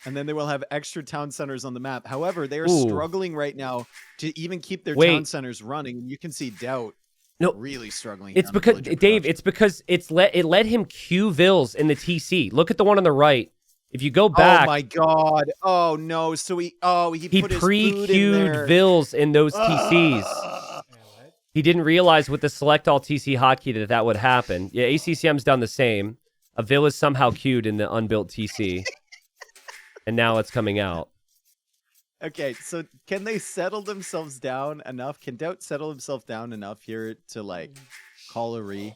And then they will have extra town centers on the map. However, they are struggling right now to even keep their town centers running. You can see DauT really struggling. It's because, Dave, it's because it let him queue vills in the TC. Look at the one on the right. If you go back... Oh, my God. Oh, no. So he put his pre-queued vills in those TCs. He didn't realize with the select all TC hotkey that would happen. Yeah, ACCM's done the same. A vill is somehow queued in the unbuilt TC. And now it's coming out. Okay, so can they settle themselves down enough? Can DauT settle himself down enough here to, like, call a re?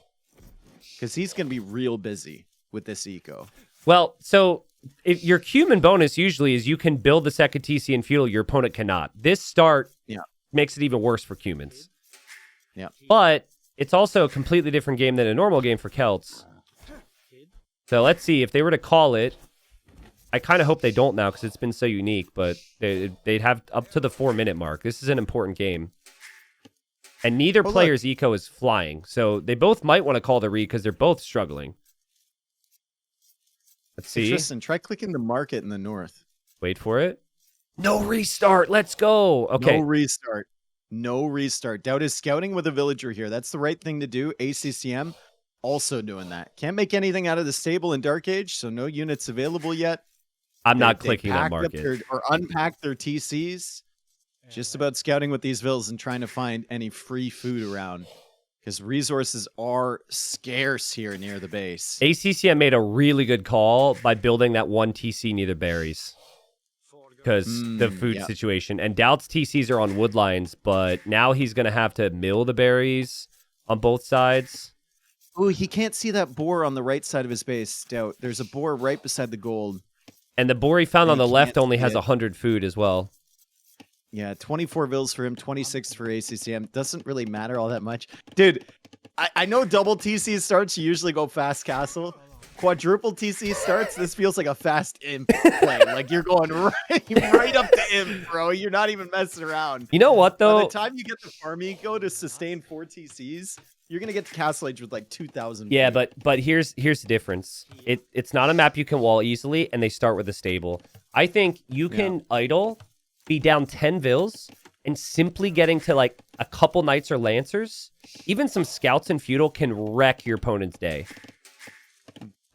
Because he's going to be real busy with this eco. Well, so... your cumin bonus usually is you can build the second TC in Feudal, your opponent cannot. This start makes it even worse for Cumans. Yeah. But it's also a completely different game than a normal game for Celts. So let's see, if they were to call it, I kind of hope they don't now because it's been so unique, but they'd have up to the 4-minute mark. This is an important game. And neither player's eco is flying, so they both might want to call the re because they're both struggling. Let's see. Tristan, try clicking the market in the north. Wait for it. No restart. Let's go. Okay. No restart. No restart. DauT is scouting with a villager here. That's the right thing to do. ACCM also doing that. Can't make anything out of the stable in Dark Age, so no units available yet. I'm not clicking that market. Or unpack their TCs. Just about scouting with these vills and trying to find any free food around. Because resources are scarce here near the base. ACCM made a really good call by building that one TC near the berries. Because the food situation. And DauT's TCs are on wood lines, but now he's going to have to mill the berries on both sides. Oh, he can't see that boar on the right side of his base, DauT. There's a boar right beside the gold. And the boar he found on the left only has 100 food as well. Yeah, 24 vills for him, 26 for ACCM. Doesn't really matter all that much. Dude, I know double TC starts, you usually go fast castle. Quadruple TC starts, this feels like a fast imp play. Like you're going right up to imp, bro. You're not even messing around. You know what, though? By the time you get the farm eco to sustain 4 TCs, you're going to get to Castle Age with like 2,000. Yeah, but here's the difference. It's not a map you can wall easily, and they start with a stable. I think you can idle... be down 10 vills and simply getting to like a couple knights or lancers, even some scouts in Feudal can wreck your opponent's day.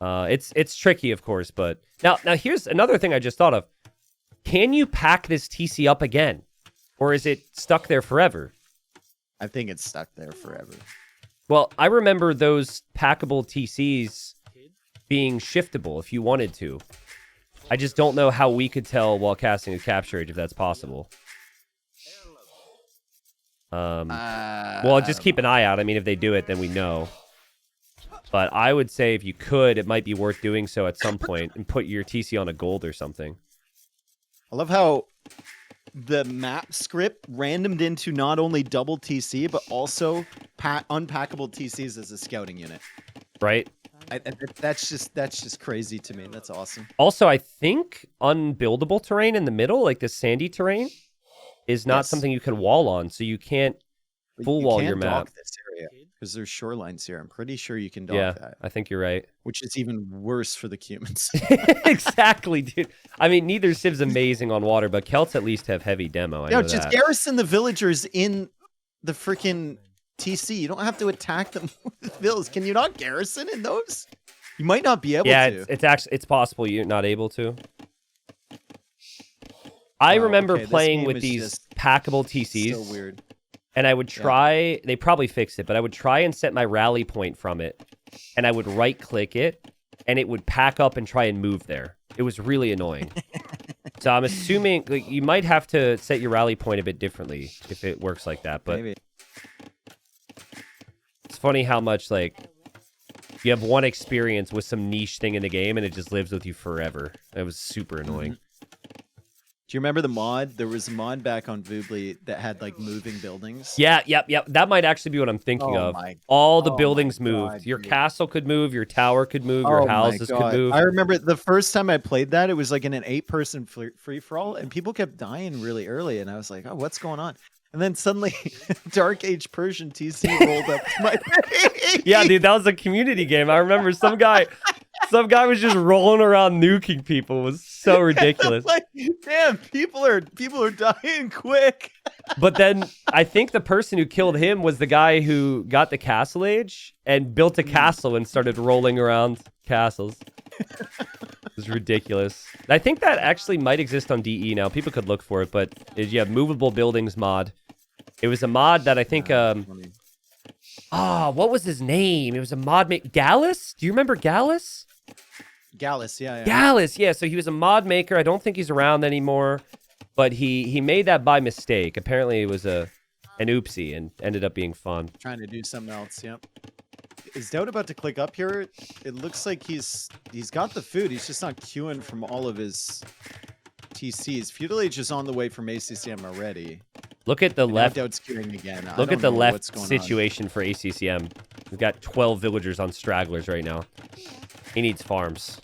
It's tricky, of course, but now here's another thing I just thought of. Can you pack this TC up again, or is it stuck there forever? I think it's stuck there forever. Well, I remember those packable TCs being shiftable if you wanted to. I just don't know how we could tell while casting a Capture Age if that's possible. Well, just keep an eye out. I mean, if they do it, then we know. But I would say if you could, it might be worth doing so at some point and put your TC on a gold or something. I love how the map script randomed into not only double TC, but also unpackable TCs as a scouting unit. Right? That's just crazy to me. That's awesome. Also, I think unbuildable terrain in the middle, like the sandy terrain, is not something you can wall on, so you can't full wall your map. Dock this area because there's shorelines here. I'm pretty sure you can dock that. I think you're right. Which is even worse for the humans. Exactly, dude. I mean, neither Civ's amazing on water, but Celts at least have heavy demo. I know just that. garrison the villagers in the freaking TC. You don't have to attack them with vills. Can you not garrison in those? You might not be able to. Yeah, it's actually possible you're not able to. I remember playing with these packable TCs. So weird. And I would try, they probably fixed it, but I would try and set my rally point from it. And I would right click it and it would pack up and try and move there. It was really annoying. So I'm assuming like, you might have to set your rally point a bit differently if it works like that. But maybe. funny how much, like, you have one experience with some niche thing in the game, and it just lives with you forever. That was super annoying. Do you remember the mod? There was a mod back on Voobly that had, like, moving buildings. Yeah, yep. That might actually be what I'm thinking of. All the buildings moved. Your castle could move, your tower could move, your houses could move. I remember the first time I played that, it was like in an 8-person free-for-all, and people kept dying really early, and I was like, oh, what's going on? And then suddenly, Dark Age Persian TC rolled up to my page. Yeah, dude, that was a community game. I remember some guy was just rolling around nuking people. It was so ridiculous. Like, damn, people are dying quick. But then I think the person who killed him was the guy who got the castle age and built a castle and started rolling around castles. It was ridiculous. I think that actually might exist on DE now. People could look for it, but you have movable buildings mod. It was a mod that I think what was his name? It was a mod Gallus? Do you remember Gallus? Gallus, yeah. Gallus, yeah. So he was a mod maker. I don't think he's around anymore, but he made that by mistake. Apparently it was an oopsie and ended up being fun. Trying to do something else, yep. Is DauT about to click up here? It looks like he's got the food. He's just not queuing from all of his TCs. Feudal Age is on the way from ACCM already. Look at the left. DauT's queuing again. Look at the left situation for ACCM. We've got 12 villagers on stragglers right now. He needs farms.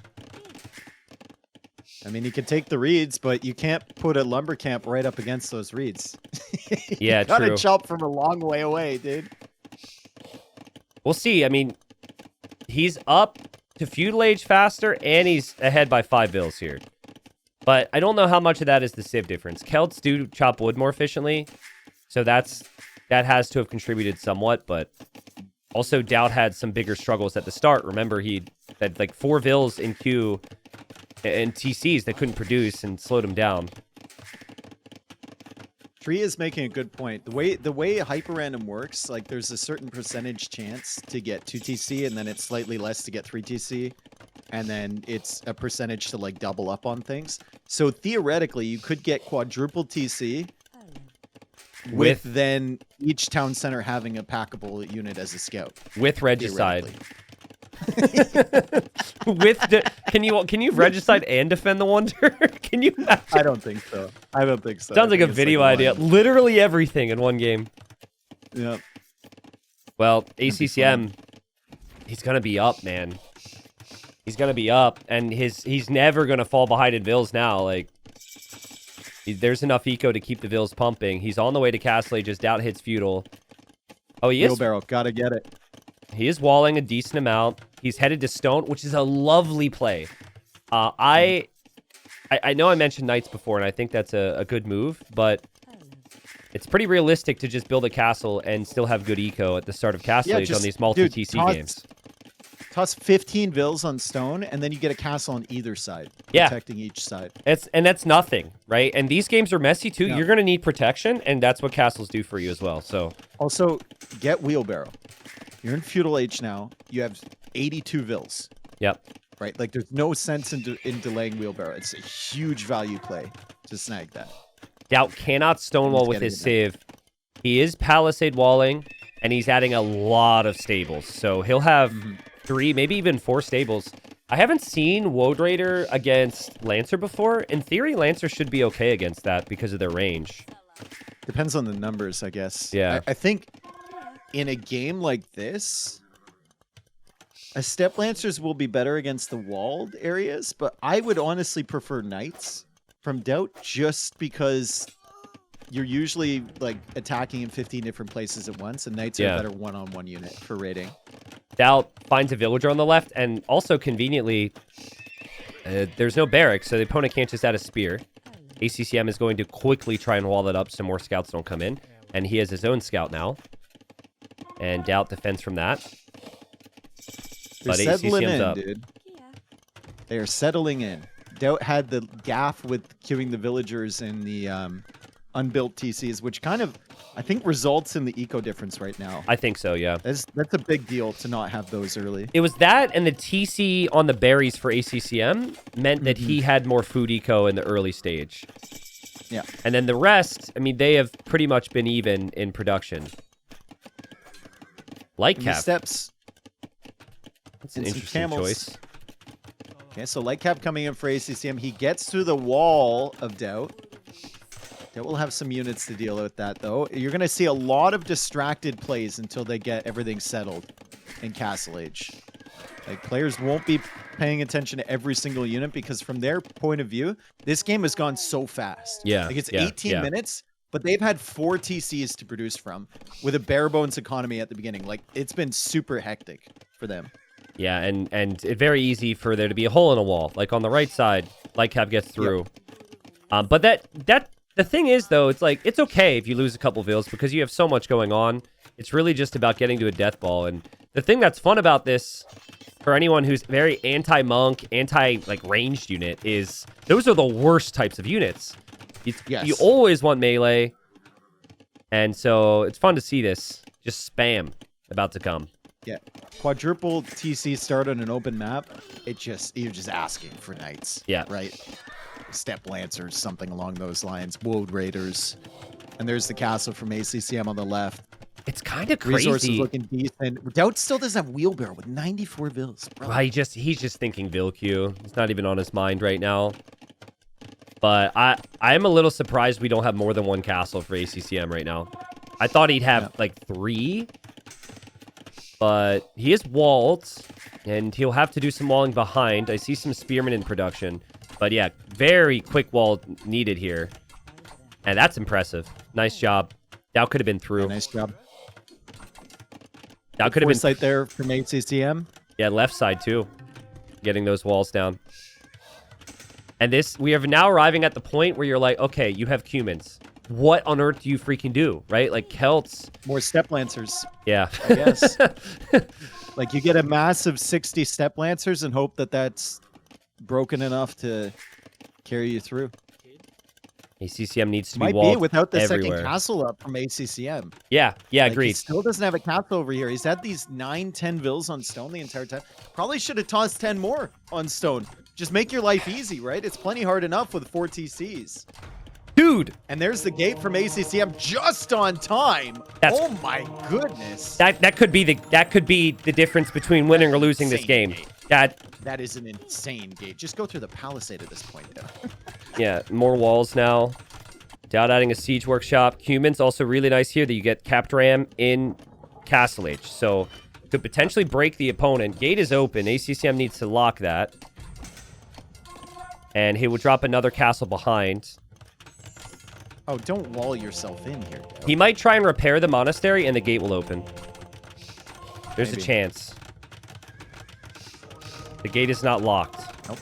I mean, you can take the reeds, but you can't put a lumber camp right up against those reeds. Yeah, you gotta true. chop from a long way away, dude. We'll see. I mean, he's up to Feudal Age faster, and he's ahead by 5 vills here. But I don't know how much of that is the civ difference. Celts do chop wood more efficiently, so that has to have contributed somewhat, but also DauT had some bigger struggles at the start. Remember, he had like 4 vills in queue and TCs that couldn't produce and slowed him down. Tree is making a good point. The way Hyperrandom works, like there's a certain percentage chance to get 2 TC, and then it's slightly less to get 3 TC, and then it's a percentage to like double up on things. So theoretically, you could get quadruple TC with then each town center having a packable unit as a scout. With regicide. Can you regicide and defend the wonder? Can you imagine? I don't think so. Sounds like a video idea. Literally everything in one game. Yeah. Well, ACCM, he's gonna be up, man. He's gonna be up, and he's never gonna fall behind in vills now. Like, there's enough eco to keep the vills pumping. He's on the way to Castle Age. Just DauT hits Feudal. Oh, he is. Wheelbarrow, gotta get it. He is walling a decent amount. He's headed to Stone, which is a lovely play. I know I mentioned Knights before, and I think that's a good move, but it's pretty realistic to just build a castle and still have good eco at the start of Castle Age on these multi-TC games. Toss 15 vills on Stone, and then you get a castle on either side, protecting each side. That's nothing, right? And these games are messy too. Yeah. You're going to need protection, and that's what castles do for you as well. So also, get Wheelbarrow. You're in Feudal Age now. You have 82 vills. Yep. Right? Like, there's no sense in delaying Wheelbarrow. It's a huge value play to snag that. DauT cannot stonewall with his civ. He is palisade walling, and he's adding a lot of stables. So he'll have 3, maybe even 4 stables. I haven't seen Woad Raider against Lancer before. In theory, Lancer should be okay against that because of their range. Depends on the numbers, I guess. Yeah. I think in a game like this, a Step Lancers will be better against the walled areas, but I would honestly prefer Knights from DauT just because you're usually like attacking in 15 different places at once, and Knights are a better one-on-one unit for raiding. DauT finds a villager on the left, and also conveniently, there's no barracks, so the opponent can't just add a spear. ACCM is going to quickly try and wall that up so more scouts don't come in, and he has his own scout now. And DauT defends from that. They're settling in, dude. They are settling in. DauT had the gaff with queuing the villagers in the unbuilt TCs, which kind of, I think, results in the eco difference right now. I think so, yeah. That's a big deal to not have those early. It was that, and the TC on the berries for ACCM meant that he had more food eco in the early stage. Yeah. And then the rest, I mean, they have pretty much been even in production. Light These cap. steps. That's an and some interesting camels. choice. Okay, so light cap coming in for ACCM. He gets through the wall of DauT. DauT will have some units to deal with that, though. You're going to see a lot of distracted plays until they get everything settled in Castle Age. Like, players won't be paying attention to every single unit because from their point of view, this game has gone so fast. Yeah. Like, it's 18 minutes, but they've had 4 TCs to produce from with a bare bones economy at the beginning. Like, it's been super hectic for them. Yeah, and it's very easy for there to be a hole in a wall. Like on the right side, light cap gets through. Yep. But the thing is, though, it's like, it's okay if you lose a couple vills because you have so much going on. It's really just about getting to a death ball. And the thing that's fun about this, for anyone who's very anti-monk, like ranged unit, is those are the worst types of units. You always want melee. And so it's fun to see this. Just spam about to come. Yeah. Quadruple TC start on an open map. You're just asking for knights. Yeah. Right? Step Lancers, something along those lines. Woad Raiders. And there's the castle from ACCM on the left. It's kind of crazy. Resources looking decent. DauT still doesn't have wheelbarrow with 94 vills. Bro. Well, he's just thinking Vill queue. It's not even on his mind right now. But I'm a little surprised we don't have more than one castle for ACCM right now. I thought he'd have like 3. But he is walled, and he'll have to do some walling behind. I see some spearmen in production. But yeah, very quick wall needed here. And that's impressive. Nice job. DauT could have been through. Yeah, nice job. DauT could have been foresight there from ACCM. Yeah, left side too. Getting those walls down. And we are now arriving at the point where you're like, okay, you have Cumans. What on earth do you freaking do, right? Like Celts. More Step Lancers. Yeah. I guess. Like you get a massive 60 Step Lancers and hope that that's broken enough to carry you through. ACCM needs to be Might walled be without the everywhere. second castle up from ACCM. Yeah, Like, agreed. He still doesn't have a castle over here. He's had these 9-10 vills on stone the entire time. Probably should have tossed 10 more on stone. Just make your life easy, right? It's plenty hard enough with 4 TCs. Dude! And there's the gate from ACCM just on time. Oh my goodness. That could be the difference between winning or losing this game. Gate. That is an insane gate. Just go through the palisade at this point, though. Yeah, more walls now. DauT adding a siege workshop. Cumans also really nice here that you get capped ram in Castle Age. So could potentially break the opponent. Gate is open. ACCM needs to lock that. And he will drop another castle behind. Oh, don't wall yourself in here. He might try and repair the monastery and the gate will open. There's a chance. The gate is not locked. Nope.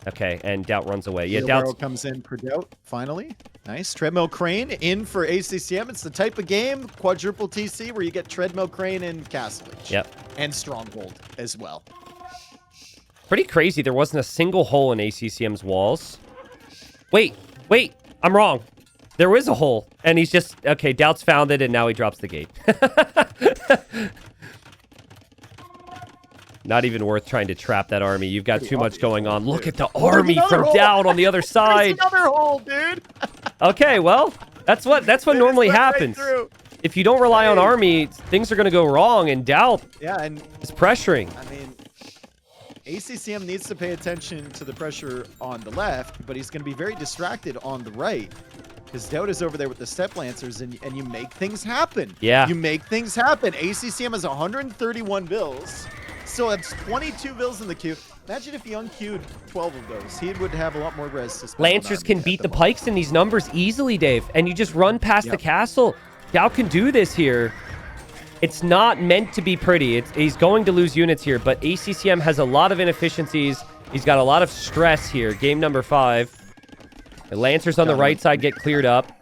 Okay, and DauT runs away. Yeah, DauT comes in for DauT, finally. Nice. Treadmill Crane in for ACCM. It's the type of game, quadruple TC, where you get Treadmill Crane and Castle Age. Yep. And Stronghold as well. Pretty crazy. There wasn't a single hole in ACCM's walls. Wait. I'm wrong. There is a hole. And he's just... Okay, DauT's found it, and now he drops the gate. Not even worth trying to trap that army. You've got too much going on. Look at the army from DauT on the other side. There's another hole, dude. Okay, well, that's what normally happens. Right, if you don't rely on army, things are going to go wrong, and DauT is pressuring. I mean, ACCM needs to pay attention to the pressure on the left, but he's going to be very distracted on the right. Because DauT is over there with the Step Lancers, and you make things happen. Yeah. You make things happen. ACCM has 131 bills. Still has 22 bills in the queue. Imagine if he unqueued 12 of those. He would have a lot more res to spend. Lancers can beat the pikes in these numbers easily, Dave. And you just run past the castle. DauT can do this here. It's not meant to be pretty. He's going to lose units here, but ACCM has a lot of inefficiencies. He's got a lot of stress here. Game number 5. The Lancers on the right side get cleared up.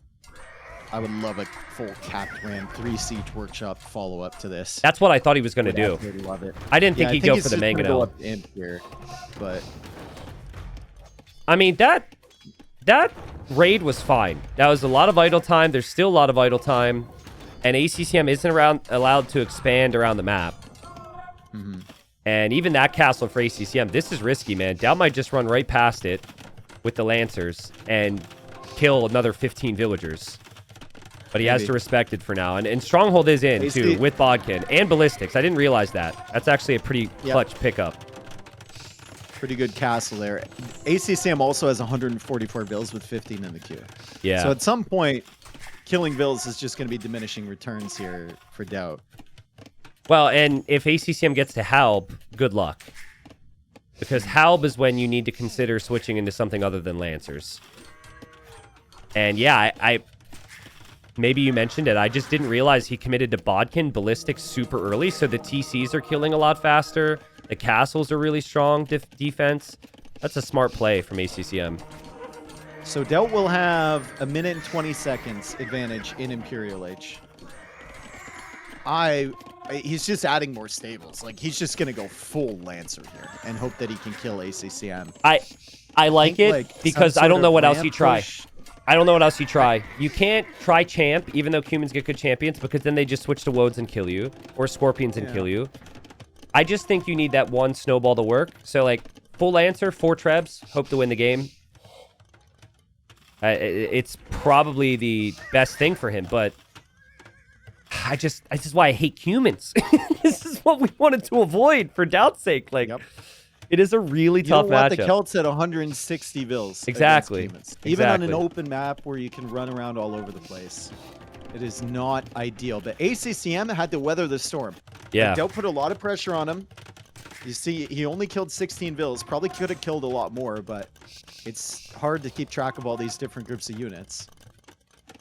I would love a full capped ram 3 siege workshop follow-up to this. That's what I thought he was going to do. I love it. I didn't think he'd go for the mangonel. Up imp here, but I mean, that raid was fine. That was a lot of idle time. There's still a lot of idle time. And ACCM isn't allowed to expand around the map. Mm-hmm. And even that castle for ACCM, this is risky, man. DauT might just run right past it with the Lancers and kill another 15 villagers. But he has to respect it for now. And Stronghold is in, too, with Bodkin. And Ballistics. I didn't realize that. That's actually a pretty clutch pickup. Pretty good castle there. ACCM also has 144 vills with 15 in the queue. Yeah. So at some point, killing vills is just going to be diminishing returns here for DauT. Well, and if ACCM gets to Halb, good luck. Because Halb is when you need to consider switching into something other than Lancers. And yeah, I maybe you mentioned it. I just didn't realize he committed to Bodkin Ballistics super early, so the TCs are killing a lot faster. The castles are really strong defense. That's a smart play from ACCM. So DauT will have a minute and 20 seconds advantage in Imperial Age. He's just adding more stables. Like, he's just going to go full Lancer here and hope that he can kill ACCM. I like it because I don't know what else you try. I don't know what else you try. You can't try Champ, even though humans get good champions, because then they just switch to Woads and kill you, or Scorpions and kill you. I just think you need that one snowball to work. So, like, full Lancer, 4 Trebs, hope to win the game. It's probably the best thing for him, but this is why I hate humans. This is what we wanted to avoid for DauT's sake. Like, it is a really tough matchup. You don't want the Celts at 160 vills. Exactly. Even on an open map where you can run around all over the place. It is not ideal. But ACCM had to weather the storm. Yeah. DauT put a lot of pressure on him. You see, he only killed 16 vills. Probably could have killed a lot more, but it's hard to keep track of all these different groups of units.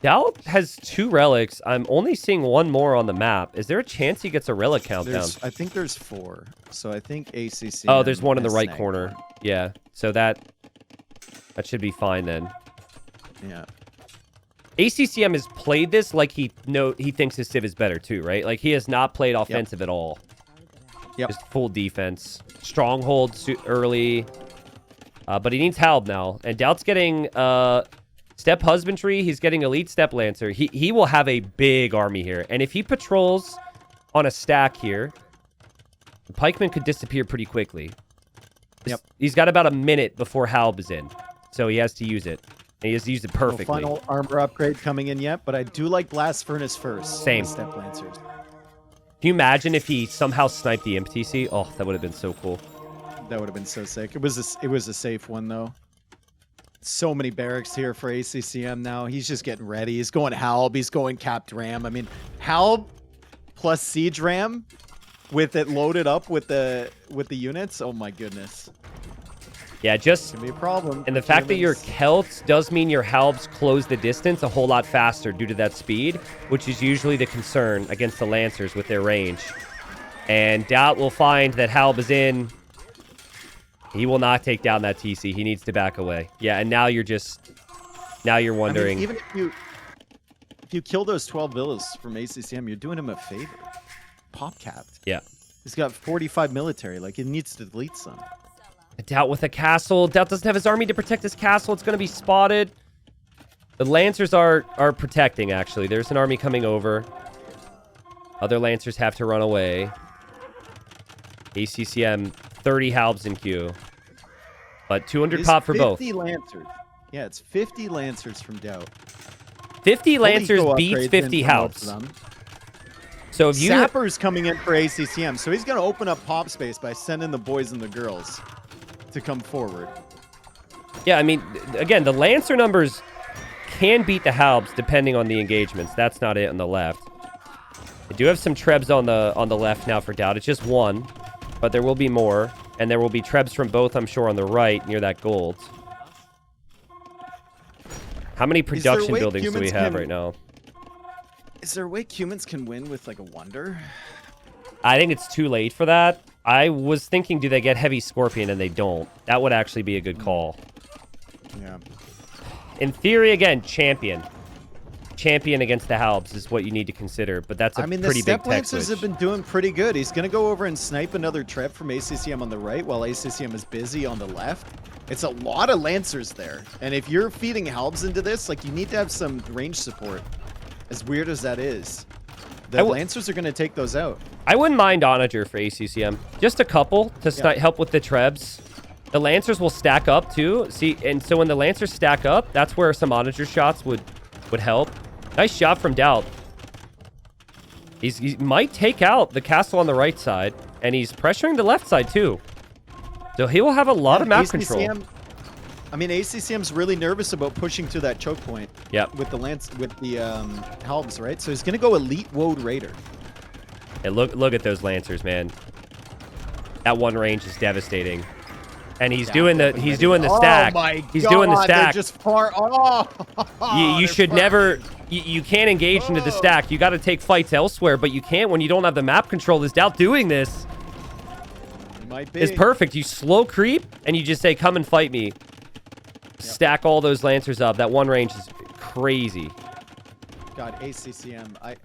DauT has 2 relics. I'm only seeing 1 more on the map. Is there a chance he gets a relic countdown? I think there's 4. So I think ACCM... Oh, there's one in the right corner. Yeah. So that should be fine then. Yeah. ACCM has played this like he thinks his Civ is better too, right? Like, he has not played offensive at all. Yep. Just full defense. Stronghold early. But he needs Halb now. And DauT's getting Step Husbandry. He's getting Elite Step Lancer. He will have a big army here. And if he patrols on a stack here, the pikeman could disappear pretty quickly. Yep. He's got about a minute before Halb is in. So he has to use it. And he has to use it perfectly. No final armor upgrade coming in yet, but I do like Blast Furnace first. Same. Step Lancers. Can you imagine if he somehow sniped the Imp TC? Oh, that would have been so cool. That would have been so sick. It was a safe one, though. So many barracks here for ACCM now. He's just getting ready. He's going Halb. He's going Capped Ram. I mean, Halb plus Siege Ram with it loaded up with the units. Oh, my goodness. Yeah, just... It's gonna be a problem. And the fact that your Celts does mean your Halbs close the distance a whole lot faster due to that speed, which is usually the concern against the Lancers with their range. And DauT will find that Halb is in. He will not take down that TC. He needs to back away. Yeah, and now you're wondering. I mean, even if you kill those 12 villas from ACCM, you're doing him a favor. Pop capped. Yeah. He's got 45 military. Like, he needs to delete some. DauT with a castle. DauT doesn't have his army to protect his castle. It's going to be spotted. The Lancers are protecting, actually. There's an army coming over. Other Lancers have to run away. ACCM, 30 Halbs in queue. But 200 pop for both. 50 Lancers. Yeah, it's 50 Lancers from DauT. 50 Lancers beats 50 Halbs. So if you... Sapper's coming in for ACCM, so he's going to open up pop space by sending the boys and the girls to come forward. Yeah, I mean, again, the Lancer numbers can beat the Halbs depending on the engagements. That's not it on the left. I do have some Trebs on the left now for DauT. It's just 1, but there will be more. And there will be Trebs from both, I'm sure, on the right near that gold. How many production buildings do we have right now? Is there a way humans can win with, like, a wonder? I think it's too late for that. I was thinking, do they get Heavy Scorpion, and they don't. That would actually be a good call. Yeah. In theory, again, champion. Champion against the Halbs is what you need to consider, but that's a pretty big tech switch. The Step Lancers have been doing pretty good. He's going to go over and snipe another Trep from ACCM on the right while ACCM is busy on the left. It's a lot of Lancers there. And if you're feeding Halbs into this, like, you need to have some range support. As weird as that is. The Lancers are going to take those out. I wouldn't mind Onager for ACCM. Just a couple to help with the Trebs. The Lancers will stack up too. See, and so when the Lancers stack up, that's where some Onager shots would help. Nice shot from DauT. He might take out the castle on the right side, and he's pressuring the left side too. So he will have a lot of map control. I mean, ACCM's really nervous about pushing through that choke point. Yep. With the halbs, right? So he's gonna go elite Woad Raider. Hey, look at those lancers, man. That one range is devastating. And he's doing the stack. Oh my he's God, doing the stack. They're just far. Oh, you should never. You can't engage into the stack. You got to take fights elsewhere, but you can't when you don't have the map control. This DauT doing this is perfect. You slow creep and you just say, "Come and fight me." Yep. Stack all those lancers up. That one range is crazy. God, ACCM. I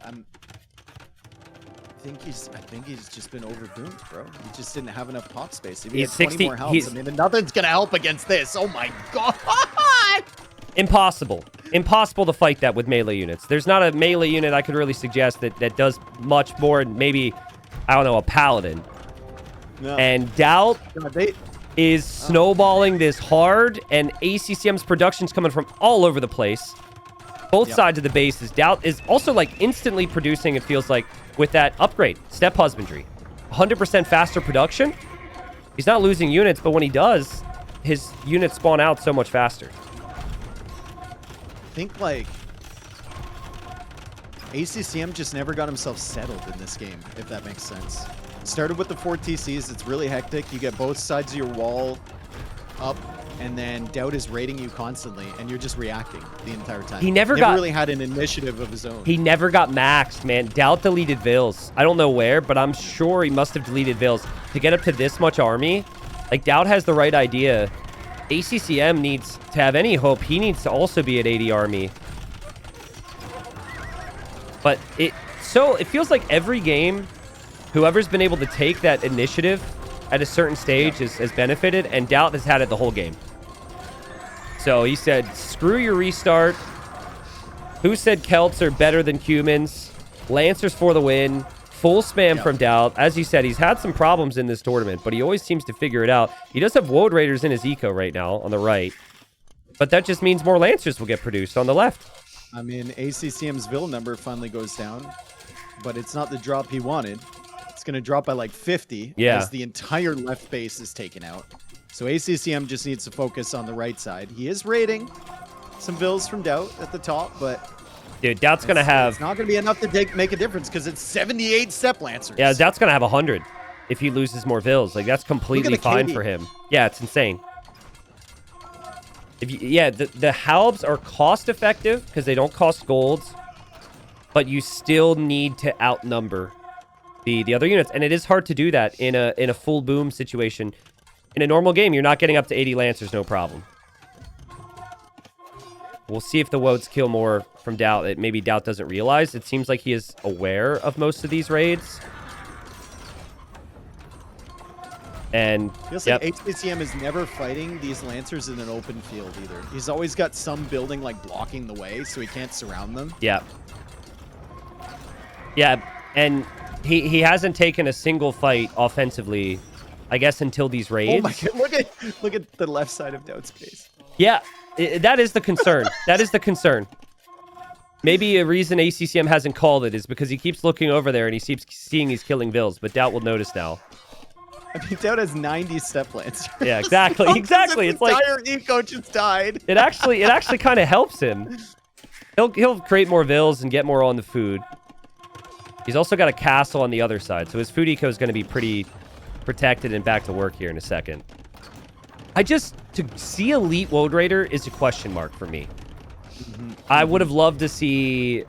think he's just been overdoomed, bro. He just didn't have enough pop space. If he had 20 more health, I mean, nothing's gonna help against this. Oh my God! Impossible to fight that with melee units. There's not a melee unit I could really suggest that does much more. Maybe, I don't know, a paladin. No. And DauT is snowballing this hard, and ACCM's production's coming from all over the place. Both sides of the bases. DauT is also like instantly producing, it feels like, with that upgrade, Step Husbandry. 100% faster production. He's not losing units, but when he does, his units spawn out so much faster. I think, like, ACCM just never got himself settled in this game, if that makes sense. Started with the 4 TCs. It's really hectic. You get both sides of your wall up, and then DauT is raiding you constantly, and you're just reacting the entire time. He never really had an initiative of his own. He never got maxed, man. DauT deleted Vils. I don't know where, but I'm sure he must have deleted Vils. To get up to this much army, like, DauT has the right idea. ACCM needs to have any hope. He needs to also be at 80 army. But it feels like every game, whoever's been able to take that initiative at a certain stage has benefited, and DauT has had it the whole game. So he said, screw your restart. Who said Celts are better than humans? Lancers for the win. Full spam from DauT. As you said, he's had some problems in this tournament, but he always seems to figure it out. He does have Woad Raiders in his eco right now on the right, but that just means more Lancers will get produced on the left. I mean, ACCM's Vil number finally goes down, but it's not the drop he wanted. It's going to drop by like 50 as the entire left base is taken out. So ACCM just needs to focus on the right side. He is raiding some Vils from DauT at the top, but... Dude, DauT's going to have... It's not going to be enough to make a difference because it's 78 Step Lancers. Yeah, DauT's going to have 100 if he loses more Vils. Like, that's completely fine for him. Yeah, it's insane. The halbs are cost-effective because they don't cost golds, but you still need to outnumber the other units, and it is hard to do that in a full boom situation. In a normal game, you're not getting up to 80 Lancers, no problem. We'll see if the Woads kill more from DauT that maybe DauT doesn't realize. It seems like he is aware of most of these raids. And feels like ACCM is never fighting these Lancers in an open field either. He's always got some building like blocking the way so he can't surround them. Yeah. Yeah, and he hasn't taken a single fight offensively, I guess, until these raids. Oh my God, look at the left side of DauT's base. Yeah, that is the concern. That is the concern. Maybe a reason ACCM hasn't called it is because he keeps looking over there and he keeps seeing he's killing Vils, but DauT will notice now. I mean, DauT has 90 Step Lancers. Yeah, exactly. Exactly. It's like entire eco just died. It actually kind of helps him. He'll create more Vils and get more on the food. He's also got a castle on the other side, so his food eco is going to be pretty protected and back to work here in a second. To see Elite Woad Raider is a question mark for me. I would have loved to see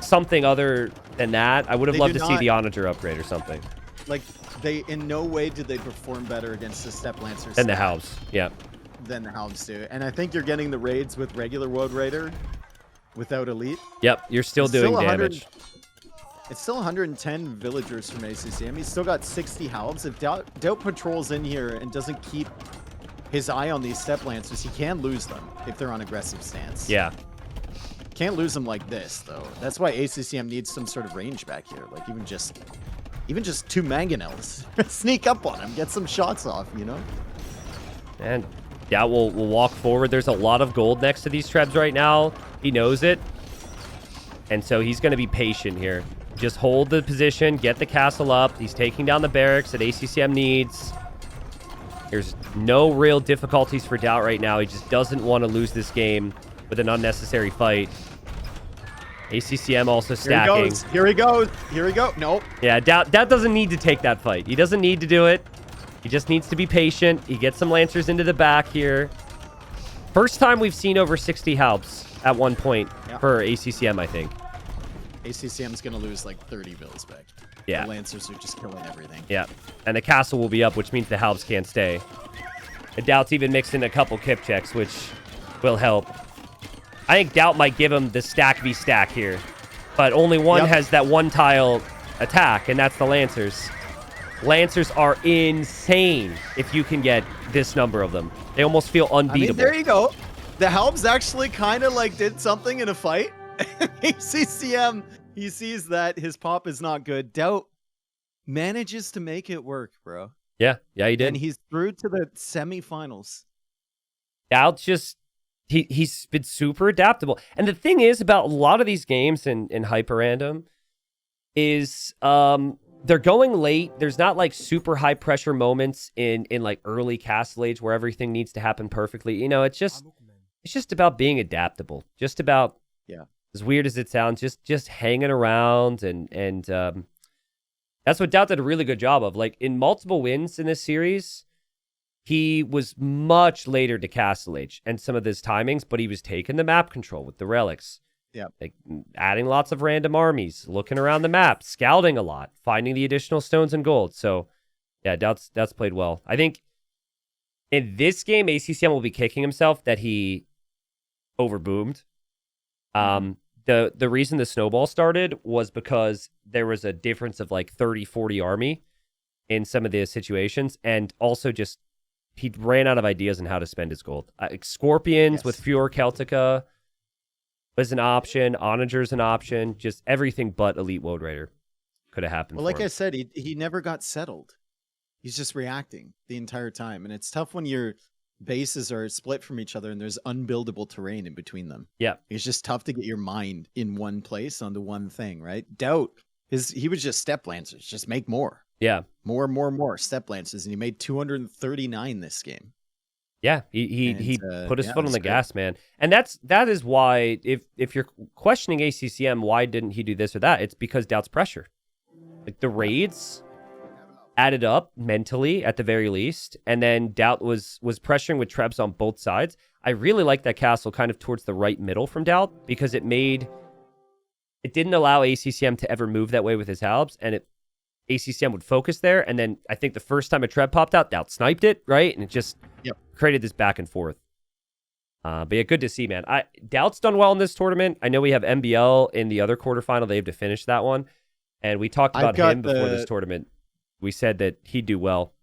something other than that. I would have loved to see the Onager upgrade or something. Like, in no way did they perform better against the Step Lancers than the Halbs. Yeah. Than the Halbs do. And I think you're getting the raids with regular Woad Raider without Elite. Yep, you're still doing damage. It's still 110 villagers from ACCM. He's still got 60 Halbs. If DauT patrols in here and doesn't keep his eye on these Step Lancers, he can lose them if they're on aggressive stance. Yeah. Can't lose them like this, though. That's why ACCM needs some sort of range back here. Like, even just 2 mangonels. Sneak up on him. Get some shots off, you know? And DauT will walk forward. There's a lot of gold next to these trebs right now. He knows it. And so he's going to be patient here. Just hold the position, get the castle up. He's taking down the barracks that ACCM needs. There's no real difficulties for DauT right now. He just doesn't want to lose this game with an unnecessary fight. ACCM also stacking. Here he goes. Here we go. Nope. Yeah, DauT doesn't need to take that fight. He doesn't need to do it. He just needs to be patient. He gets some Lancers into the back here. First time we've seen over 60 Halps at one point for ACCM, I think. ACCM's going to lose like 30 bills back. Yeah. The Lancers are just killing everything. Yeah. And the castle will be up, which means the Halps can't stay. And DauT's even mixed in a couple kip checks, which will help. I think DauT might give him the stack v stack here. But only one has that one tile attack, and that's the Lancers. Lancers are insane if you can get this number of them. They almost feel unbeatable. I mean, there you go. The Halbs actually kind of like did something in a fight. ACCM, he sees that his pop is not good. DauT manages to make it work, bro. Yeah, he did. And he's through to the semifinals. DauT's just, he's been super adaptable. And the thing is about a lot of these games in Hyperrandom is they're going late. There's not like super high pressure moments in like early Castle Age where everything needs to happen perfectly. You know, it's just about being adaptable. Just about, as weird as it sounds, just hanging around and that's what DauT did a really good job of. Like in multiple wins in this series, he was much later to Castle Age and some of his timings, but he was taking the map control with the relics. Yeah, like adding lots of random armies, looking around the map, scouting a lot, finding the additional stones and gold. So, yeah, DauT's played well. I think in this game, ACCM will be kicking himself that he overboomed. The reason the snowball started was because there was a difference of like 30-40 army in some of the situations, and also just he ran out of ideas on how to spend his gold. Scorpions with Fjord Celtica was an option. Onager's an option. Just everything but Elite Woad Raider could have happened. Well, like I said, he never got settled. He's just reacting the entire time. And it's tough when your bases are split from each other and there's unbuildable terrain in between them. Yeah. It's just tough to get your mind in one place onto one thing, right? DauT, he was just step lancers. Just make more. Yeah. More step lancers. And he made 239 this game. Yeah, he put his foot on the gas, man. And that is why if you're questioning ACCM, why didn't he do this or that? It's because DauT's pressure. Like the raids added up mentally at the very least, and then DauT was pressuring with trebs on both sides. I really like that castle kind of towards the right middle from DauT because it didn't allow ACCM to ever move that way with his halbs, and ACCM would focus there, and then I think the first time a treb popped out, DauT sniped it, right? And it just created this back and forth. But yeah, good to see, man. DauT's done well in this tournament. I know we have MBL in the other quarterfinal. They have to finish that one. And we talked about him before this tournament. We said that he'd do well